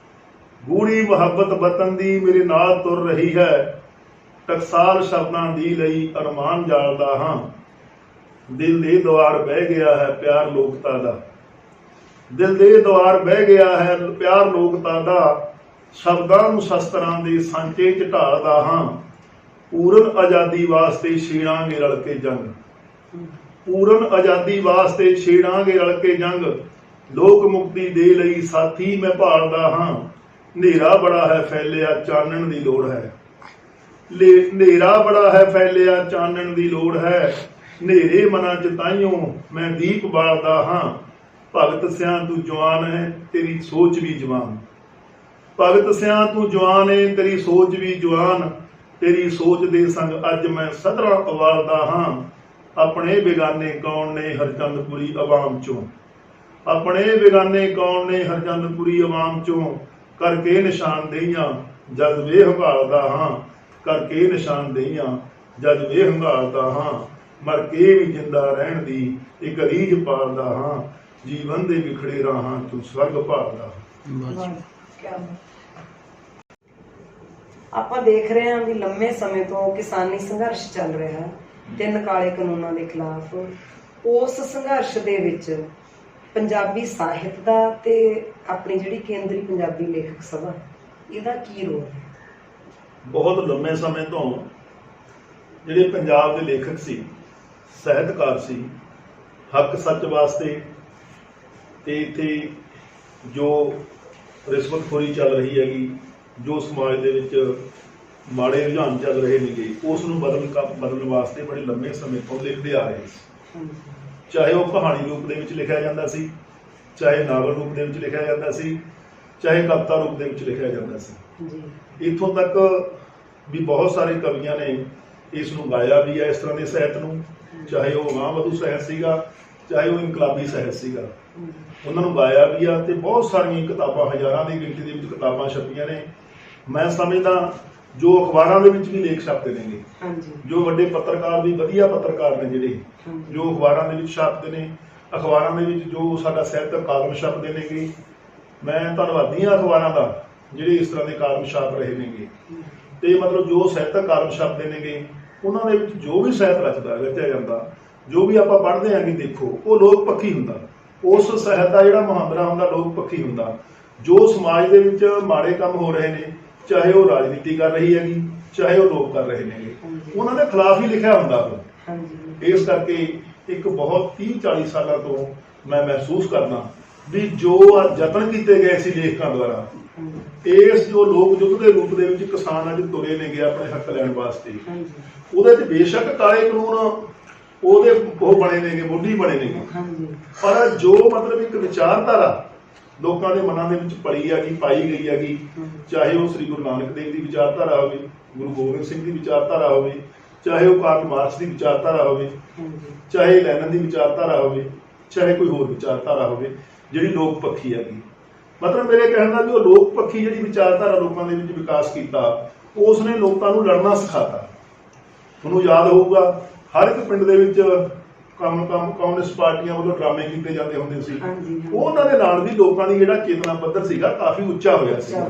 ਗੂੜੀ ਮੁਹੱਬਤ ਵਤਨ ਦੀ ਮੇਰੇ ਨਾਲ ਤੁਰ ਰਹੀ ਹੈ, ਟਕਸਾਲ ਸ਼ਬਦਾਂ ਦੀ ਲਈ ਅਰਮਾਨ ਜਾਲਦਾ ਹਾਂ। ਦਿਲ ਦੇ ਦੁਆਰ ਬਹਿ ਗਿਆ ਹੈ ਪਿਆਰ ਲੋਕਤਾ ਦਾ, ਦਿਲ ਦੇ ਦੁਆਰ ਬਹਿ ਗਿਆ ਹੈ ਪਿਆਰ ਲੋਕਤਾ ਦਾ, ਸ਼ਬਦਾਂ ਨੂੰ ਸ਼ਸਤਰਾਂ ਦੇ ਸਾਂਚੇ ਚ ਢਾਲਦਾ ਹਾਂ। ਪੂਰਨ ਆਜ਼ਾਦੀ ਵਾਸਤੇ ਛੇੜਾਂਗੇ ਰਲ ਕੇ ਜੰਗ, ਪੂਰਨ ਆਜ਼ਾਦੀ ਵਾਸਤੇ ਛੇੜਾਂਗੇ ਰਲ ਕੇ ਜੰਗ, ਲੋਕ ਮੁਕਤੀ ਦੇ ਲਈ ਸਾਥੀ ਮੈਂ ਭਾਲਦਾ ਹਾਂ। ਹਨੇਰਾ ਬੜਾ ਹੈ ਫੈਲਿਆ ਚਾਨਣ ਦੀ ਲੋੜ ਹੈ, ਹਨੇਰਾ ਬੜਾ ਹੈ ਫੈਲਿਆ ਚਾਨਣ ਦੀ ਲੋੜ ਹੈ, ਹਨੇਰੇ ਮਨਾਂ ਚ ਤਾਈਓ ਮੈਂ ਦੀਪ ਬਾਲਦਾ ਹਾਂ। ਭਗਤ ਸਿਆਂ ਤੂੰ ਜਵਾਨ ਹੈ ਤੇਰੀ ਸੋਚ ਵੀ ਜਵਾਨ, ਭਗਤ ਸਿਆਂ ਤੂੰ ਜਵਾਨ ਹੈ ਤੇਰੀ ਸੋਚ ਵੀ ਜਵਾਨ, ਤੇਰੀ ਸੋਚ ਦੇ ਸੰਗ ਅੱਜ ਮੈਂ ਸਦਰਾਂ ਉਵਾਲਦਾ ਹਾਂ। ਆਪਣੇ ਬੇਗਾਨੇ ਕੌਣ ਨੇ ਹਰਚੰਦਪੁਰੀ ਆਵਾਮ ਚੋਂ, ਆਪਣੇ ਬੇਗਾਨੇ ਕੌਣ ਨੇ ਹਰਚੰਦਪੁਰੀ ਆਵਾਮ ਚੋਂ, ਕਰਕੇ ਨਿਸ਼ਾਨਦੇਹੀਆਂ ਜਜ਼ਬੇ ਹੰਗਾਲਦਾ ਹਾਂ, ਕਰਕੇ ਨਿਸ਼ਾਨਦੇਹੀਆਂ ਜਜ਼ਬੇ ਹੰਗਾਲਦਾ ਹਾਂ। ਮਰ ਕੇ ਵੀ ਜਿੰਦਾ ਰਹਿਣ ਦੀ ਇੱਕ ਰੀਝ ਪਾਲਦਾ ਹਾਂ, ਜੀਵਨ ਦੇ ਵਿਖੜੇ ਰਾਹਾਂ ਚੋਂ ਸਵਰਗ ਭਾਲਦਾ ਹਾਂ। ਆਪਾਂ ਦੇਖ ਰਹੇ ਹਾਂ ਵੀ ਲੰਮੇ ਸਮੇਂ ਤੋਂ ਕਿਸਾਨੀ ਸੰਘਰਸ਼ ਚੱਲ ਰਿਹਾ ਹੈ 3 ਕਾਲੇ ਕਾਨੂੰਨਾਂ ਦੇ ਖਿਲਾਫ। ਉਸ ਸੰਘਰਸ਼ ਦੇ ਵਿੱਚ ਪੰਜਾਬੀ ਸਾਹਿਤ ਦਾ ਤੇ ਆਪਣੀ ਜਿਹੜੀ ਕੇਂਦਰੀ ਪੰਜਾਬੀ ਲੇਖਕ ਸਭਾ ਇਹਦਾ ਕੀ ਰੋਲ ਹੈ? ਬਹੁਤ ਲੰਮੇ ਸਮੇਂ ਤੋਂ ਜਿਹੜੇ ਪੰਜਾਬ ਦੇ ਲੇਖਕ ਸੀ, ਸਾਹਿਤਕਾਰ ਸੀ, ਹੱਕ ਸੱਚ ਵਾਸਤੇ ਤੇ ਇੱਥੇ ਜੋ ਰਿਸ਼ਵਤਖੋਰੀ ਚੱਲ ਰਹੀ ਹੈਗੀ, ਜੋ ਸਮਾਜ ਦੇ ਵਿੱਚ ਮਾੜੇ ਰੁਝਾਨ ਚੱਲ ਰਹੇ ਨੇਗੇ, ਉਸ ਨੂੰ ਬਦਲਣ ਵਾਸਤੇ ਬੜੇ ਲੰਮੇ ਸਮੇਂ ਤੋਂ ਲਿਖਦੇ ਆ ਰਹੇ ਸੀ। ਚਾਹੇ ਉਹ ਕਹਾਣੀ ਰੂਪ ਦੇ ਵਿੱਚ ਲਿਖਿਆ ਜਾਂਦਾ ਸੀ, ਚਾਹੇ ਨਾਵਲ ਰੂਪ ਦੇ ਵਿੱਚ ਲਿਖਿਆ ਜਾਂਦਾ ਸੀ, ਚਾਹੇ ਕਵਿਤਾ ਰੂਪ ਦੇ ਵਿੱਚ ਲਿਖਿਆ ਜਾਂਦਾ ਸੀ। ਜੀ ਇੱਥੋਂ ਤੱਕ ਵੀ ਬਹੁਤ ਸਾਰੇ ਕਵੀਆਂ ਨੇ ਇਸ ਨੂੰ ਗਾਇਆ ਵੀ ਹੈ, ਇਸ ਤਰ੍ਹਾਂ ਦੇ ਸਾਹਿਤ ਨੂੰ, ਚਾਹੇ ਉਹ ਗਾਂਵਧੂ ਸਾਹਿਤ ਸੀਗਾ, ਚਾਹੇ ਉਹ ਇਨਕਲਾਬੀ ਸਾਹਿਤ ਸੀਗਾ, ਉਹਨਾਂ ਨੂੰ ਗਾਇਆ ਵੀ ਆ। ਤੇ ਬਹੁਤ ਸਾਰੀਆਂ ਕਿਤਾਬਾਂ, ਹਜ਼ਾਰਾਂ ਦੀ ਗਿਣਤੀ ਦੇ ਵਿੱਚ ਕਿਤਾਬਾਂ ਛਪੀਆਂ ਨੇ। ਮੈਂ ਸਮਝਦਾ ਜੋ ਅਖਬਾਰਾਂ ਦੇ ਵਿੱਚ ਵੀ ਲੇਖ ਛਪਦੇ ਨੇਗੇ, ਜੋ ਵੱਡੇ ਪੱਤਰਕਾਰ ਵੀ, ਵਧੀਆ ਪੱਤਰਕਾਰ ਨੇ ਜਿਹੜੇ, ਜੋ ਅਖਬਾਰਾਂ ਦੇ ਵਿੱਚ ਛਪਦੇ ਨੇ, ਅਖਬਾਰਾਂ ਦੇ ਵਿੱਚ ਜੋ ਸਾਡਾ ਸਾਹਿਤਕ ਕਾਲਮ ਛਪਦੇ ਨੇਗੇ, ਮੈਂ ਧੰਨਵਾਦੀ ਹਾਂ ਅਖਬਾਰਾਂ ਦਾ ਜਿਹੜੇ ਇਸ ਤਰ੍ਹਾਂ ਦੇ ਕਾਲਮ ਛਾਪ ਰਹੇ ਨੇਗੇ। ਤੇ ਮਤਲਬ ਜੋ ਸਾਹਿਤਕ ਕਾਲਮ ਛਪਦੇ ਨੇਗੇ, ਉਹਨਾਂ ਦੇ ਵਿੱਚ ਜੋ ਵੀ ਸਾਹਿਤ ਰਚਿਆ ਜਾਂਦਾ, ਜੋ ਵੀ ਆਪਾਂ ਪੜ੍ਹਦੇ ਆਂਗੇ, ਦੇਖੋ ਉਹ ਲੋਕ ਪੱਖੀ ਹੁੰਦਾ। ਉਸ ਸਾਹਿਤ ਦਾ ਜਿਹੜਾ ਮੁਹਾਂਦਰਾ ਹੁੰਦਾ ਲੋਕ ਪੱਖੀ ਹੁੰਦਾ। ਜੋ ਸਮਾਜ ਦੇ ਵਿੱਚ ਮਾੜੇ ਕੰਮ ਹੋ ਰਹੇ ਨੇ, ਚਾਹੇ ਉਹ ਰਾਜਨੀਤੀ ਕਰ ਰਹੀ ਹੈਗੀ, ਚਾਹੇ ਉਹ ਲੋਕ ਕਰ ਰਹੇ ਨੇਗੇ, ਉਹਨਾਂ ਦੇ ਖਿਲਾਫ ਹੀ ਲਿਖਿਆ ਹੁੰਦਾ ਉਹ। ਇਸ ਕਰਕੇ ਇੱਕ ਬਹੁਤ 30-40 ਸਾਲਾਂ ਤੋਂ ਮੈਂ ਮਹਿਸੂਸ ਕਰਦਾ ਵੀ ਜੋ ਯਤਨ ਕੀਤੇ ਗਏ ਸੀ ਲੇਖਕਾਂ ਦੁਆਰਾ, ਇਸ ਜੋ ਲੋਕ ਯੁੱਧ ਦੇ ਰੂਪ ਦੇ ਵਿੱਚ ਕਿਸਾਨ ਅੱਜ ਤੁਰੇ ਨੇਗੇ ਆਪਣੇ ਹੱਕ ਲੈਣ ਵਾਸਤੇ, ਉਹਦੇ 'ਚ ਬੇਸ਼ੱਕ ਕਾਲੇ ਕਾਨੂੰਨ ਉਹਦੇ ਉਹ ਬਣੇ ਨੇਗੇ, ਮੋਢੀ ਬਣੇ ਨੇਗੇ, ਪਰ ਜੋ ਮਤਲਬ ਇੱਕ ਵਿਚਾਰਧਾਰਾ ਲੋਕਾਂ ਦੇ ਮਨਾਂ ਦੇ ਵਿੱਚ ਪਲੀ ਹੈਗੀ, ਪਾਈ ਗਈ ਹੈਗੀ, ਚਾਹੇ ਉਹ ਸ੍ਰੀ ਗੁਰੂ ਨਾਨਕ ਦੇਵ ਦੀ ਵਿਚਾਰਧਾਰਾ ਹੋਵੇ, ਗੁਰੂ ਗੋਬਿੰਦ ਸਿੰਘ ਦੀ ਵਿਚਾਰਧਾਰਾ ਹੋਵੇ, ਚਾਹੇ ਉਹ ਕਾਰਲ ਮਾਰਕਸ ਦੀ ਵਿਚਾਰਧਾਰਾ ਹੋਵੇ, ਚਾਹੇ ਲੈਨਨ ਦੀ ਵਿਚਾਰਧਾਰਾ ਹੋਵੇ, ਚਾਹੇ ਕੋਈ ਹੋਰ ਵਿਚਾਰਧਾਰਾ ਹੋਵੇ, ਜਿਹੜੀ ਲੋਕ ਪੱਖੀ ਹੈਗੀ। ਮਤਲਬ ਮੇਰੇ ਕਹਿਣ ਦਾ ਵੀ ਉਹ ਲੋਕ ਪੱਖੀ ਜਿਹੜੀ ਵਿਚਾਰਧਾਰਾ ਲੋਕਾਂ ਦੇ ਵਿੱਚ ਵਿਕਾਸ ਕੀਤਾ, ਉਸ ਨੇ ਲੋਕਾਂ ਨੂੰ ਲੜਨਾ ਸਿਖਾਤਾ। ਤੁਹਾਨੂੰ ਯਾਦ ਹੋਊਗਾ ਹਰ ਇੱਕ ਪਿੰਡ ਦੇ ਵਿੱਚ ਕਮਿਊਨਿਸਟ ਪਾਰਟੀਆਂ ਵੱਲੋਂ ਡਰਾਮੇ ਕੀਤੇ ਜਾਂਦੇ ਹੁੰਦੇ ਸੀ। ਉਹਨਾਂ ਦੇ ਨਾਲ ਵੀ ਲੋਕਾਂ ਦੀ ਜਿਹੜਾ ਚੇਤਨਾ ਪੱਧਰ ਸੀਗਾ ਕਾਫੀ ਉੱਚਾ ਹੋਇਆ ਸੀਗਾ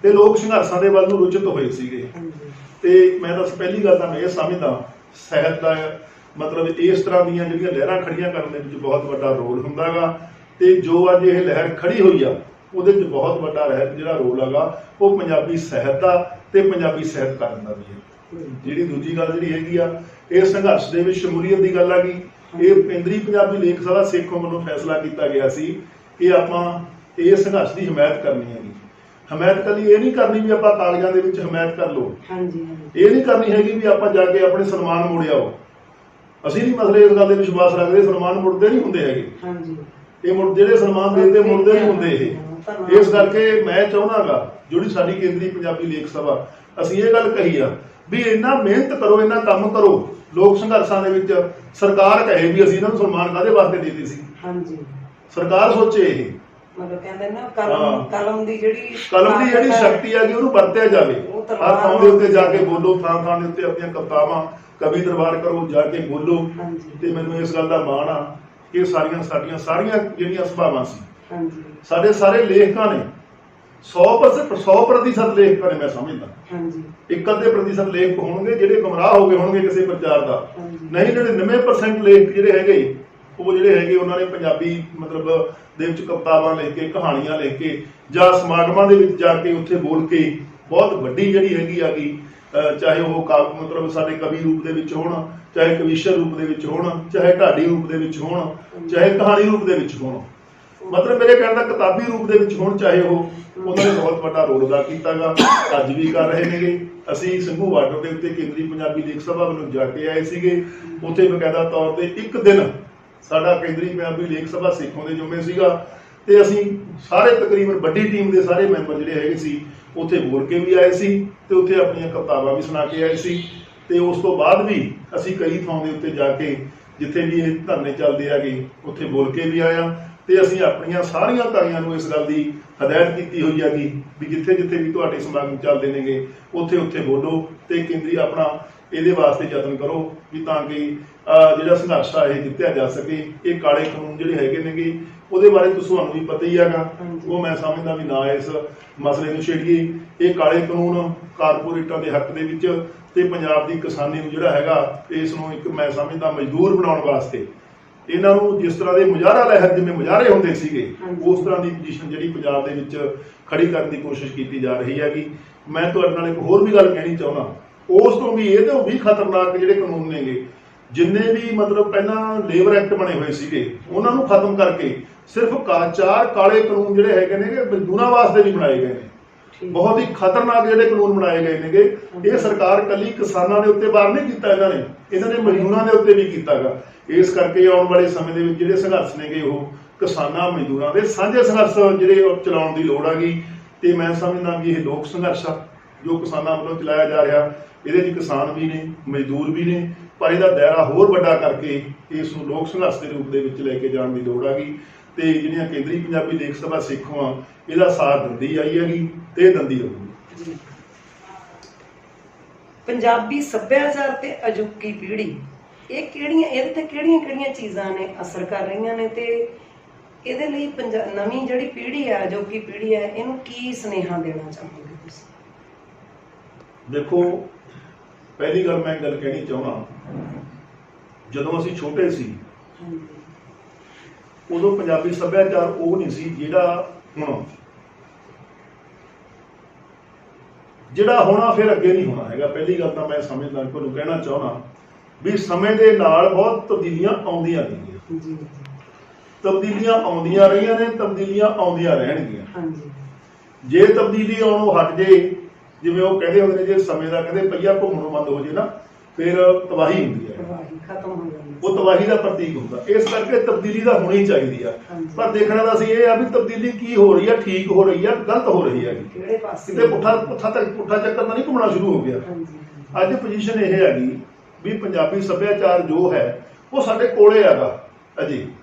ਤੇ ਲੋਕ ਸੰਘਰਸ਼ਾਂ ਦੇ ਵੱਲ ਨੂੰ ਰੁਚਿਤ ਹੋਏ ਸੀਗੇ। ਤੇ ਮੈਂ ਤਾਂ ਪਹਿਲੀ ਗੱਲ ਤਾਂ ਮੈਂ ਇਹ ਸਮਝਦਾ ਸਾਹਿਤ ਦਾ ਮਤਲਬ ਇਸ ਤਰ੍ਹਾਂ ਦੀਆਂ ਜਿਹੜੀਆਂ ਲਹਿਰਾਂ ਖੜੀਆਂ ਕਰਨ ਦੇ ਵਿੱਚ ਬਹੁਤ ਵੱਡਾ ਰੋਲ ਹੁੰਦਾ ਗਾ। ਤੇ ਜੋ ਅੱਜ ਇਹ ਲਹਿਰ ਖੜੀ ਹੋਈ ਆ ਉਹਦੇ 'ਚ ਬਹੁਤ ਵੱਡਾ ਜਿਹੜਾ ਰੋਲ ਹੈਗਾ ਉਹ ਪੰਜਾਬੀ ਸਾਹਿਤ ਦਾ ਤੇ ਪੰਜਾਬੀ ਸਾਹਿਤਕਾਰਾਂ ਦਾ ਵੀ ਹੈ। ਜਿਹੜੀ ਦੂਜੀ ਗੱਲ ਜਿਹੜੀ ਹੈਗੀ ਆ, ਇਹ ਸੰਘਰਸ਼ ਦੇ ਵਿੱਚ ਸ਼ਮੂਲੀਅਤ ਦੀ ਗੱਲ ਹੈਗੀ। ਇਹ ਕੇਂਦਰੀ ਪੰਜਾਬੀ ਲੇਖ ਸਭਾ ਸੇਖੋਂ ਵੱਲੋਂ ਫੈਸਲਾ ਕੀਤਾ ਗਿਆ ਸੀ ਕਿ ਆਪਾਂ ਇਹ ਸੰਘਰਸ਼ ਦੀ ਹਮਾਇਤ ਕਰਨੀ ਹੈਗੀ। ਹਮਾਇਤ ਕੱਲੀ ਇਹ ਨਹੀਂ ਕਰਨੀ ਵੀ ਆਪਾਂ ਕਾਗਜ਼ਾਂ ਦੇ ਵਿੱਚ ਹਮਾਇਤ ਕਰ ਲਓ, ਇਹ ਨਹੀਂ ਕਰਨੀ ਹੈਗੀ ਵੀ ਆਪਾਂ ਜਾ ਕੇ ਆਪਣੇ ਸਨਮਾਨ ਮੋੜ ਆਓ। ਅਸੀਂ ਨਹੀਂ ਮਸਲੇ ਇਸ ਗੱਲ ਦੇ ਵਿਸ਼ਵਾਸ ਰੱਖਦੇ, ਸਨਮਾਨ ਮੁੜਦੇ ਨਹੀਂ ਹੁੰਦੇ ਹੈਗੇ, ਇਹ ਜਿਹੜੇ ਸਨਮਾਨ ਦੇਦੇ ਮੁੜਦੇ ਨਹੀਂ ਹੁੰਦੇ ਇਹ। ਇਸ ਕਰਕੇ ਮੈਂ ਚਾਹੁੰਦਾਗਾ ਜਿਹੜੀ ਸਾਡੀ ਕੇਂਦਰੀ ਪੰਜਾਬੀ ਲੇਖ ਸਭਾ, ਅਸੀਂ ਇਹ ਗੱਲ ਕਹੀ ਆ ਵੀ ਇੰਨਾ ਮਿਹਨਤ ਕਰੋ, ਇੰਨਾ ਕੰਮ ਕਰੋ ਲੋਕ ਸੰਘਰਸ਼ਾਂ ਦੇ ਵਿੱਚ। ਸਰਕਾਰ ਕਹੇ ਵੀ ਅਸੀਂ ਇਹਨਾਂ ਨੂੰ ਸਨਮਾਨ ਕਾਹਦੇ ਵਾਸਤੇ ਦਿੱਤੀ ਸੀ, ਸਰਕਾਰ ਸੋਚੇ ਇਹ ਮਤਲਬ ਕਹਿੰਦੇ ਨਾ ਕਲਮ ਦੀ ਜਿਹੜੀ ਸ਼ਕਤੀ ਹੈਗੀ ਉਹਨੂੰ ਵਰਤਿਆ ਜਾਵੇ। ਹਰ ਥਾਂ ਦੇ ਉੱਤੇ ਜਾ ਕੇ ਬੋਲੋ, ਥਾਂ ਦੇ ਉੱਤੇ ਆਪਣੀਆਂ ਕਵਿਤਾਵਾਂ ਕਵੀ ਦਰਬਾਰ ਕਰੋ, ਜਾ ਕੇ ਬੋਲੋ। ਤੇ ਮੈਨੂੰ ਇਸ ਗੱਲ ਦਾ ਮਾਣ ਆ ਕਿ ਸਾਡੀਆਂ ਜਿਹੜੀਆਂ ਸਭਾਵਾਂ ਸੀ, ਸਾਡੇ ਸਾਰੇ ਲੇਖਕਾਂ ਨੇ 100% ਲੇਖਕਾਂ ਨੇ, ਮੈਂ ਸਮਝਦਾ 1% ਲੇਖਕ ਹੋਣਗੇ ਜਿਹੜੇ ਗੁੰਮਰਾਹ ਹੋ ਗਏ ਹੋਣਗੇ ਕਿਸੇ ਪ੍ਰਚਾਰ ਦਾ, ਨਹੀਂ 99% ਲੇਖਕ ਜਿਹੜੇ ਹੈਗੇ ਉਹਨਾਂ ਨੇ ਪੰਜਾਬੀ ਮਤਲਬ ਦੇ ਵਿੱਚ ਕਵਿਤਾਵਾਂ ਲਿਖ ਕੇ, ਕਹਾਣੀਆਂ ਲਿਖ ਕੇ, ਜਾਂ ਸਮਾਗਮਾਂ ਦੇ ਵਿੱਚ ਜਾ ਕੇ ਉੱਥੇ ਬੋਲ ਕੇ ਬਹੁਤ ਵੱਡੀ ਜਿਹੜੀ ਹੈਗੀ ਚਾਹੇ ਉਹ ਮਤਲਬ ਸਾਡੇ ਕਵੀ ਰੂਪ ਦੇ ਵਿੱਚ ਹੋਣ, ਚਾਹੇ ਕਵੀਸ਼ਰ ਰੂਪ ਦੇ ਵਿੱਚ ਹੋਣ, ਚਾਹੇ ਢਾਡੀ ਰੂਪ ਦੇ ਵਿੱਚ ਹੋਣ, ਚਾਹੇ ਕਹਾਣੀ ਰੂਪ ਦੇ ਵਿੱਚ ਹੋਣ, ਮਤਲਬ ਮੇਰੇ ਕਹਿਣ ਦਾ ਕਿਤਾਬੀ ਰੂਪ ਦੇ ਵਿੱਚ ਹੋਣ, ਚਾਹੇ ਉਹਨਾਂ ਨੇ ਬਹੁਤ ਵੱਡਾ ਰੋਲ ਅਦਾ ਕੀਤਾਗਾ, ਅੱਜ ਵੀ ਕਰ ਰਹੇ ਨੇਗੇ। ਅਸੀਂ ਸਿੰਘੂ ਬਾਰਡਰ ਦੇ ਉੱਤੇ ਕੇਂਦਰੀ ਪੰਜਾਬੀ ਲੇਖ ਸਭਾ ਵੱਲੋਂ ਜਾ ਕੇ ਆਏ ਸੀਗੇ। ਉੱਥੇ ਬਕਾਇਦਾ ਤੌਰ ਤੇ ਇੱਕ ਦਿਨ ਸਾਡਾ ਕੇਂਦਰੀ ਪੰਜਾਬੀ ਲੇਖ ਸਭਾ ਸੇਖੋਂ ਦੇ ਜੁਮੇ ਸੀਗਾ ਤੇ ਅਸੀਂ ਸਾਰੇ ਤਕਰੀਬਨ ਵੱਡੀ ਟੀਮ ਦੇ ਸਾਰੇ ਮੈਂਬਰ ਜਿਹੜੇ ਹੈਗੇ ਸੀ ਉੱਥੇ ਬੋਲ ਕੇ ਵੀ ਆਏ ਸੀ ਤੇ ਉੱਥੇ ਆਪਣੀਆਂ ਕਵਿਤਾਵਾਂ ਵੀ ਸੁਣਾ ਕੇ ਆਏ ਸੀ। ਤੇ ਉਸ ਤੋਂ ਬਾਅਦ ਵੀ ਅਸੀਂ ਕਈ ਥਾਂ ਦੇ ਉੱਤੇ ਜਾ ਕੇ ਜਿੱਥੇ ਵੀ ਇਹ ਧਰਨੇ ਚੱਲਦੇ ਹੈਗੇ ਉੱਥੇ ਬੋਲ ਕੇ ਵੀ ਆਇਆ। ਤੇ ਅਸੀਂ ਆਪਣੀਆਂ ਸਾਰੀਆਂ ਇਕਾਈਆਂ ਨੂੰ ਇਸ ਗੱਲ ਦੀ ਹਦਾਇਤ ਕੀਤੀ ਹੋਈ ਹੈਗੀ ਵੀ ਜਿੱਥੇ ਵੀ ਤੁਹਾਡੇ ਸਮਾਗਮ ਚੱਲਦੇ ਨੇਗੇ ਉੱਥੇ ਬੋਲੋ ਤੇ ਕੇਂਦਰੀ ਆਪਣਾ ਇਹਦੇ ਵਾਸਤੇ ਯਤਨ ਕਰੋ ਵੀ ਤਾਂ ਕਿ ਜਿਹੜਾ ਸੰਘਰਸ਼ ਆ ਇਹ ਜਿੱਤਿਆ ਜਾ ਸਕੇ। ਇਹ ਕਾਲੇ ਕਾਨੂੰਨ ਜਿਹੜੇ ਹੈਗੇ ਨੇਗੇ ਉਹਦੇ ਬਾਰੇ ਤੁਹਾਨੂੰ ਵੀ ਪਤਾ ਹੀ ਹੈਗਾ, ਉਹ ਮੈਂ ਸਮਝਦਾ ਵੀ ਨਾ ਇਸ ਮਸਲੇ ਨੂੰ ਛੇੜੀਏ। ਇਹ ਕਾਲੇ ਕਾਨੂੰਨ ਕਾਰਪੋਰੇਟਾਂ ਦੇ ਹੱਕ ਦੇ ਵਿੱਚ ਤੇ ਪੰਜਾਬ ਦੀ ਕਿਸਾਨੀ ਨੂੰ ਜਿਹੜਾ ਹੈਗਾ ਇਸ ਨੂੰ ਇੱਕ ਮੈਂ ਸਮਝਦਾ ਮਜ਼ਦੂਰ ਬਣਾਉਣ ਵਾਸਤੇ ਇਹਨਾਂ ਨੂੰ ਜਿਸ ਤਰ੍ਹਾਂ ਦੇ ਮੁਜ਼ਾਹਰਾ ਲਹਿਰ ਜਿਵੇਂ ਮੁਜ਼ਾਹਰੇ ਹੁੰਦੇ ਸੀਗੇ ਉਸ ਤਰ੍ਹਾਂ ਦੀ ਪੋਜੀਸ਼ਨ ਜਿਹੜੀ ਪੰਜਾਬ ਦੇ ਵਿੱਚ ਖੜੀ ਕਰਨ ਦੀ ਕੋਸ਼ਿਸ਼ ਕੀਤੀ ਜਾ ਰਹੀ ਹੈਗੀ। ਮੈਂ ਤੁਹਾਡੇ ਨਾਲ ਇੱਕ ਹੋਰ ਵੀ ਗੱਲ ਕਹਿਣੀ ਚਾਹੁੰਦਾ, ਉਸ ਤੋਂ ਵੀ ਇਹਦੇ ਵੀ ਖਤਰਨਾਕ ਜਿਹੜੇ ਕਾਨੂੰਨ ਨੇਗੇ, ਜਿੰਨੇ ਵੀ ਮਤਲਬ ਪਹਿਲਾਂ ਲੇਬਰ ਐਕਟ ਬਣੇ ਹੋਏ ਸੀਗੇ ਉਹਨਾਂ ਨੂੰ ਖਤਮ ਕਰਕੇ ਸਿਰਫ 4 ਕਾਲੇ ਕਾਨੂੰਨ ਜਿਹੜੇ ਹੈਗੇ ਨੇਗੇ ਮਜ਼ਦੂਰਾਂ ਵਾਸਤੇ ਵੀ ਬਣਾਏ ਗਏ ਨੇ। ਬਹੁਤ ਹੀ ਖਤਰਨਾਕ ਜਿਹੜੇ ਕਾਨੂੰਨ ਬਣਾਏ ਗਏ ਨੇਗੇ। ਇਹ ਸਰਕਾਰ ਕੱਲੀ ਕਿਸਾਨਾਂ ਦੇ ਉੱਤੇ ਵਾਰ ਨਹੀਂ ਕੀਤਾ, ਇਹਨਾਂ ਨੇ ਮਜ਼ਦੂਰਾਂ ਦੇ ਉੱਤੇ ਵੀ ਕੀਤਾਗਾ। ਇਸ ਕਰਕੇ ਆਉਣ ਵਾਲੇ ਸਮੇਂ ਦੇ ਵਿੱਚ ਜਿਹੜੇ ਸੰਘਰਸ਼ ਨੇਗੇ ਉਹ ਕਿਸਾਨਾਂ ਮਜ਼ਦੂਰਾਂ ਦੇ ਸਾਂਝੇ ਸੰਘਰਸ਼ ਜਿਹੜੇ ਉਹ ਚਲਾਉਣ ਦੀ ਲੋੜ ਹੈਗੀ। ਤੇ ਮੈਂ ਸਮਝਦਾ ਵੀ ਇਹ ਲੋਕ ਸੰਘਰਸ਼ ਆ ਜੋ ਕਿਸਾਨਾਂ ਵੱਲੋਂ ਚਲਾਇਆ ਜਾ ਰਿਹਾ। ਇਹਦੇ 'ਚ ਕਿਸਾਨ ਵੀ ਨੇ, ਮਜ਼ਦੂਰ ਵੀ ਨੇ, ਪਰ ਇਹਦਾ ਦਾਇਰਾ ਹੋਰ ਵੱਡਾ ਕਰਕੇ ਇਸ ਨੂੰ ਲੋਕ ਸੰਘਰਸ਼ ਦੇ ਰੂਪ ਦੇ ਵਿੱਚ ਲੈ ਕੇ ਜਾਣ ਦੀ ਲੋੜ ਹੈਗੀ। ਤੇ ਜਿਹੜੀਆਂ ਕੇਂਦਰੀ ਪੰਜਾਬੀ ਲੇਖ ਸਭਾ ਸਿੱਖਵਾਂ ਇਹਦਾ ਸਾਥ ਦਿੰਦੀ ਆਈ ਹੈਗੀ ਤੇ ਦਿੰਦੀ ਰਹੂਗੀ। ਪੰਜਾਬੀ ਸੱਭਿਆਚਾਰ ਤੇ ਅਜੋਕੀ ਪੀੜ੍ਹੀ ਇਹ ਕਿਹੜੀਆਂ, ਇਹਦੇ ਤੇ ਕਿਹੜੀਆਂ ਚੀਜ਼ਾਂ ਨੇ ਅਸਰ ਕਰ ਰਹੀਆਂ ਨੇ, ਤੇ ਇਹਦੇ ਲਈ ਨਵੀਂ ਜਿਹੜੀ ਪੀੜ੍ਹੀ ਆ, ਅਜੋਕੀ ਪੀੜ੍ਹੀ ਹੈ, ਇਹਨੂੰ ਕੀ ਸੁਨੇਹਾ ਦੇਣਾ ਚਾਹੋਗੇ ਤੁਸੀਂ? ਦੇਖੋ, ਪਹਿਲੀ ਗੱਲ ਮੈਂ ਗੱਲ ਕਹਿਣੀ ਚਾਹੁੰਦਾ, ਜਦੋਂ ਅਸੀਂ ਛੋਟੇ ਸੀ ਉਦੋਂ ਪੰਜਾਬੀ ਸੱਭਿਆਚਾਰ ਉਹ ਨਹੀਂ ਸੀ ਜਿਹੜਾ ਹੋਣਾ ਫਿਰ ਅੱਗੇ ਨਹੀਂ ਹੋਣਾ ਹੈਗਾ। ਪਹਿਲੀ ਗੱਲ ਤਾਂ ਮੈਂ ਸਮਝਦਾ, ਤੁਹਾਨੂੰ ਕਹਿਣਾ ਚਾਹੁੰਦਾ ਵੀ ਸਮੇਂ ਦੇ ਨਾਲ ਬਹੁਤ ਤਬਦੀਲੀਆਂ ਆਉਂਦੀਆਂ ਰਹੀਆਂ, ਤਬਦੀਲੀਆਂ ਆਉਂਦੀਆਂ ਰਹੀਆਂ ਨੇ, ਤਬਦੀਲੀਆਂ ਆਉਂਦੀਆਂ ਰਹਿਣਗੀਆਂ। ਜੇ ਤਬਦੀਲੀ ਆਉਣੋਂ ਹਟ ਜੇ, ਜਿਵੇਂ ਉਹ ਕਹਿੰਦੇ ਹੁੰਦੇ ਨੇ, ਜੇ ਸਮੇਂ ਦਾ ਕਹਿੰਦੇ ਪਹੀਆ ਘੁੰਮਣੋਂ ਬੰਦ ਹੋ ਜੇ ਨਾ, ਫਿਰ ਤਬਾਹੀ ਹੁੰਦੀ ਹੈ, ਖਤਮ ਹੋ ਜਾਂਦੀ, ਉਹ ਤਬਾਹੀ ਦਾ ਪ੍ਰਤੀਕ ਹੁੰਦਾ। ਇਸ ਕਰਕੇ ਤਬਦੀਲੀ ਤਾਂ ਹੋਣੀ ਚਾਹੀਦੀ ਆ, ਪਰ ਦੇਖਣਾ ਤਾਂ ਅਸੀਂ ਇਹ ਆ ਵੀ ਤਬਦੀਲੀ ਕੀ ਹੋ ਰਹੀ ਆ, ਠੀਕ ਹੋ ਰਹੀ ਆ, ਗਲਤ ਹੋ ਰਹੀ ਹੈਗੀ, ਕਿਤੇ ਪੁੱਠਾ ਚੱਕਰ ਤਾਂ ਨਹੀਂ ਘੁੰਮਣਾ ਸ਼ੁਰੂ ਹੋ ਗਿਆ। ਅੱਜ ਪੋਜੀਸ਼ਨ ਇਹ ਹੈਗੀ ਵੀ ਪੰਜਾਬੀ ਸੱਭਿਆਚਾਰ ਜੋ ਹੈ ਉਹ ਸਾਡੇ ਕੋਲੇ ਹੈਗਾ,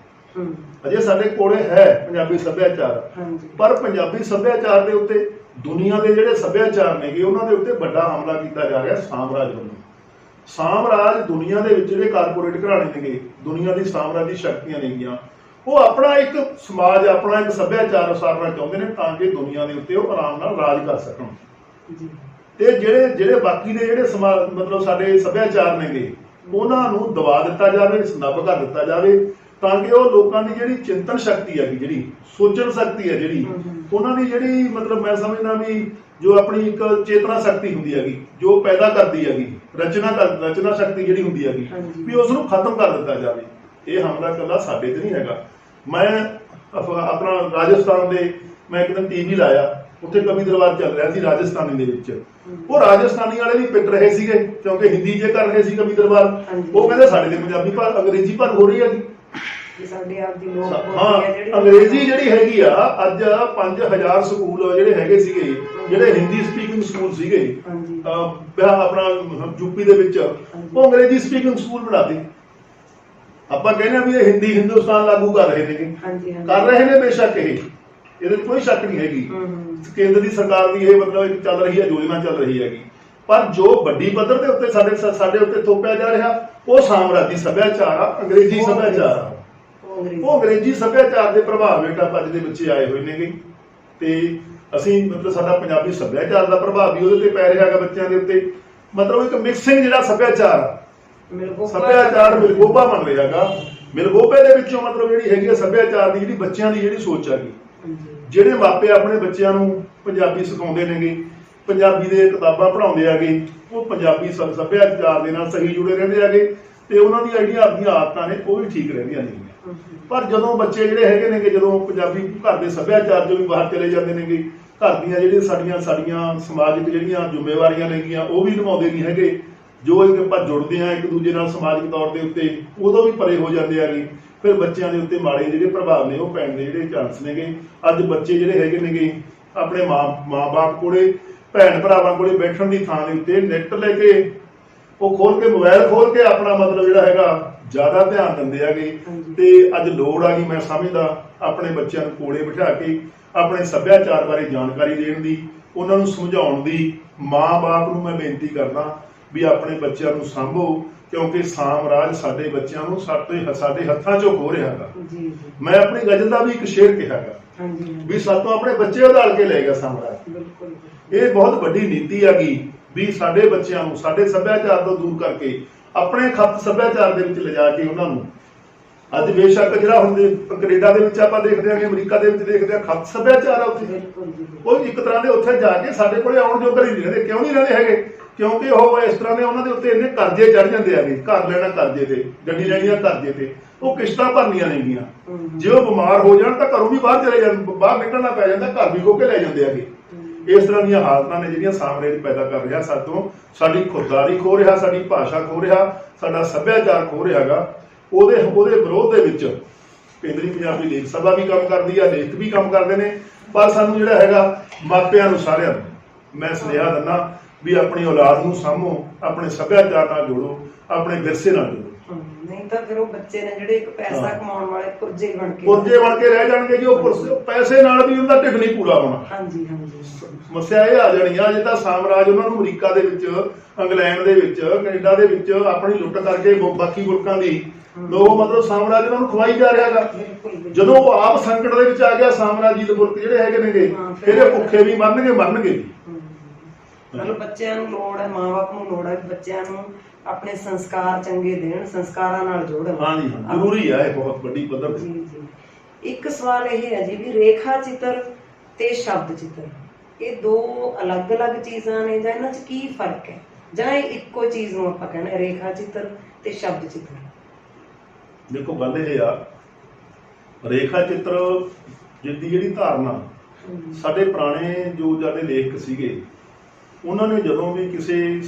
ਅਜੇ ਸਾਡੇ ਕੋਲੇ ਹੈ ਪੰਜਾਬੀ ਸੱਭਿਆਚਾਰ। ਪਰ ਪੰਜਾਬੀ ਸੱਭਿਆਚਾਰ ਦੇ ਉੱਤੇ ਦੁਨੀਆ ਦੇ ਜਿਹੜੇ ਸੱਭਿਆਚਾਰ ਨੇਗੇ ਉਹਨਾਂ ਦੇ ਉੱਤੇ ਵੱਡਾ ਹਮਲਾ ਕੀਤਾ ਜਾ ਰਿਹਾ ਸਾਮਰਾਜ ਵੱਲੋਂ। ਸਾਮਰਾਜ ਦੁਨੀਆ ਦੇ ਵਿੱਚ ਜਿਹੜੇ ਕਾਰਪੋਰੇਟ ਘਰਾਣੇ ਨੇਗੇ, ਦੁਨੀਆ ਦੀ ਸਾਮਰਾਜੀ ਸ਼ਕਤੀਆਂ ਨੇਗੀਆਂ, ਉਹ ਆਪਣਾ ਇੱਕ ਸਮਾਜ, ਆਪਣਾ ਇੱਕ ਸੱਭਿਆਚਾਰ ਉਸਾਰਨਾ ਚਾਹੁੰਦੇ ਨੇ ਤਾਂ ਕਿ ਦੁਨੀਆ ਦੇ ਉੱਤੇ ਉਹ ਆਰਾਮ ਨਾਲ ਰਾਜ ਕਰ ਸਕਣ। ਤੇ ਜਿਹੜੇ ਬਾਕੀ ਦੇ ਜਿਹੜੇ ਮਤਲਬ ਸਾਡੇ ਸੱਭਿਆਚਾਰ ਨੇਗੇ ਉਹਨਾਂ ਨੂੰ ਦਬਾ ਦਿੱਤਾ ਜਾਵੇ, ਸਨੱਬ ਕਰ ਦਿੱਤਾ ਜਾਵੇ, ਤਾਂ ਕਿ ਉਹ ਲੋਕਾਂ ਦੀ ਜਿਹੜੀ ਚਿੰਤਨ ਸ਼ਕਤੀ ਹੈਗੀ, ਜਿਹੜੀ ਸੋਚਣ ਸ਼ਕਤੀ ਹੈ, ਜਿਹੜੀ ਉਹਨਾਂ ਦੀ ਜਿਹੜੀ ਮਤਲਬ ਮੈਂ ਸਮਝਦਾ ਵੀ ਜੋ ਆਪਣੀ ਇੱਕ ਚੇਤਨਾ ਸ਼ਕਤੀ ਹੁੰਦੀ ਹੈਗੀ, ਜੋ ਪੈਦਾ ਕਰਦੀ ਹੈਗੀ, ਰਚਨਾ ਸ਼ਕਤੀ ਜਿਹੜੀ ਹੁੰਦੀ ਹੈਗੀ, ਵੀ ਉਸ ਨੂੰ ਖਤਮ ਕਰ ਦਿੱਤਾ ਜਾਵੇ। ਇਹ ਹਮਲਾ ਇਕੱਲਾ ਸਾਡੇ ਤੇ ਨਹੀਂ ਹੈਗਾ। ਮੈਂ ਆਪਣਾ ਰਾਜਸਥਾਨ ਦੇ ਮੈਂ ਇੱਕ ਦਿਨ ਟੀਵੀ ਲਾਇਆ, ਉੱਥੇ ਕਵੀ ਦਰਬਾਰ ਚੱਲ ਰਿਹਾ ਸੀ ਰਾਜਸਥਾਨੀ ਦੇ ਵਿੱਚ। ਉਹ ਰਾਜਸਥਾਨੀ ਵਾਲੇ ਵੀ ਪਿੱਟ ਰਹੇ ਸੀਗੇ ਕਿਉਂਕਿ ਹਿੰਦੀ ਜੇ ਕਰ ਰਹੇ ਸੀ ਕਵੀ ਦਰਬਾਰ। ਉਹ ਕਹਿੰਦੇ ਸਾਡੇ ਤੇ ਪੰਜਾਬੀ ਪਰ ਅੰਗਰੇਜ਼ੀ ਪਰ ਹੋ ਰਹੀ ਹੈਗੀ। ਹਾਂ, ਅੰਗਰੇਜ਼ੀ ਜਿਹੜੀ ਹੈਗੀ ਆ, ਅੱਜ 5000 ਸਕੂਲ ਜਿਹੜੇ ਹੈਗੇ ਸੀਗੇ, ਜਿਹੜੇ ਹਿੰਦੀ ਸਪੀਕਿੰਗ ਸਕੂਲ ਸੀਗੇ ਆਪਣਾ ਯੂਪੀ ਦੇ ਵਿੱਚ, ਉਹ ਅੰਗਰੇਜ਼ੀ ਸਪੀਕਿੰਗ ਸਕੂਲ ਬਣਾਤੇ। ਆਪਾਂ ਕਹਿੰਦੇ ਆ ਵੀ ਇਹ ਹਿੰਦੀ ਹਿੰਦੁਸਤਾਨ ਲਾਗੂ ਕਰ ਰਹੇ ਨੇ, ਕਰ ਰਹੇ ਨੇ, ਬੇਸ਼ੱਕ ਇਹਦੇ ਕੋਈ ਸ਼ੱਕ ਨਹੀਂ ਹੈਗੀ। ਕੇਂਦਰ ਦੀ ਸਰਕਾਰ ਦੀ ਇਹ ਮਤਲਬ ਇੱਕ ਚੱਲ ਰਹੀ ਹੈ, ਯੋਜਨਾ ਚੱਲ ਰਹੀ ਹੈਗੀ। ਪਰ ਜੋ ਵੱਡੀ ਪੱਧਰ ਦੇ ਉੱਤੇ ਸਾਡੇ ਉੱਤੇ ਥੋਪਿਆ ਜਾ ਰਿਹਾ ਉਹ ਸਾਮਰਾਜੀ ਸੱਭਿਆਚਾਰ ਆ, ਅੰਗਰੇਜ਼ੀ ਸੱਭਿਆਚਾਰ ਆ। ਉਹ ਅੰਗਰੇਜ਼ੀ ਸੱਭਿਆਚਾਰ ਦੇ ਪ੍ਰਭਾਵ ਹੇਠ ਅੱਜ ਦੇ ਬੱਚੇ ਆਏ ਹੋਏ ਨੇਗੇ। ਤੇ ਅਸੀਂ ਮਤਲਬ ਸਾਡਾ ਪੰਜਾਬੀ ਸੱਭਿਆਚਾਰ ਦਾ ਪ੍ਰਭਾਵ ਵੀ ਉਹਦੇ ਤੇ ਪੈ ਰਿਹਾ ਹੈਗਾ ਬੱਚਿਆਂ ਦੇ ਉੱਤੇ। ਮਤਲਬ ਇੱਕ ਮਿਕਸਿੰਗ ਜਿਹੜਾ ਸੱਭਿਆਚਾਰ ਮਿਲਗੋਭਾ ਬਣ ਰਿਹਾ ਹੈਗਾ। ਮਿਲਗੋਭੇ ਦੇ ਵਿੱਚੋਂ ਮਤਲਬ ਜਿਹੜੀ ਹੈਗੀ ਆ ਸੱਭਿਆਚਾਰ ਦੀ ਜਿਹੜੀ ਬੱਚਿਆਂ ਦੀ ਜਿਹੜੀ ਸੋਚ ਹੈਗੀ, ਜਿਹੜੇ ਮਾਪੇ ਆਪਣੇ ਬੱਚਿਆਂ ਨੂੰ ਪੰਜਾਬੀ ਸਿਖਾਉਂਦੇ ਨੇਗੇ, ਪੰਜਾਬੀ ਦੇ ਕਿਤਾਬਾਂ ਪੜ੍ਹਾਉਂਦੇ ਹੈਗੇ, ਉਹ ਪੰਜਾਬੀ ਸੱਭਿਆਚਾਰ ਦੇ ਨਾਲ ਸਹੀ ਜੁੜੇ ਰਹਿੰਦੇ ਹੈਗੇ ਤੇ ਉਹਨਾਂ ਦੀਆਂ ਜਿਹੜੀਆਂ ਆਪਣੀਆਂ ਆਦਤਾਂ ਨੇ ਉਹ ਵੀ ਠੀਕ ਰਹਿੰਦੀਆਂ ਨੇਗੀਆਂ। ਪਰ ਜਦੋਂ ਬੱਚੇ ਜਿਹੜੇ ਹੈਗੇ ਨੇਗੇ, ਜਦੋਂ ਪੰਜਾਬੀ ਘਰ ਦੇ ਸੱਭਿਆਚਾਰ ਚੋਂ ਵੀ ਬਾਹਰ ਚਲੇ ਜਾਂਦੇ ਨੇਗੇ, ਘਰ ਦੀਆਂ ਜਿਹੜੀਆਂ ਸਾਡੀਆਂ ਸਮਾਜਿਕ ਜਿਹੜੀਆਂ ਜ਼ਿੰਮੇਵਾਰੀਆਂ ਨੇਗੀਆਂ ਉਹ ਵੀ ਨਿਭਾਉਂਦੇ ਨਹੀਂ ਹੈਗੇ, ਜੋ ਆਪਾਂ ਜੁੜਦੇ ਆ ਇੱਕ ਦੂਜੇ ਨਾਲ ਸਮਾਜਿਕ ਤੌਰ ਦੇ ਉੱਤੇ, ਉਦੋਂ ਵੀ ਪਰੇ ਹੋ ਜਾਂਦੇ ਹੈਗੇ। ਫਿਰ ਬੱਚਿਆਂ ਦੇ ਉੱਤੇ ਮਾੜੇ ਜਿਹੜੇ ਪ੍ਰਭਾਵ ਨੇ ਉਹ ਪੈਣ ਦੇ ਜਿਹੜੇ ਚਾਂਸ ਨੇਗੇ। ਅੱਜ ਬੱਚੇ ਜਿਹੜੇ ਹੈਗੇ ਨੇਗੇ ਆਪਣੇ ਮਾਂ-ਬਾਪ ਕੋਲੇ, ਭੈਣ ਭਰਾਵਾਂ ਕੋਲੇ ਬੈਠਣ ਦੀ ਥਾਂ ਦੇ ਉੱਤੇ ਨੈੱਟ ਲੈ ਕੇ ਉਹ ਖੋਲ ਕੇ, ਮੋਬਾਈਲ ਖੋਲ ਕੇ ਆਪਣਾ ਮਤਲਬ ਜਿਹੜਾ ਹੈਗਾ ਜ਼ਿਆਦਾ ਧਿਆਨ ਦਿੰਦੇ ਹੈਗੇ। ਤੇ ਅੱਜ ਲੋੜ ਆ ਗਈ, ਮੈਂ ਸਮਝਦਾ, ਆਪਣੇ ਬੱਚਿਆਂ ਨੂੰ ਕੋਲੇ ਬਿਠਾ ਕੇ ਆਪਣੇ ਸੱਭਿਆਚਾਰ ਬਾਰੇ ਜਾਣਕਾਰੀ ਦੇਣ ਦੀ, ਉਹਨਾਂ ਨੂੰ ਸਮਝਾਉਣ ਦੀ। ਮਾਂ-ਬਾਪ ਨੂੰ ਮੈਂ ਬੇਨਤੀ ਕਰਦਾ ਵੀ ਆਪਣੇ ਬੱਚਿਆਂ ਨੂੰ ਸਾਂਭੋ, ਕਿਉਂਕਿ ਸਾਮਰਾਜ ਸਾਡੇ ਬੱਚਿਆਂ ਨੂੰ ਸਾਡੇ ਹੱਥਾਂ 'ਚੋਂ ਖੋ ਰਿਹਾ ਹੈਗਾ। ਮੈਂ ਆਪਣੀ ਗਜ਼ਲ ਦਾ ਵੀ ਇੱਕ ਸ਼ੇਰ ਕਿਹਾ ਹੈਗਾ ਵੀ ਸਾਤੋਂ ਆਪਣੇ ਬੱਚੇ ਉਧਾੜ ਕੇ ਲੈ ਗਿਆ ਸਾਮਰਾਜ। ਇਹ ਬਹੁਤ ਵੱਡੀ ਨੀਤੀ ਹੈਗੀ ਵੀ ਸਾਡੇ ਬੱਚਿਆਂ ਨੂੰ ਸਾਡੇ ਸੱਭਿਆਚਾਰ ਤੋਂ ਦੂਰ ਕਰਕੇ ਆਪਣੇ ਖੱਤ ਸੱਭਿਆਚਾਰ ਦੇ ਵਿੱਚ ਲਿਜਾ ਕੇ ਉਹਨਾਂ ਨੂੰ, ਅੱਜ ਬੇਸ਼ੱਕ ਜਿਹੜਾ ਹੁਣ ਕੈਨੇਡਾ ਦੇ ਵਿੱਚ ਆਪਾਂ ਦੇਖਦੇ ਹਾਂ, ਅਮਰੀਕਾ ਦੇ ਵਿੱਚ ਦੇਖਦੇ ਹਾਂ, ਖੱਤ ਸੱਭਿਆਚਾਰ ਆ ਉੱਥੇ। ਉਹ ਇੱਕ ਤਰ੍ਹਾਂ ਦੇ ਉੱਥੇ ਜਾ ਕੇ ਸਾਡੇ ਕੋਲੇ ਆਉਣ ਜੋਗਰ ਹੀ ਨਹੀਂ ਰਹਿੰਦੇ। ਕਿਉਂ ਨਹੀਂ ਰਹਿੰਦੇ ਹੈਗੇ? ਕਿਉਂਕਿ ਉਹ ਇਸ ਤਰ੍ਹਾਂ ਦੇ ਉਹਨਾਂ ਦੇ ਉੱਤੇ ਇੰਨੇ ਕਰਜ਼ੇ ਚੜ ਜਾਂਦੇ ਹੈਗੇ। ਘਰ ਲੈਣਾ ਕਰਜ਼ੇ ਤੇ, ਗੱਡੀ ਲੈਣੀ ਆ ਕਰਜ਼ੇ ਤੇ, ਉਹ ਕਿਸ਼ਤਾਂ ਭਰਨੀਆਂ ਨੇਗੀਆਂ। ਜੇ ਉਹ ਬਿਮਾਰ ਹੋ ਜਾਣ ਤਾਂ ਘਰੋਂ ਵੀ ਬਾਹਰ ਚਲੇ ਜਾਂਦੇ, ਬਾਹਰ ਨਿਕਲਣਾ ਪੈ ਜਾਂਦਾ, ਘਰ ਵੀ ਖੋਹ ਕੇ ਲੈ ਜਾਂਦੇ ਹੈਗੇ। ਇਸ ਤਰ੍ਹਾਂ ਦੀਆਂ ਹਾਲਤਾਂ ਨੇ ਜਿਹੜੀਆਂ ਸਾਮਰਾਜ ਪੈਦਾ ਕਰ ਰਿਹਾ ਸਾਤੋਂ। ਸਾਡੀ ਖੁਦਦਾਰੀ ਖੋ ਰਿਹਾ, ਸਾਡੀ ਭਾਸ਼ਾ ਖੋ ਰਿਹਾ, ਸਾਡਾ ਸੱਭਿਆਚਾਰ ਖੋ ਰਿਹਾ ਹੈਗਾ। ਉਹਦੇ ਵਿਰੋਧ ਦੇ ਵਿੱਚ ਕੇਂਦਰੀ ਪੰਜਾਬੀ ਲੇਖ ਸਭਾ ਵੀ ਕੰਮ ਕਰਦੀ ਆ, ਲੇਖਕ ਵੀ ਕੰਮ ਕਰਦੇ ਨੇ। ਪਰ ਸਾਨੂੰ ਜਿਹੜਾ ਹੈਗਾ ਮਾਪਿਆਂ ਨੂੰ ਸਾਰਿਆਂ ਨੂੰ ਮੈਂ ਸੁਨੇਹਾ ਦਿੰਦਾ ਵੀ ਆਪਣੀ ਔਲਾਦ ਨੂੰ ਸਾਂਭੋ, ਆਪਣੇ ਸੱਭਿਆਚਾਰ ਨਾਲ ਜੋੜੋ, ਆਪਣੇ ਵਿਰਸੇ ਨਾਲ ਜੋੜੋ। ਨਹੀਂ ਤਾਂ ਫਿਰ ਉਹ ਬੱਚੇ ਨੇ ਜਿਹੜੇ ਇੱਕ ਪੈਸਾ ਕਮਾਉਣ ਵਾਲੇ ਪੁਰਜੇ ਬਣ ਕੇ ਰਹਿ ਜਾਣਗੇ ਜੀ। ਉਹ ਪੈਸੇ ਨਾਲ ਵੀ ਉਹਦਾ ਢਿੱਡ ਨਹੀਂ ਪੂਰਾ ਹੋਣਾ। ਹਾਂਜੀ ਹਾਂਜੀ। ਸਮੱਸਿਆ ਇਹ ਆ ਜਾਣੀ ਆ, ਜੇ ਤਾਂ ਸਾਮਰਾਜ ਉਹਨਾਂ ਨੂੰ ਅਮਰੀਕਾ ਦੇ ਵਿੱਚ, ਇੰਗਲੈਂਡ ਦੇ ਵਿੱਚ, ਕੈਨੇਡਾ ਦੇ ਵਿੱਚ ਆਪਣੀ ਲੁੱਟ ਕਰਕੇ ਬਾਕੀ ਮੁਲਕਾਂ ਦੀ ਲੋਕ ਮਤਲਬ ਸਾਮਰਾਜ ਉਹਨਾਂ ਨੂੰ ਖਵਾਈ ਜਾ ਰਿਹਾ ਹੈਗਾ। ਜਦੋਂ ਉਹ ਆਪ ਸੰਕਟ ਦੇ ਵਿੱਚ ਆ ਗਿਆ, ਸਾਮਰਾਜੀ ਦੇ ਮੁਲਕ ਜਿਹੜੇ ਹੈਗੇ ਨੇਗੇ, ਇਹਦੇ ਭੁੱਖੇ ਵੀ ਮਰਨਗੇ। ਮਤਲਬ ਬੱਚਿਆਂ ਨੂੰ ਲੋੜ ਹੈ, ਮਾਂ-ਬਾਪ ਨੂੰ ਲੋੜ ਹੈ ਬੱਚਿਆਂ ਨੂੰ ਆਪਣੇ ਸੰਸਕਾਰ ਚੰਗੇ ਦੇਣ, ਸੰਸਕਾਰਾਂ ਨਾਲ ਜੋੜਨ। ਹਾਂਜੀ ਹਾਂ, ਜ਼ਰੂਰੀ ਹੈ, ਇਹ ਬਹੁਤ ਵੱਡੀ ਪੱਧਰ ਤੇ। ਜੀ ਜੀ। ਇੱਕ ਸਵਾਲ ਇਹ ਹੈ ਜੀ ਵੀ ਰੇਖਾ ਚਿੱਤਰ ਤੇ ਸ਼ਬਦ ਚਿੱਤਰ, ਇਹ ਦੋ ਅਲੱਗ-ਅਲੱਗ ਚੀਜ਼ਾਂ ਨੇ ਜਾਂ ਇਹਨਾਂ 'ਚ ਕੀ ਫਰਕ ਹੈ, ਜਾਂ ਇਹ ਇੱਕੋ ਚੀਜ਼ ਨੂੰ ਆਪਾਂ ਕਹਿੰਦੇ ਰੇਖਾ ਚਿੱਤਰ ਤੇ ਸ਼ਬਦ ਚਿੱਤਰ? ਦੇਖੋ ਗੱਲ ਇਹ ਆ, ਰੇਖਾ ਚਿੱਤਰ ਜਿੱਦੀ ਜਿਹੜੀ ਧਾਰਨਾ ਸਾਡੇ ਪੁਰਾਣੇ ਜੋ ਸਾਡੇ ਲੇਖਕ ਸੀਗੇ, ਉਹਨਾਂ ਨੇ ਜਦੋਂ ਵੀ ਕਿਸੇ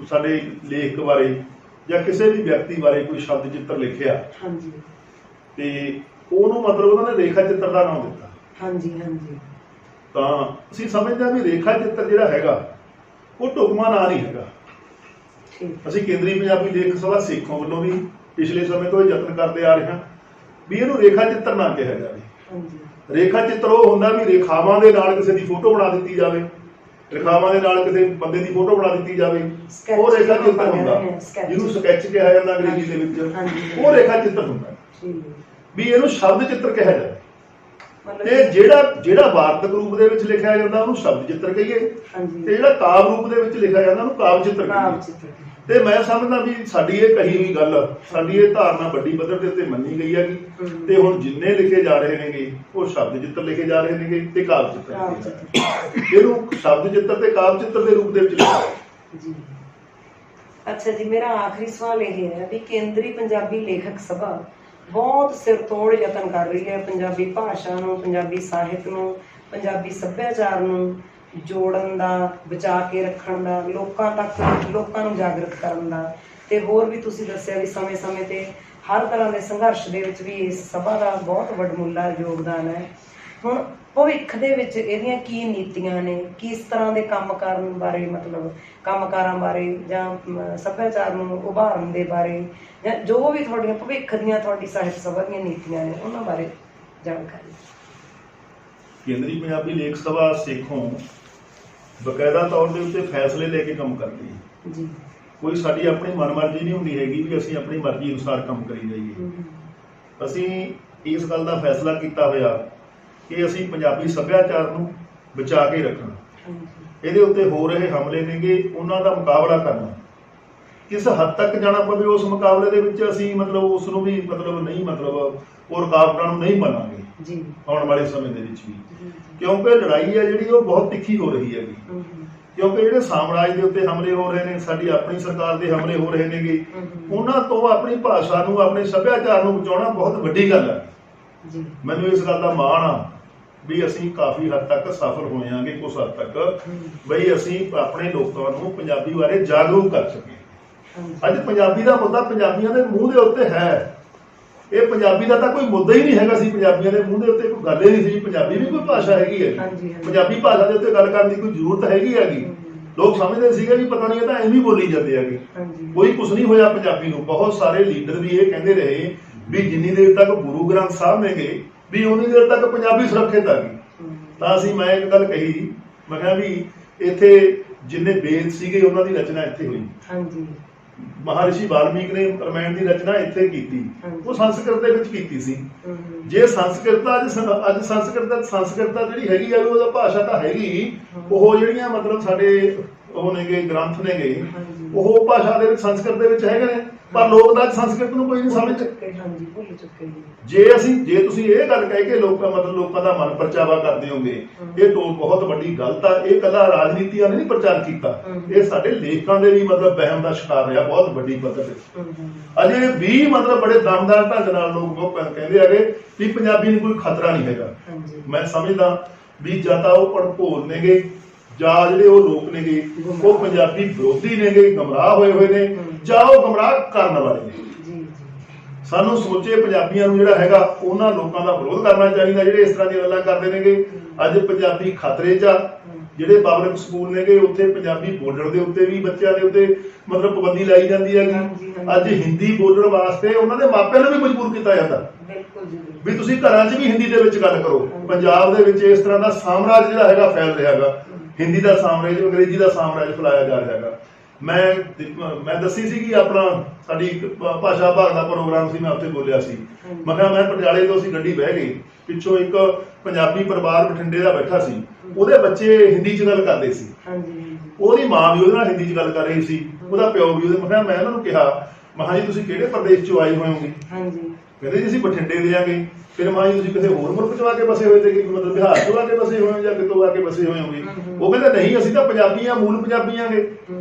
ਸਾਡੇ ਲੇਖਕ ਬਾਰੇ ਜਾਂ ਕਿਸੇ ਵੀ ਵਿਅਕਤੀ ਬਾਰੇ ਕੋਈ ਸ਼ਬਦ ਚਿੱਤਰ ਲਿਖਿਆ, ਹਾਂਜੀ, ਤੇ ਉਹਨੂੰ ਮਤਲਬ ਉਹਨਾਂ ਨੇ ਰੇਖਾ ਚਿੱਤਰ ਦਾ ਨਾਮ ਦਿੱਤਾ। ਹਾਂਜੀ ਹਾਂਜੀ। ਤਾਂ ਅਸੀਂ ਸਮਝਦੇ ਹਾਂ ਵੀ ਰੇਖਾ ਚਿੱਤਰ ਜਿਹੜਾ ਹੈਗਾ ਉਹ ਢੁਕਵਾਂ ਨਾਂ ਨਹੀਂ ਹੈਗਾ। ਅਸੀਂ ਕੇਂਦਰੀ ਪੰਜਾਬੀ ਲੇਖਕ ਸਭਾ ਸੇਖੋਂ ਵੱਲੋਂ ਵੀ ਪਿਛਲੇ ਸਮੇਂ ਤੋਂ ਇਹ ਯਤਨ ਕਰਦੇ ਆ ਰਹੇ ਹਾਂ ਵੀ ਇਹਨੂੰ ਰੇਖਾ ਚਿੱਤਰ ਨਾ ਕਿਹਾ ਜਾਵੇ। ਰੇਖਾ ਚਿੱਤਰ ਉਹ ਹੁੰਦਾ ਵੀ ਰੇਖਾਵਾਂ ਦੇ ਨਾਲ ਕਿਸੇ ਦੀ ਫੋਟੋ ਬਣਾ ਦਿੱਤੀ ਜਾਵੇ, ਰੇਖਾਵਾਂ ਦੇ ਨਾਲ ਕਿਸੇ ਬੰਦੇ ਦੀ ਫੋਟੋ ਬਣਾ ਦਿੱਤੀ ਜਾਵੇ, ਉਹ ਰੇਖਾ ਚਿੱਤਰ ਹੁੰਦਾ। ਜਿਹਨੂੰ ਸਕੈਚ ਕਿਹਾ ਜਾਂਦਾ ਅੰਗਰੇਜ਼ੀ ਦੇ ਵਿੱਚ, ਉਹ ਰੇਖਾ ਚਿੱਤਰ ਹੁੰਦਾ। ਵੀ ਇਹਨੂੰ ਸ਼ਬਦ ਚਿੱਤਰ ਕਿਹਾ ਜਾਵੇ, ਤੇ ਜਿਹੜਾ ਵਾਰਤਕ ਰੂਪ ਦੇ ਵਿੱਚ ਲਿਖਿਆ ਜਾਂਦਾ ਉਹਨੂੰ ਸ਼ਬਦ ਚਿੱਤਰ ਕਹੀਏ, ਤੇ ਜਿਹੜਾ ਕਾਵਿ ਰੂਪ ਦੇ ਵਿੱਚ ਲਿਖਿਆ ਜਾਂਦਾ ਉਹਨੂੰ ਕਾਵਿ ਚਿੱਤਰ ਕਹੀਏ। ਤੇ ਮੈਂ ਸਮਝਦਾ ਵੀ ਸਾਡੀ ਇਹ ਕਹੀ ਹੋਈ ਗੱਲ, ਸਾਡੀ ਇਹ ਧਾਰਨਾ ਵੱਡੀ ਪੱਧਰ ਦੇ ਉੱਤੇ ਮੰਨੀ ਗਈ ਹੈਗੀ। ਤੇ ਹੁਣ ਜਿੰਨੇ ਲਿਖੇ ਜਾ ਰਹੇ ਨੇਗੇ ਉਹ ਸ਼ਬਦ ਚਿੱਤਰ ਲਿਖੇ ਜਾ ਰਹੇ ਨੇਗੇ ਤੇ ਕਾਵਿ ਚਿੱਤਰ। ਇਹਨੂੰ ਸ਼ਬਦ ਚਿੱਤਰ ਤੇ ਕਾਵਿ ਚਿੱਤਰ ਦੇ ਰੂਪ ਦੇ ਵਿੱਚ ਲਿਖਿਆ ਜੀ। ਅੱਛਾ ਜੀ, ਮੇਰਾ ਆਖਰੀ ਸਵਾਲ ਇਹ ਹੈ ਵੀ ਕੇਂਦਰੀ ਪੰਜਾਬੀ ਲੇਖਕ ਸਭਾ ਬਹੁਤ ਸਿਰਤੋੜ ਯਤਨ ਕਰ ਰਹੀ ਹੈ ਪੰਜਾਬੀ ਭਾਸ਼ਾ ਨੂੰ, ਪੰਜਾਬੀ ਸਾਹਿਤ ਨੂੰ, ਪੰਜਾਬੀ ਸੱਭਿਆਚਾਰ ਨੂੰ ਜੋੜਨ ਦਾ, ਬਚਾ ਕੇ ਰੱਖਣ ਦਾ, ਲੋਕਾਂ ਨੂੰ ਜਾਗਰਤ ਕਰਨ ਦਾ, ਤੇ ਹੋਰ ਵੀ ਤੁਸੀਂ ਦੱਸਿਆ ਵੀ ਸਮੇਂ-ਸਮੇਂ ਤੇ ਹਰ ਤਰ੍ਹਾਂ ਦੇ ਸੰਘਰਸ਼ ਦੇ ਵਿੱਚ ਵੀ ਇਸ ਸਭਾ ਦਾ ਬਹੁਤ ਵੱਡਮੁੱਲਾ ਯੋਗਦਾਨ ਹੈ। ਹੁਣ ਭਵਿੱਖ ਦੇ ਵਿੱਚ ਇਹਦੀਆਂ ਕੀ ਨੀਤੀਆਂ ਨੇ, ਕਿਸ ਤਰ੍ਹਾਂ ਦੇ ਕੰਮ ਕਰਨ ਬਾਰੇ, ਮਤਲਬ ਕੰਮਕਾਰਾਂ ਬਾਰੇ ਜਾਂ ਸੱਭਿਆਚਾਰ ਨੂੰ ਉਭਾਰਨ ਦੇ ਬਾਰੇ, ਜਾਂ ਜੋ ਵੀ ਤੁਹਾਡੀਆਂ ਭਵਿੱਖ ਦੀਆਂ ਤੁਹਾਡੀ ਸਾਹਿਤ ਸਭਾ ਦੀਆਂ ਨੀਤੀਆਂ ਨੇ ਉਹਨਾਂ ਬਾਰੇ ਜਾਣਕਾਰੀ? ਕੇਂਦਰੀ ਪੰਜਾਬੀ ਲੇਖ ਸਭਾ ਸੇਖੋਂ ਬਕਾਇਦਾ ਤੌਰ ਦੇ ਉੱਤੇ ਫੈਸਲੇ ਲੈ ਕੇ ਕੰਮ ਕਰਦੀ ਹੈ ਜੀ। ਕੋਈ ਸਾਡੀ ਆਪਣੀ ਮਨਮਰਜ਼ੀ ਨਹੀਂ ਹੁੰਦੀ ਹੈਗੀ ਵੀ ਅਸੀਂ ਆਪਣੀ ਮਰਜ਼ੀ ਅਨੁਸਾਰ ਕੰਮ ਕਰੀ ਜਾਈਏ। ਅਸੀਂ ਇਸ ਗੱਲ ਦਾ ਫੈਸਲਾ ਕੀਤਾ ਹੋਇਆ ਕਿ ਅਸੀਂ ਪੰਜਾਬੀ ਸੱਭਿਆਚਾਰ ਨੂੰ ਬਚਾ ਕੇ ਰੱਖਣਾ। ਇਹਦੇ ਉੱਤੇ ਹੋ ਰਹੇ ਹਮਲੇ ਨੇਗੇ ਉਹਨਾਂ ਦਾ ਮੁਕਾਬਲਾ ਕਰਨਾ, ਕਿਸ ਹੱਦ ਤੱਕ ਜਾਣਾ ਪਵੇ ਉਸ ਮੁਕਾਬਲੇ ਦੇ ਵਿੱਚ ਅਸੀਂ ਮਤਲਬ ਉਸ ਨੂੰ ਵੀ ਨਹੀਂ ਉਹ ਰੁਕਾਵਟਾਂ ਨੂੰ ਨਹੀਂ ਮੰਨਾਂਗੇ ਜੀ ਆਉਣ ਵਾਲੇ ਸਮੇਂ ਦੇ ਵਿੱਚ ਵੀ, ਕਿਉਂਕਿ ਲੜਾਈ ਹੈ ਜਿਹੜੀ ਉਹ ਬਹੁਤ ਤਿੱਖੀ ਹੋ ਰਹੀ ਹੈਗੀ। ਕਿਉਂਕਿ ਜਿਹੜੇ ਸਾਮਰਾਜ ਦੇ ਉੱਤੇ ਹਮਲੇ ਹੋ ਰਹੇ ਨੇ, ਸਾਡੀ ਆਪਣੀ ਸਰਕਾਰ ਦੇ ਹਮਲੇ ਹੋ ਰਹੇ ਨੇਗੇ, ਉਹਨਾਂ ਤੋਂ ਆਪਣੀ ਭਾਸ਼ਾ ਨੂੰ, ਆਪਣੇ ਸੱਭਿਆਚਾਰ ਨੂੰ ਬਚਾਉਣਾ ਬਹੁਤ ਵੱਡੀ ਗੱਲ ਹੈ। ਮੈਨੂੰ ਇਸ ਗੱਲ ਦਾ ਮਾਣ ਆ ਵੀ ਅਸੀਂ ਕਾਫੀ ਹੱਦ ਤੱਕ ਸਫਲ ਹੋਏ ਆਂਗੇ, ਕੁਝ ਹੱਦ ਤੱਕ ਬਈ ਅਸੀਂ ਆਪਣੇ ਲੋਕਾਂ ਨੂੰ ਪੰਜਾਬੀ ਬਾਰੇ ਜਾਗਰੂਕ ਕਰ ਸਕੇ। ਅੱਜ ਪੰਜਾਬੀ ਦਾ ਮੁੱਦਾ ਪੰਜਾਬੀਆਂ ਦੇ ਮੂੰਹ ਦੇ ਉੱਤੇ ਹੈ। ਇਹ ਪੰਜਾਬੀ ਦਾ ਤਾਂ ਕੋਈ ਮੁੱਦਾ ਹੀ ਨਹੀਂ ਹੈਗਾ ਸੀ, ਪੰਜਾਬੀਆਂ ਦੇ ਮੂੰਹ ਦੇ ਉੱਤੇ ਕੋਈ ਗੱਲ ਹੀ ਨਹੀਂ ਸੀ ਪੰਜਾਬੀ ਵੀ ਕੋਈ ਭਾਸ਼ਾ ਹੈਗੀ ਹੈ। ਪੰਜਾਬੀ ਭਾਸ਼ਾ ਦੇ ਉੱਤੇ ਗੱਲ ਕਰਨ ਦੀ ਕੋਈ ਜ਼ਰੂਰਤ ਹੈਗੀ। ਲੋਕ ਸਮਝਦੇ ਸੀਗੇ ਵੀ ਪਤਾ ਨਹੀਂ ਇਹ ਤਾਂ ਐਵੇਂ ਬੋਲੀ ਜਾਂਦੇ ਹੈਗੇ, ਕੋਈ ਕੁਝ ਨਹੀਂ ਹੋਇਆ ਪੰਜਾਬੀ ਨੂੰ। ਬਹੁਤ ਸਾਰੇ ਲੀਡਰ ਵੀ ਇਹ ਕਹਿੰਦੇ ਰਹੇ ਵੀ ਜਿੰਨੀ ਦੇਰ ਤੱਕ ਗੁਰੂ ਗ੍ਰੰਥ ਸਾਹਿਬ ਨੇਗੇ ਵੀ ਉਨੀ ਦੇਰ ਤੱਕ ਪੰਜਾਬੀ ਸੁਰੱਖਿਅਤ ਹੈਗੀ। ਤਾਂ ਮੈਂ ਇੱਕ ਗੱਲ ਕਹੀ, ਮੈਂ ਕਿਹਾ ਵੀ ਇੱਥੇ ਜਿੰਨੇ ਵੇਦ ਸੀਗੇ ਉਹਨਾਂ ਦੀ ਰਚਨਾ ਇੱਥੇ ਹੋਈ। ਮਹਾਰਿਸ਼ੀ ਵਾਲਮੀਕ ਨੇ ਰਾਮਾਇਣ ਦੀ ਰਚਨਾ ਇੱਥੇ ਕੀਤੀ, ਉਹ ਸੰਸਕ੍ਰਿਤ ਦੇ ਵਿੱਚ ਕੀਤੀ ਸੀ। ਜੇ ਸੰਸਕ੍ਰਿਤ ਅੱਜ ਸੰਸਕ੍ਰਿਤ ਜਿਹੜੀ ਹੈਗੀ ਆ ਉਹਦਾ ਭਾਸ਼ਾ ਤਾਂ ਹੈਗੀ, ਉਹ ਜਿਹੜੀਆਂ ਮਤਲਬ ਸਾਡੇ ਉਹ ਨੇਗੇ ਗ੍ਰੰਥ ਨੇਗੇ ਉਹ ਭਾਸ਼ਾ ਦੇ ਵਿੱਚ ਸੰਸਕ੍ਰਿਤ ਦੇ ਵਿੱਚ ਹੈਗੇ ਨੇ, ਪਰ ਲੋਕ ਤਾਂ ਸੰਸਕ੍ਰਿਤ ਨੂੰ ਕੋਈ ਨਹੀਂ ਸਮਝ ਚੁੱਕੇ। ਜੇ ਤੁਸੀਂ ਇਹ ਗੱਲ ਕਹਿ ਕੇ ਲੋਕਾਂ ਦਾ ਮਨ ਪਰਚਾਵਾ ਕਰਦੇ ਹੋਗੇ, ਇਹ ਬਹੁਤ ਵੱਡੀ ਗਲਤ ਆ। ਇਹ ਕੱਲਾ ਰਾਜਨੀਤੀਆਂ ਨੇ ਨਹੀਂ ਪ੍ਰਚਾਰ ਕੀਤਾ, ਇਹ ਸਾਡੇ ਲੇਖਕਾਂ ਦੇ ਵੀ ਵਹਿਮ ਦਾ ਸ਼ਿਕਾਰ ਰਿਹਾ ਬਹੁਤ ਵੱਡੀ ਪੱਧਰ ਤੇ। ਅਜੇ ਵੀ ਬੜੇ ਦਮਦਾਰ ਢੰਗ ਨਾਲ ਲੋਕ ਕਹਿੰਦੇ ਹੈਗੇ ਵੀ ਪੰਜਾਬੀ ਨੂੰ ਕੋਈ ਖਤਰਾ ਨਹੀਂ ਹੈਗਾ। ਮੈਂ ਸਮਝਦਾ ਵੀ ਜਾਂ ਤਾਂ ਉਹ ਪੜਭੋਲ ਨੇਗੇ ਜਾਂ ਜਿਹੜੇ ਉਹ ਲੋਕ ਨੇਗੇ ਉਹ ਪੰਜਾਬੀ ਵਿਰੋਧੀ ਨੇਗੇ, ਗਮਰਾਹ ਹੋਏ ਨੇ, ਜਾਂ ਉਹ ਗਮਰਾਹ ਕਰਨ ਵਾਲੇ ਨੇ। ਸਾਨੂੰ ਸਮੁੱਚੇ ਪੰਜਾਬੀਆਂ ਨੂੰ ਜਿਹੜਾ ਹੈਗਾ ਉਹਨਾਂ ਲੋਕਾਂ ਦਾ ਵਿਰੋਧ ਕਰਨਾ ਚਾਹੀਦਾ ਜਿਹੜੇ ਇਸ ਤਰ੍ਹਾਂ ਦੀਆਂ ਗੱਲਾਂ ਕਰਦੇ ਨੇਗੇ। ਅੱਜ ਪੰਜਾਬੀ ਖਤਰੇ 'ਚ ਆ। ਜਿਹੜੇ ਪਬਲਿਕ ਸਕੂਲ ਨੇਗੇ ਉੱਥੇ ਪੰਜਾਬੀ ਬੋਲਣ ਦੇ ਉੱਤੇ ਵੀ ਬੱਚਿਆਂ ਦੇ ਉੱਤੇ ਮਤਲਬ ਪਾਬੰਦੀ ਲਾਈ ਜਾਂਦੀ ਹੈਗੀ। ਅੱਜ ਹਿੰਦੀ ਬੋਲਣ ਵਾਸਤੇ ਉਹਨਾਂ ਦੇ ਮਾਪਿਆਂ ਨੂੰ ਵੀ ਮਜਬੂਰ ਕੀਤਾ ਜਾਂਦਾ ਵੀ ਤੁਸੀਂ ਘਰਾਂ 'ਚ ਵੀ ਹਿੰਦੀ ਦੇ ਵਿੱਚ ਗੱਲ ਕਰੋ। ਪੰਜਾਬ ਦੇ ਵਿੱਚ ਇਸ ਤਰ੍ਹਾਂ ਦਾ ਸਾਮਰਾਜ ਜਿਹੜਾ ਹੈਗਾ ਫੈਲ ਰਿਹਾ ਹੈਗਾ, ਹਿੰਦੀ ਦਾ ਸਾਮਰਾਜ, ਅੰਗਰੇਜ਼ੀ ਦਾ ਸਾਮਰਾਜ ਫੈਲਾਇਆ ਜਾ ਰਿਹਾ ਹੈਗਾ। ਮੈਂ ਦੱਸੀ ਸੀ ਕਿ ਆਪਣਾ ਸਾਡੀ ਭਾਸ਼ਾ ਵਿਭਾਗ ਦਾ ਪ੍ਰੋਗਰਾਮ ਸੀ, ਮੈਂ ਉੱਥੇ ਬੋਲਿਆ ਸੀ। ਮੈਂ ਕਿਹਾ ਮੈਂ ਪਟਿਆਲੇ ਤੋਂ ਅਸੀਂ ਗੱਡੀ ਬਹਿ ਗਈ, ਪਿੱਛੋਂ ਇੱਕ ਪੰਜਾਬੀ ਪਰਿਵਾਰ ਬਠਿੰਡੇ ਦਾ ਬੈਠਾ ਸੀ, ਉਹਦੇ ਬੱਚੇ ਹਿੰਦੀ 'ਚ ਗੱਲ ਕਰਦੇ ਸੀ, ਉਹਦੀ ਮਾਂ ਵੀ ਉਹਦੇ ਨਾਲ ਹਿੰਦੀ 'ਚ ਗੱਲ ਕਰ ਰਹੀ ਸੀ, ਉਹਦਾ ਪਿਓ ਵੀ ਉਹਦੇ। ਮੈਂ ਕਿਹਾ ਮੈਂ ਇਹਨਾਂ ਨੂੰ ਕਿਹਾ, ਮੈਂ ਕਿਹਾ ਜੀ ਤੁਸੀਂ ਕਿਹੜੇ ਪ੍ਰਦੇਸ਼ 'ਚੋਂ ਆਏ ਹੋਏ ਹੋਗੇ? ਕਹਿੰਦੇ ਜੀ ਅਸੀਂ ਬਠਿੰਡੇ ਦੇ ਆਂਗੇ। ਫਿਰ ਮਾਂ ਜੀ ਤੁਸੀਂ ਕਿਸੇ ਹੋਰ ਮੁਲਕ 'ਚੋਂ ਆ ਕੇ ਬਸੇ ਹੋਏ ਤੇ, ਮਤਲਬ ਬਿਹਾਰ 'ਚੋਂ ਆ ਕੇ ਬਸੇ ਹੋਏ ਜਾਂ ਕਿਤੋਂ ਆ ਕੇ ਬਸੇ ਹੋਏ ਹੋਗੇ? ਉਹ ਕਹਿੰਦੇ ਨਹੀਂ ਅਸੀਂ ਤਾਂ ਪੰਜਾਬੀ ਆ, ਮੂਲ ਪੰਜਾਬੀ ਆਂਗੇ।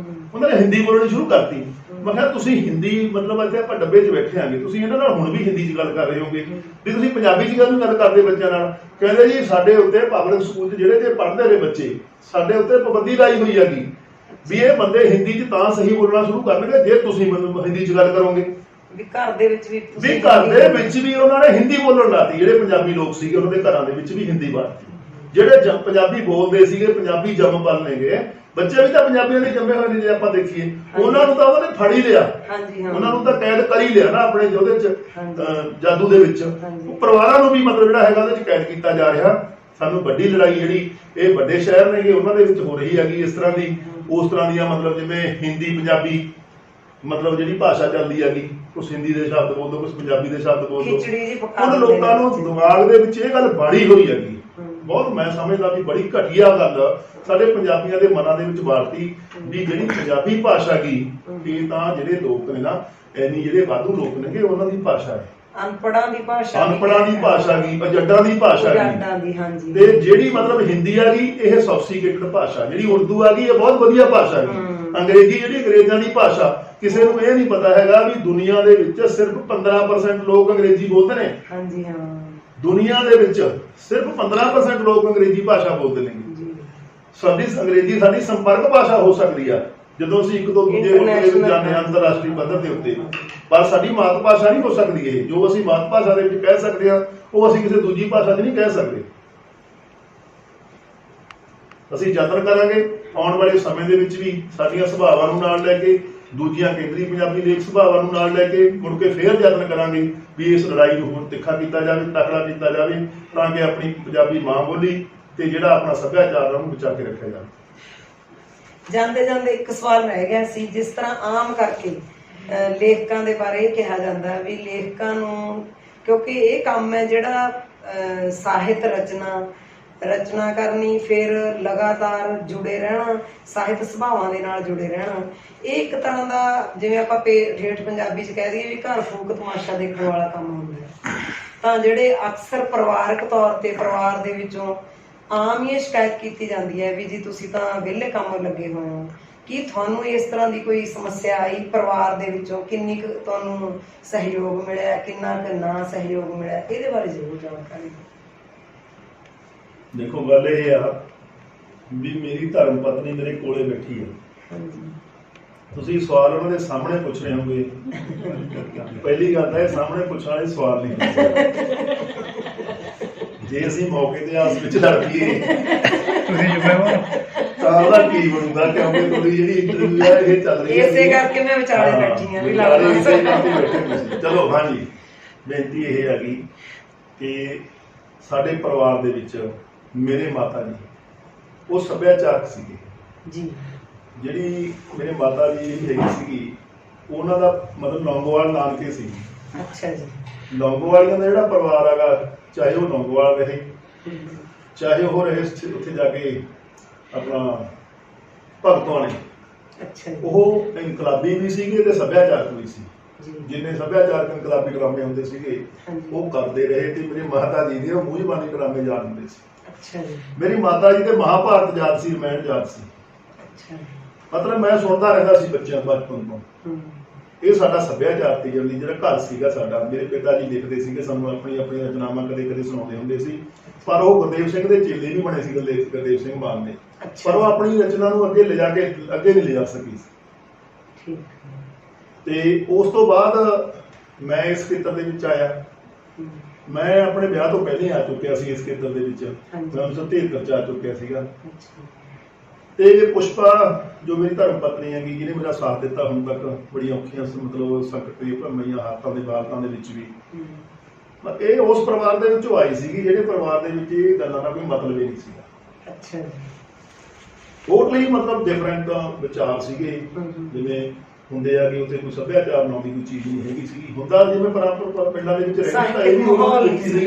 ਉਹਨਾਂ ਨੇ ਹਿੰਦੀ ਬੋਲਣੀ ਸ਼ੁਰੂ ਕਰਤੀ। ਮੈਂ ਕਿਹਾ ਤੁਸੀਂ ਹਿੰਦੀ ਮਤਲਬ ਇੱਥੇ ਆਪਾਂ ਡੱਬੇ 'ਚ ਬੈਠੇ ਆਂਗੇ, ਤੁਸੀਂ ਇਹਨਾਂ ਨਾਲ ਹੁਣ ਵੀ ਹਿੰਦੀ 'ਚ ਗੱਲ ਕਰ ਰਹੇ ਹੋਗੇ ਵੀ ਤੁਸੀਂ ਪੰਜਾਬੀ 'ਚ ਗੱਲ ਕਰਦੇ ਬੱਚਿਆਂ ਨਾਲ? ਕਹਿੰਦੇ ਜੀ ਸਾਡੇ ਉੱਤੇ ਪਬਲਿਕ ਸਕੂਲ 'ਚ ਜਿਹੜੇ ਜੇ ਪੜ੍ਹਦੇ ਨੇ ਬੱਚੇ, ਸਾਡੇ ਉੱਤੇ ਪਾਬੰਦੀ ਲਾਈ ਹੋਈ ਹੈਗੀ ਵੀ ਇਹ ਬੰਦੇ ਹਿੰਦੀ 'ਚ ਤਾਂ ਸਹੀ ਬੋਲਣਾ ਸ਼ੁਰੂ ਕਰਨਗੇ ਜੇ ਤੁਸੀਂ ਹਿੰਦੀ 'ਚ ਗੱਲ ਕਰੋਗੇ। ਵੀ ਘਰ ਦੇ ਵਿੱਚ ਵੀ ਉਹਨਾਂ ਨੇ ਹਿੰਦੀ ਬੋਲਣ ਲਾਤੀ। ਜਿਹੜੇ ਪੰਜਾਬੀ ਲੋਕ ਸੀਗੇ ਉਹਨਾਂ ਦੇ ਘਰਾਂ ਦੇ ਵਿੱਚ ਵੀ ਹਿੰਦੀ ਵਰਤੀ। ਜਿਹੜੇ ਪੰਜਾਬੀ ਬੋਲਦੇ ਸੀਗੇ, ਪੰਜਾਬੀ ਜੰਮ ਪਲ ਨੇਗੇ, ਬੱਚੇ ਵੀ ਤਾਂ ਪੰਜਾਬੀਆਂ ਦੇ ਜੰਮੇ ਹੋਏ ਨੇ ਜੇ ਆਪਾਂ ਦੇਖੀਏ, ਉਹਨਾਂ ਨੂੰ ਤਾਂ ਉਹਨਾਂ ਨੇ ਫੜ ਹੀ ਲਿਆ, ਉਹਨਾਂ ਨੂੰ ਤਾਂ ਕੈਦ ਕਰ ਹੀ ਲਿਆ ਨਾ ਆਪਣੇ ਉਹਦੇ 'ਚ ਜਾਦੂ ਦੇ ਵਿੱਚ। ਪਰਿਵਾਰਾਂ ਨੂੰ ਵੀ ਮਤਲਬ ਜਿਹੜਾ ਹੈਗਾ ਉਹਦੇ 'ਚ ਕੈਦ ਕੀਤਾ ਜਾ ਰਿਹਾ। ਸਾਨੂੰ ਵੱਡੀ ਲੜਾਈ ਜਿਹੜੀ ਇਹ ਵੱਡੇ ਸ਼ਹਿਰ ਨੇਗੇ ਉਹਨਾਂ ਦੇ ਵਿੱਚ ਹੋ ਰਹੀ ਹੈਗੀ ਇਸ ਤਰ੍ਹਾਂ ਦੀ, ਉਸ ਤਰ੍ਹਾਂ ਦੀਆਂ ਮਤਲਬ ਜਿਵੇਂ ਹਿੰਦੀ ਪੰਜਾਬੀ ਮਤਲਬ ਜਿਹੜੀ ਭਾਸ਼ਾ ਚੱਲਦੀ ਹੈਗੀ, ਕੁਛ ਹਿੰਦੀ ਦੇ ਸ਼ਬਦ ਬੋਲ ਦੋ, ਕੁਛ ਪੰਜਾਬੀ ਦੇ ਸ਼ਬਦ ਬੋਲ ਦੋ। ਉਹਨਾਂ ਲੋਕਾਂ ਨੂੰ ਦਿਮਾਗ ਦੇ ਵਿੱਚ ਇਹ ਗੱਲ ਬਾੜੀ ਹੋਈ ਹੈਗੀ। ਬਹੁਤ ਮੈਂ ਸਮਝਦਾ ਵੀ ਬੜੀ ਘਟੀਆ ਗੱਲ ਸਾਡੇ ਪੰਜਾਬੀਆਂ ਦੇ ਮਨਾਂ ਦੇ ਵਿੱਚ ਬਾੜਤੀ ਵੀ ਜਿਹੜੀ ਪੰਜਾਬੀ ਭਾਸ਼ਾ ਗੀ ਇਹ ਤਾਂ ਜਿਹੜੇ ਲੋਕ ਨੇ ਨਾ, ਇੰਨੀ ਜਿਹੜੇ ਵਾਧੂ ਲੋਕ ਨੇਗੇ ਉਹਨਾਂ ਦੀ ਭਾਸ਼ਾ ਹੈ, ਅਨਪੜਾਂ ਦੀ ਭਾਸ਼ਾ ਗੀ, ਜੱਟਾਂ ਦੀ ਭਾਸ਼ਾ ਗੀ। ਤੇ ਜਿਹੜੀ ਮਤਲਬ ਹਿੰਦੀ ਆ ਗਈ ਇਹ ਸੌਫਿਸਟੀਕੇਟਡ ਭਾਸ਼ਾ, ਜਿਹੜੀ ਉਰਦੂ ਆ ਗਈ ਇਹ ਬਹੁਤ ਵਧੀਆ ਭਾਸ਼ਾ ਹੈ। ਅੰਗਰੇਜ਼ੀ ਜਿਹੜੀ ਅੰਗਰੇਜ਼ਾਂ ਦੀ ਭਾਸ਼ਾ, ਕਿਸੇ ਨੂੰ ਇਹ ਨਹੀਂ ਪਤਾ ਹੈਗਾ ਵੀ ਦੁਨੀਆ ਦੇ ਵਿੱਚ ਸਿਰਫ 15% ਲੋਕ ਅੰਗਰੇਜ਼ੀ ਬੋਲਦੇ ਨੇ। ਦੁਨੀਆ ਦੇ ਵਿੱਚ ਸਿਰਫ 15% ਲੋਕ ਅੰਗਰੇਜ਼ੀ ਭਾਸ਼ਾ ਬੋਲਦੇ ਨੇ। ਸਾਡੀ ਅੰਗਰੇਜ਼ੀ ਸਾਡੀ ਸੰਪਰਕ ਭਾਸ਼ਾ ਹੋ ਸਕਦੀ ਆ ਜਦੋਂ ਅਸੀਂ ਇੱਕ ਤੋਂ ਦੂਜੇ ਮੁਲਕ ਦੇ ਵਿੱਚ ਜਾਂਦੇ ਹਾਂ ਅੰਤਰਰਾਸ਼ਟਰੀ ਪੱਧਰ ਦੇ ਉੱਤੇ, ਪਰ ਸਾਡੀ ਮਾਤ ਭਾਸ਼ਾ ਨਹੀਂ ਹੋ ਸਕਦੀ। ਇਹ ਜੋ ਅਸੀਂ ਮਾਤ ਭਾਸ਼ਾ ਦੇ ਵਿੱਚ ਕਹਿ ਸਕਦੇ ਹਾਂ ਉਹ ਅਸੀਂ ਕਿਸੇ ਦੂਜੀ ਭਾਸ਼ਾ 'ਚ ਨਹੀਂ ਕਹਿ ਸਕਦੇ। ਅਸੀਂ ਯਤਨ ਕਰਾਂਗੇ ਆਉਣ ਵਾਲੇ ਸਮੇਂ ਦੇ ਵਿੱਚ ਵੀ ਸਾਡੀਆਂ ਸੁਭਾਵਾਂ ਨੂੰ ਨਾਲ ਲੈ ਕੇ, ਦੂਜੀਆਂ ਕੇਂਦਰੀ ਪੰਜਾਬੀ ਲੇਖ ਸੁਭਾਵਾਂ ਨੂੰ ਨਾਲ ਲੈ ਕੇ ਮੁੜ ਕੇ ਫੇਰ ਯਤਨ ਕਰਾਂਗੇ ਵੀ ਇਸ ਲੜਾਈ ਨੂੰ ਹੋਰ ਤਿੱਖਾ ਕੀਤਾ ਜਾਵੇ, ਤਕੜਾ ਕੀਤਾ ਜਾਵੇ, ਤਾਂ ਕਿ ਆਪਣੀ ਪੰਜਾਬੀ ਮਾਂ ਬੋਲੀ ਤੇ ਜਿਹੜਾ ਆਪਣਾ ਸੱਭਿਆਚਾਰ ਉਹਨੂੰ ਬਚਾ ਕੇ ਰੱਖਿਆ ਜਾਵੇ। ਜਾਂਦੇ ਜਾਂਦੇ ਇੱਕ ਸਵਾਲ ਰਹਿ ਗਿਆ ਸੀ, ਜਿਸ ਤਰ੍ਹਾਂ ਆਮ ਕਰਕੇ ਲੇਖਕਾਂ ਦੇ ਬਾਰੇ ਇਹ ਕਿਹਾ ਜਾਂਦਾ ਵੀ ਲੇਖਕਾਂ ਨੂੰ, ਕਿਉਂਕਿ ਇਹ ਕੰਮ ਹੈ ਜਿਹੜਾ ਸਾਹਿਤ ਰਚਨਾ ਕਰਨੀ, ਫਿਰ ਲਗਾਤਾਰ ਜੁੜੇ ਰਹਿਣਾ, ਸਾਹਿਤ ਸੁਭਾਵਾਂ ਦੇ ਨਾਲ ਜੁੜੇ ਰਹਿਣਾ, ਇਹ ਇੱਕ ਤਰ੍ਹਾਂ ਦਾ ਜਿਵੇਂ ਆਪਾਂ ਠੇਠ ਪੰਜਾਬੀ 'ਚ ਕਹਿ ਦਈਏ ਵੀ ਘਰ ਫੂਕ ਤਮਾਸ਼ਾ ਦੇਖਣ ਵਾਲਾ ਕੰਮ ਹੁੰਦਾ ਹੈ। ਤਾਂ ਜਿਹੜੇ ਅਕਸਰ ਪਰਿਵਾਰਕ ਤੌਰ ਤੇ ਪਰਿਵਾਰ ਦੇ ਵਿੱਚੋਂ ਆਮ ਹੀ ਸ਼ਿਕਾਇਤ ਕੀਤੀ ਜਾਂਦੀ ਹੈ ਵੀ ਜੀ ਤੁਸੀਂ ਤਾਂ ਵਿਹਲੇ ਕੰਮ ਲੱਗੇ ਹੋਏ ਹੋ। ਕੀ ਤੁਹਾਨੂੰ ਇਸ ਤਰ੍ਹਾਂ ਦੀ ਕੋਈ ਸਮੱਸਿਆ ਆਈ ਪਰਿਵਾਰ ਦੇ ਵਿੱਚੋਂ? ਕਿੰਨੀ ਕੁ ਤੁਹਾਨੂੰ ਸਹਿਯੋਗ ਮਿਲਿਆ, ਕਿੰਨਾ ਕੁ ਨਾ ਸਹਿਯੋਗ ਮਿਲਿਆ, ਇਹਦੇ ਬਾਰੇ ਜ਼ਰੂਰ ਜਾਣਕਾਰੀ ਦਿਓ। ਦੇਖੋ ਗੱਲ ਇਹ ਆ ਵੀ ਮੇਰੀ ਧਰਮ ਪਤਨੀ ਮੇਰੇ ਕੋਲੇ ਬੈਠੀ ਆ। ਤੁਸੀਂ ਸਵਾਲ ਉਹਨਾਂ ਦੇ ਸਾਹਮਣੇ ਪੁੱਛ ਰਹੇ ਹੋਗੇ। ਪਹਿਲੀ ਗੱਲ ਤਾਂ ਇਹ ਸਾਹਮਣੇ ਪੁੱਛਣ ਵਾਲੇ ਸਵਾਲ ਨਹੀਂ। ਜੇ ਅਸੀਂ ਮੌਕੇ ਤੇ ਆਸ ਵਿੱਚ ਲੜ ਪਈਏ ਤੁਸੀਂ ਜ਼ਿੰਮੇਵਾਰ ਤਾਂ ਉਹਦਾ ਕੀ ਬਣੂਗਾ, ਕਿਉਂਕਿ ਤੁਹਾਡੀ ਜਿਹੜੀ ਇੰਟਰਵਿਊ ਹੈ ਇਹ ਚੱਲ ਰਹੀ ਹੈ, ਇਸੇ ਕਰਕੇ ਮੈਂ ਵਿਚਾਲੇ ਬੈਠੀ ਹਾਂ ਵੀ ਲੜਨਾ। ਚਲੋ ਹਾਂਜੀ, ਬੇਨਤੀ ਇਹ ਹੈਗੀ ਕਿ ਸਾਡੇ ਪਰਿਵਾਰ ਦੇ ਵਿੱਚ ਮੇਰੇ ਮਾਤਾ ਜੀ ਉਹ ਸੱਭਿਆਚਾਰਕ ਸੀਗੇ ਜੀ। ਜਿਹੜੀ ਮੇਰੇ ਮਾਤਾ ਜੀ ਹੈਗੀ ਸੀਗੀ ਉਹਨਾਂ ਦਾ ਮਤਲਬ ਲੌਂਗੋਵਾਲ ਨਾਨਕੇ ਸੀ। ਅੱਛਾ ਜੀ। ਲੌਂਗੋਵਾਲੀਆਂ ਦਾ ਜਿਹੜਾ ਪਰਿਵਾਰ ਹੈਗਾ, ਚਾਹੇ ਉਹ ਲੌਂਗੋਵਾਲ ਰਹੇ, ਚਾਹੇ ਉਹ ਰਹੇ ਉੱਥੇ ਜਾ ਕੇ ਆਪਣਾ ਭਗਤੋਂ ਨੇ, ਉਹ ਇਨਕਲਾਬੀ ਵੀ ਸੀਗੇ ਤੇ ਸੱਭਿਆਚਾਰਕ ਵੀ ਸੀ। ਜਿੰਨੇ ਸੱਭਿਆਚਾਰਕ ਇਨਕਲਾਬੀ ਡਰਾਮੇ ਹੁੰਦੇ ਸੀਗੇ ਉਹ ਕਰਦੇ ਰਹੇ ਤੇ ਮੇਰੇ ਮਾਤਾ ਜੀ ਦੇ ਉਹ ਮੂੰਹ ਜ਼ਬਾਨੀ ਡਰਾਮੇ ਯਾਦ ਹੁੰਦੇ ਸੀ। ਮੇਰੀ ਮਾਤਾ ਜੀ ਤੇ ਮਹਾਭਾਰਤ ਯਾਦ ਸੀ, ਰਾਮਾਇਣ ਯਾਦ ਸੀ। ਮਤਲਬ ਮੈਂ ਸੁਣਦਾ ਰਹਿੰਦਾ ਸੀ ਬੱਚਿਆਂ ਬਚਪਨ ਤੋਂ। ਇਹ ਸਾਡਾ ਸੱਭਿਆਚਾਰ ਤੇ ਜਲਦੀ ਜਿਹੜਾ ਘਰ ਸੀਗਾ ਸਾਡਾ, ਮੇਰੇ ਪਿਤਾ ਜੀ ਲਿਖਦੇ ਸੀਗੇ ਸਾਨੂੰ ਆਪਣੀ ਰਚਨਾਵਾਂ ਕਦੇ ਕਦੇ ਸੁਣਾਉਂਦੇ ਹੁੰਦੇ ਸੀ। ਪਰ ਉਹ ਗੁਰਦੇਵ ਸਿੰਘ ਦੇ ਚੇਲੇ ਵੀ ਬਣੇ ਸੀ, ਗੁਰਦੇਵ ਸਿੰਘ ਮਾਨ ਦੇ, ਪਰ ਉਹ ਆਪਣੀ ਰਚਨਾ ਨੂੰ ਅੱਗੇ ਲਿਜਾ ਕੇ ਅੱਗੇ ਨਹੀਂ ਲਿਜਾ ਸਕੀ ਸੀ। ਤੇ ਉਸ ਤੋਂ ਬਾਅਦ ਮੈਂ ਇਸ ਖੇਤਰ ਦੇ ਵਿੱਚ ਆਇਆ। ਹਮ, ਮੈਂ ਆਪਣੇ ਵਿਆਹ ਤੋਂ ਪਹਿਲੇ ਆ ਚੁੱਕਿਆ ਸੀ ਇਸ ਖੇਤਰ ਦੇ ਵਿੱਚ। ਹਾਂਜੀ। ਮੈਂ 1973 ਚ ਆ ਚੁੱਕਿਆ ਸੀਗਾ। ਅੱਛਾ। ਤੇ ਪੁਸ਼ਪਾ ਜੋ ਮੇਰੀ ਧਰਮ ਪਤਨੀ ਹੈਗੀ, ਜਿਹਨੇ ਮੇਰਾ ਸਾਥ ਦਿੱਤਾ ਹੁਣ ਤੱਕ ਬੜੀਆਂ ਔਖੀਆਂ ਮਤਲਬ ਸੰਕਟ ਦੀਆਂ ਭਰਮੀਆਂ ਹਾਲਾਤਾਂ ਦੇ ਬਾਤਾਂ ਦੇ ਵਿੱਚ ਵੀ, ਹਮ, ਇਹ ਉਸ ਪਰਿਵਾਰ ਦੇ ਵਿੱਚੋਂ ਆਈ ਸੀਗੀ ਜਿਹੜੇ ਪਰਿਵਾਰ ਦੇ ਵਿੱਚ ਇਹ ਗੱਲਾਂ ਦਾ ਕੋਈ ਮਤਲਬ ਹੀ ਨਹੀਂ ਸੀਗਾ। ਅੱਛਾ ਜੀ। ਟੋਟਲੀ ਮਤਲਬ ਡਿਫਰੈਂਟ ਵਿਚਾਰ ਸੀਗੇ। ਹਮ, ਜਿਵੇਂ ਹੁੰਦੇ ਆ ਕਿ ਉੱਥੇ ਕੋਈ ਸੱਭਿਆਚਾਰ ਨਾਮ ਦੀ ਕੋਈ ਚੀਜ਼ ਨਹੀਂ ਹੈਗੀ ਸੀਗੀ। ਹੁੰਦਾ ਜਿਵੇਂ ਪਰ ਪਿੰਡਾਂ ਦੇ ਵਿੱਚ ਰਹਿੰਦਾ ਇਹ ਵੀ ਮਾਹੌਲ ਨਹੀਂ ਸੀ, ਸੀ,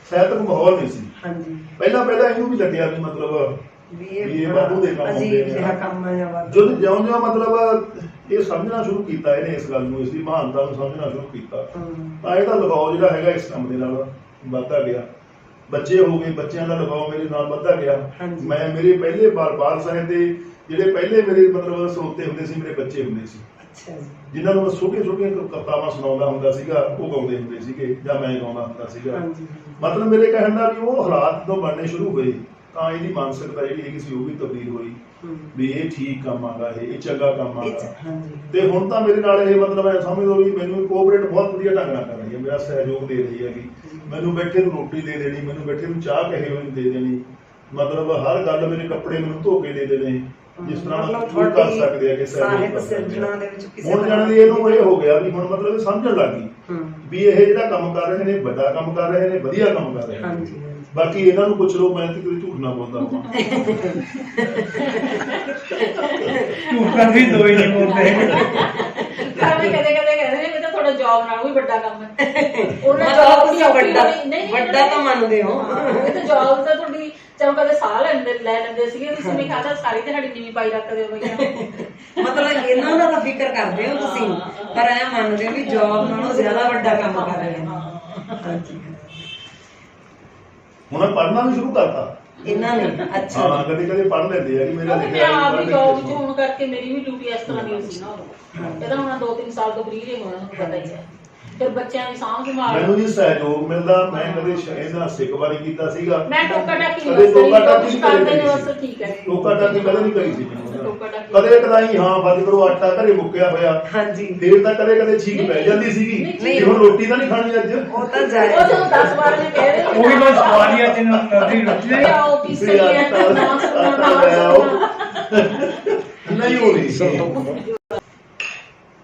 ਸਾਹਿਤਕ ਮਾਹੌਲ ਨਹੀਂ ਸੀ। ਹਾਂਜੀ। ਪਹਿਲਾਂ ਇਹਨੂੰ ਵੀ ਲੱਗਿਆ ਵੀ ਮਤਲਬ ਵੀ ਇਹ ਬਾਬੂ ਦੇ ਕੰਮ ਹੁੰਦੇ ਅਜੀਬ ਨੇ। ਜਿਹਾ ਕੰਮ ਹੈ ਜਾਂ ਬਾਤ। ਜਦੋਂ ਜਿਉਂ-ਜਿਉਂ ਮਤਲਬ ਇਹ ਸਮਝਣਾ ਸ਼ੁਰੂ ਕੀਤਾ ਇਹਨੇ, ਇਸ ਗੱਲ ਨੂੰ, ਇਸ ਦੀ ਮਹਾਨਤਾ ਨੂੰ ਸਮਝਣਾ ਸ਼ੁਰੂ ਕੀਤਾ, ਤਾਂ ਇਹਦਾ ਲਗਾਓ ਜਿਹੜਾ ਹੈਗਾ ਇਸ ਕੰਮ ਦੇ ਨਾਲ ਵੱਧਦਾ ਗਿਆ। ਬੱਚੇ ਹੋ ਗਏ, ਬੱਚਿਆਂ ਦਾ ਲਗਾਓ ਮੇਰੇ ਨਾਲ ਵੱਧਦਾ ਗਿਆ। ਹਾਂਜੀ। ਮੈਂ ਮੇਰੇ ਪਹਿਲੇ ਬਾਲ ਸਾਹਿਬ ਦੇ ਜਿਹੜੇ ਪਹਿਲੇ ਮੇਰੇ ਮਤਲਬ ਸਰੋਤੇ ਹੁੰਦੇ ਸੀ, ਮੇਰੇ ਬੱਚੇ ਹੁੰਦੇ ਸੀ, ਅੱਛਾ ਜੀ। ਜਿਨ੍ਹਾਂ ਨੂੰ ਮੈਂ ਛੋਟੀਆਂ-ਛੋਟੀਆਂ ਕਵਿਤਾਵਾਂ ਸੁਣਾਉਂਦਾ ਹੁੰਦਾ ਸੀਗਾ, ਉਹ ਗਾਉਂਦੇ ਹੁੰਦੇ ਸੀਗੇ ਜਾਂ ਮੈਂ ਗਾਉਂਦਾ ਹੁੰਦਾ ਸੀਗਾ। ਹਾਂਜੀ। ਮਤਲਬ ਮੇਰੇ ਕਹਿਣ ਦਾ ਵੀ ਉਹ ਹਾਲਾਤ ਜਦੋਂ ਬਣਨੇ ਸ਼ੁਰੂ ਹੋਏ ਤਾਂ ਇਹਦੀ ਮਾਨਸਿਕਤਾ ਜਿਹੜੀ ਹੈਗੀ ਸੀ ਉਹ ਵੀ ਤਬਦੀਲ ਹੋਈ ਵੀ ਇਹ ਠੀਕ ਕੰਮ ਆਗਾ, ਇਹ ਚੰਗਾ ਕੰਮ ਆਗਾ। ਹਾਂਜੀ। ਤੇ ਹੁਣ ਤਾਂ ਮੇਰੇ ਨਾਲ ਇਹ ਮਤਲਬ ਐ ਸਮਝ ਲਓ ਵੀ ਮੈਨੂੰ ਕੋਆਪਰੇਟ ਬਹੁਤ ਵਧੀਆ ਢੰਗ ਨਾਲ ਕਰ ਰਹੀ ਹੈ, ਮੇਰਾ ਸਹਿਯੋਗ ਦੇ ਰਹੀ ਹੈਗੀ। ਮੈਨੂੰ ਬੈਠੇ ਨੂੰ ਰੋਟੀ ਦੇ ਦੇਣੀ, ਮੈਨੂੰ ਬੈਠੇ ਨੂੰ ਚਾਹ ਕਹੇ ਹੋਏ ਦੇ ਦੇਣੀ, ਮਤਲਬ ਹਰ ਗੱਲ ਮੇਰੇ ਕੱਪੜੇ ਮੈਨੂੰ ਧੋ ਕੇ ਦੇ ਦੇਣੇ, ਜਿਸ ਤਰ੍ਹਾਂ ਮਤਲਬ ਕੋਈ ਕਰ ਤੁਹਾਡੀ ਸਕਦੇ ਆ ਕਿ ਸਾਹਿਤ ਸਿਰਜਣਾ ਦੇ ਵਿੱਚ ਕਿਸੇ ਹੁਣ ਤਰ੍ਹਾਂ ਜਾਣੀ ਇਹਨੂੰ ਇਹ ਹੋ ਗਿਆ ਵੀ ਹੁਣ ਮਤਲਬ ਇਹ ਸਮਝਣ ਲੱਗ ਗਈ ਵੀ ਇਹ ਜਿਹੜਾ ਕੰਮ ਕਰ ਰਹੇ ਨੇ ਵੱਡਾ ਕੰਮ ਕਰ ਰਹੇ ਨੇ, ਵਧੀਆ ਕੰਮ ਕਰ ਰਹੇ ਨੇ। ਹਾਂਜੀ। ਬਾਕੀ ਇਹਨਾਂ ਨੂੰ ਪੁੱਛ ਲਓ, ਮੈਂ ਤੇ ਕੋਈ ਝੂਠ ਨਾ ਬੋਲਦਾ ਹਾਂ। ਝੂਠ ਕਰ ਵੀ ਦੋ ਹੀ ਨਹੀਂ ਬੋਲਦੇ। ਘਰ ਵਿੱਚ ਕਦੇ ਕਹਿੰਦੇ ਨੇ ਬੇਟਾ ਤੁਹਾਡਾ ਜੌਬ ਨਾਲ ਵੀ ਵੱਡਾ ਕੰਮ ਹੈ। ਉਹਨਾਂ ਮਤਲਬ ਜੌਬ ਤੁਸੀਂ ਵੱਡਾ ਤਾਂ ਮੰਨਦੇ ਹੋ। ਇਹ ਤਾਂ ਜੌਬ ਤਾਂ ਤੁਹਾਡੀ ਚਲੋ ਕਦੇ ਸਾਹ ਲੈ ਲੈਂਦੇ ਸੀਗੇ, ਤੁਸੀਂ ਮੇਰੇ ਖਿਆਲ ਨਾਲ ਸਾਰੀ ਦਿਹਾੜੀ ਨੀਵੀਂ ਪਾਈ ਰੱਖਦੇ ਹੋ ਬਈਆ। ਮਤਲਬ ਇਹਨਾਂ ਦਾ ਤਾਂ ਫਿਕਰ ਕਰਦੇ ਹੋ ਤੁਸੀਂ, ਪਰ ਐ ਮੰਨਦੇ ਹੋ ਵੀ ਜੌਬ ਨਾਲੋਂ ਜ਼ਿਆਦਾ ਵੱਡਾ ਕੰਮ ਕਰ ਰਹੇ ਨੇ। ਹਾਂਜੀ। ਹੁਣ ਪੜ੍ਹਨਾ ਵੀ ਸ਼ੁਰੂ ਕਰਤਾ ਇਹਨਾਂ ਨੇ। ਅੱਛਾ। ਹਾਂ, ਕਦੇ ਪੜ੍ਹ ਲੈਂਦੇ ਆ ਕਿ ਮੇਰਾ ਕਿਉਂਕਿ ਮੈਂ ਆਪ ਵੀ ਜੌਬ ਵਿੱਚ ਹੋਣ ਕਰਕੇ ਮੇਰੀ ਵੀ ਡਿਊਟੀ ਇਸ ਤਰ੍ਹਾਂ ਦੀ ਸੀ ਨਾ ਉਦੋਂ। ਇਹਦਾ ਹੁਣ 2-3 ਸਾਲ ਤੋਂ ਫ੍ਰੀ ਹੀ ਹੋਣਾ, ਤੁਹਾਨੂੰ ਪਤਾ ਹੀ ਹੈ। ਫਿਰ ਬੱਚਿਆਂ ਦੀ ਸਾਂਭ ਸੰਭਾਲ ਮੈਨੂੰ ਜੀ ਸਹਿਯੋਗ ਮਿਲਦਾ। ਮੈਂ ਕਦੇ ਇਹਦਾ ਸਿੱਖਵਾਰੀ ਕੀਤਾ ਸੀਗਾ, ਮੈਂ ਟੋਕਾ ਟਾਕੀ ਕਦੇ ਟੋਕਾ ਟਾਕੀ ਕਰਦੇ ਨੇ ਬਸ ਠੀਕ ਹੈ। ਟੋਕਾ ਟਾਕੀ ਕਦੇ ਨਹੀਂ ਕਰੀ ਸੀ ਮੈਨੂੰ। ਟੋਕਾ ਟਾਕੀ ਕਦੇ ਕਦਾਈ ਹਾਂ ਵੱਜ ਕਰੋ ਆਟਾ ਘਰੇ ਮੁੱਕਿਆ ਹੋਇਆ, ਹਾਂਜੀ। ਫੇਰ ਤਾਂ ਕਦੇ ਛੀਕ ਪੈ ਜਾਂਦੀ ਸੀਗੀ ਨਹੀਂ, ਕਿ ਹੁਣ ਰੋਟੀ ਤਾਂ ਨਹੀਂ ਖਾਣੀ ਅੱਜ। ਉਹ ਤਾਂ ਉਹ ਜਾਏ। ਜਦੋਂ 10 ਵਾਰ ਨੇ ਕਹਿ ਰਹੇ ਉਹੀ ਬਸ ਸਵਾਰੀਆਂ ਚ ਨਦੀ ਰੁੱਟਦੇ ਆਓ ਕਿਸੇ ਨੇ ਨਾ ਸੁਣਨਾ ਨਹੀਂ ਹੋ ਰਹੀ।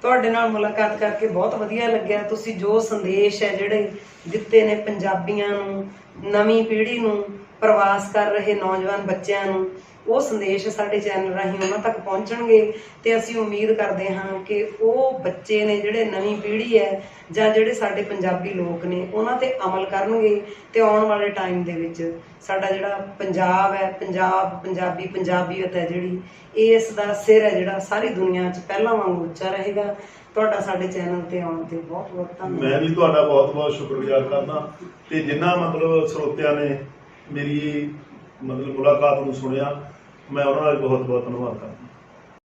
ਤੁਹਾਡੇ ਨਾਲ ਮੁਲਾਕਾਤ ਕਰਕੇ ਬਹੁਤ ਵਧੀਆ ਲੱਗਿਆ। ਤੁਸੀਂ ਜੋ ਸੰਦੇਸ਼ ਹੈ ਜਿਹੜੇ ਦਿੱਤੇ ਨੇ ਪੰਜਾਬੀਆਂ ਨੂੰ, ਨਵੀਂ ਪੀੜ੍ਹੀ ਨੂੰ, ਪ੍ਰਵਾਸ ਕਰ ਰਹੇ ਨੌਜਵਾਨ ਬੱਚਿਆਂ ਨੂੰ, ਉਹ ਸੰਦੇਸ਼ ਸਾਡੇ ਚੈਨਲ ਰਾਹੀਂ ਉਹਨਾਂ ਤੱਕ ਪਹੁੰਚਣਗੇ ਤੇ ਅਸੀਂ ਉਮੀਦ ਕਰਦੇ ਹਾਂ ਕਿ ਉਹ ਬੱਚੇ ਨੇ ਜਿਹੜੇ ਨਵੀਂ ਪੀੜ੍ਹੀ ਹੈ ਜਾਂ ਜਿਹੜੇ ਸਾਡੇ ਪੰਜਾਬੀ ਲੋਕ ਨੇ ਉਹਨਾਂ ਤੇ ਅਮਲ ਕਰਨਗੇ ਤੇ ਆਉਣ ਵਾਲੇ ਟਾਈਮ ਦੇ ਵਿੱਚ ਸਾਡਾ ਜਿਹੜਾ ਪੰਜਾਬ ਹੈ, ਪੰਜਾਬੀਅਤ ਹੈ ਜਿਹੜੀ, ਇਸ ਦਾ ਸਿਰ ਹੈ ਜਿਹੜਾ ਸਾਰੀ ਦੁਨੀਆ 'ਚ ਪਹਿਲਾਂ ਵਾਂਗ ਉੱਚਾ ਰਹੇਗਾ। ਤੁਹਾਡਾ ਸਾਡੇ ਚੈਨਲ ਤੇ ਆਉਣ ਤੇ ਬਹੁਤ ਬਹੁਤ ਧੰਨਵਾਦ। ਮੈਂ ਵੀ ਤੁਹਾਡਾ ਬਹੁਤ ਬਹੁਤ ਸ਼ੁਕਰਗੁਜ਼ਾਰ ਕਰਦਾ ਤੇ ਜਿੰਨਾ ਮਤਲਬ ਸਰੋਤਿਆਂ ਨੇ ਮੇਰੀ ਮਤਲਬ ਮੁਲਾਕਾਤ ਨੂੰ ਸੁਣਿਆ, ਮੈਂ ਉਹਨਾਂ ਦਾ ਬਹੁਤ ਬਹੁਤ ਧੰਨਵਾਦ ਕਰਦਾ।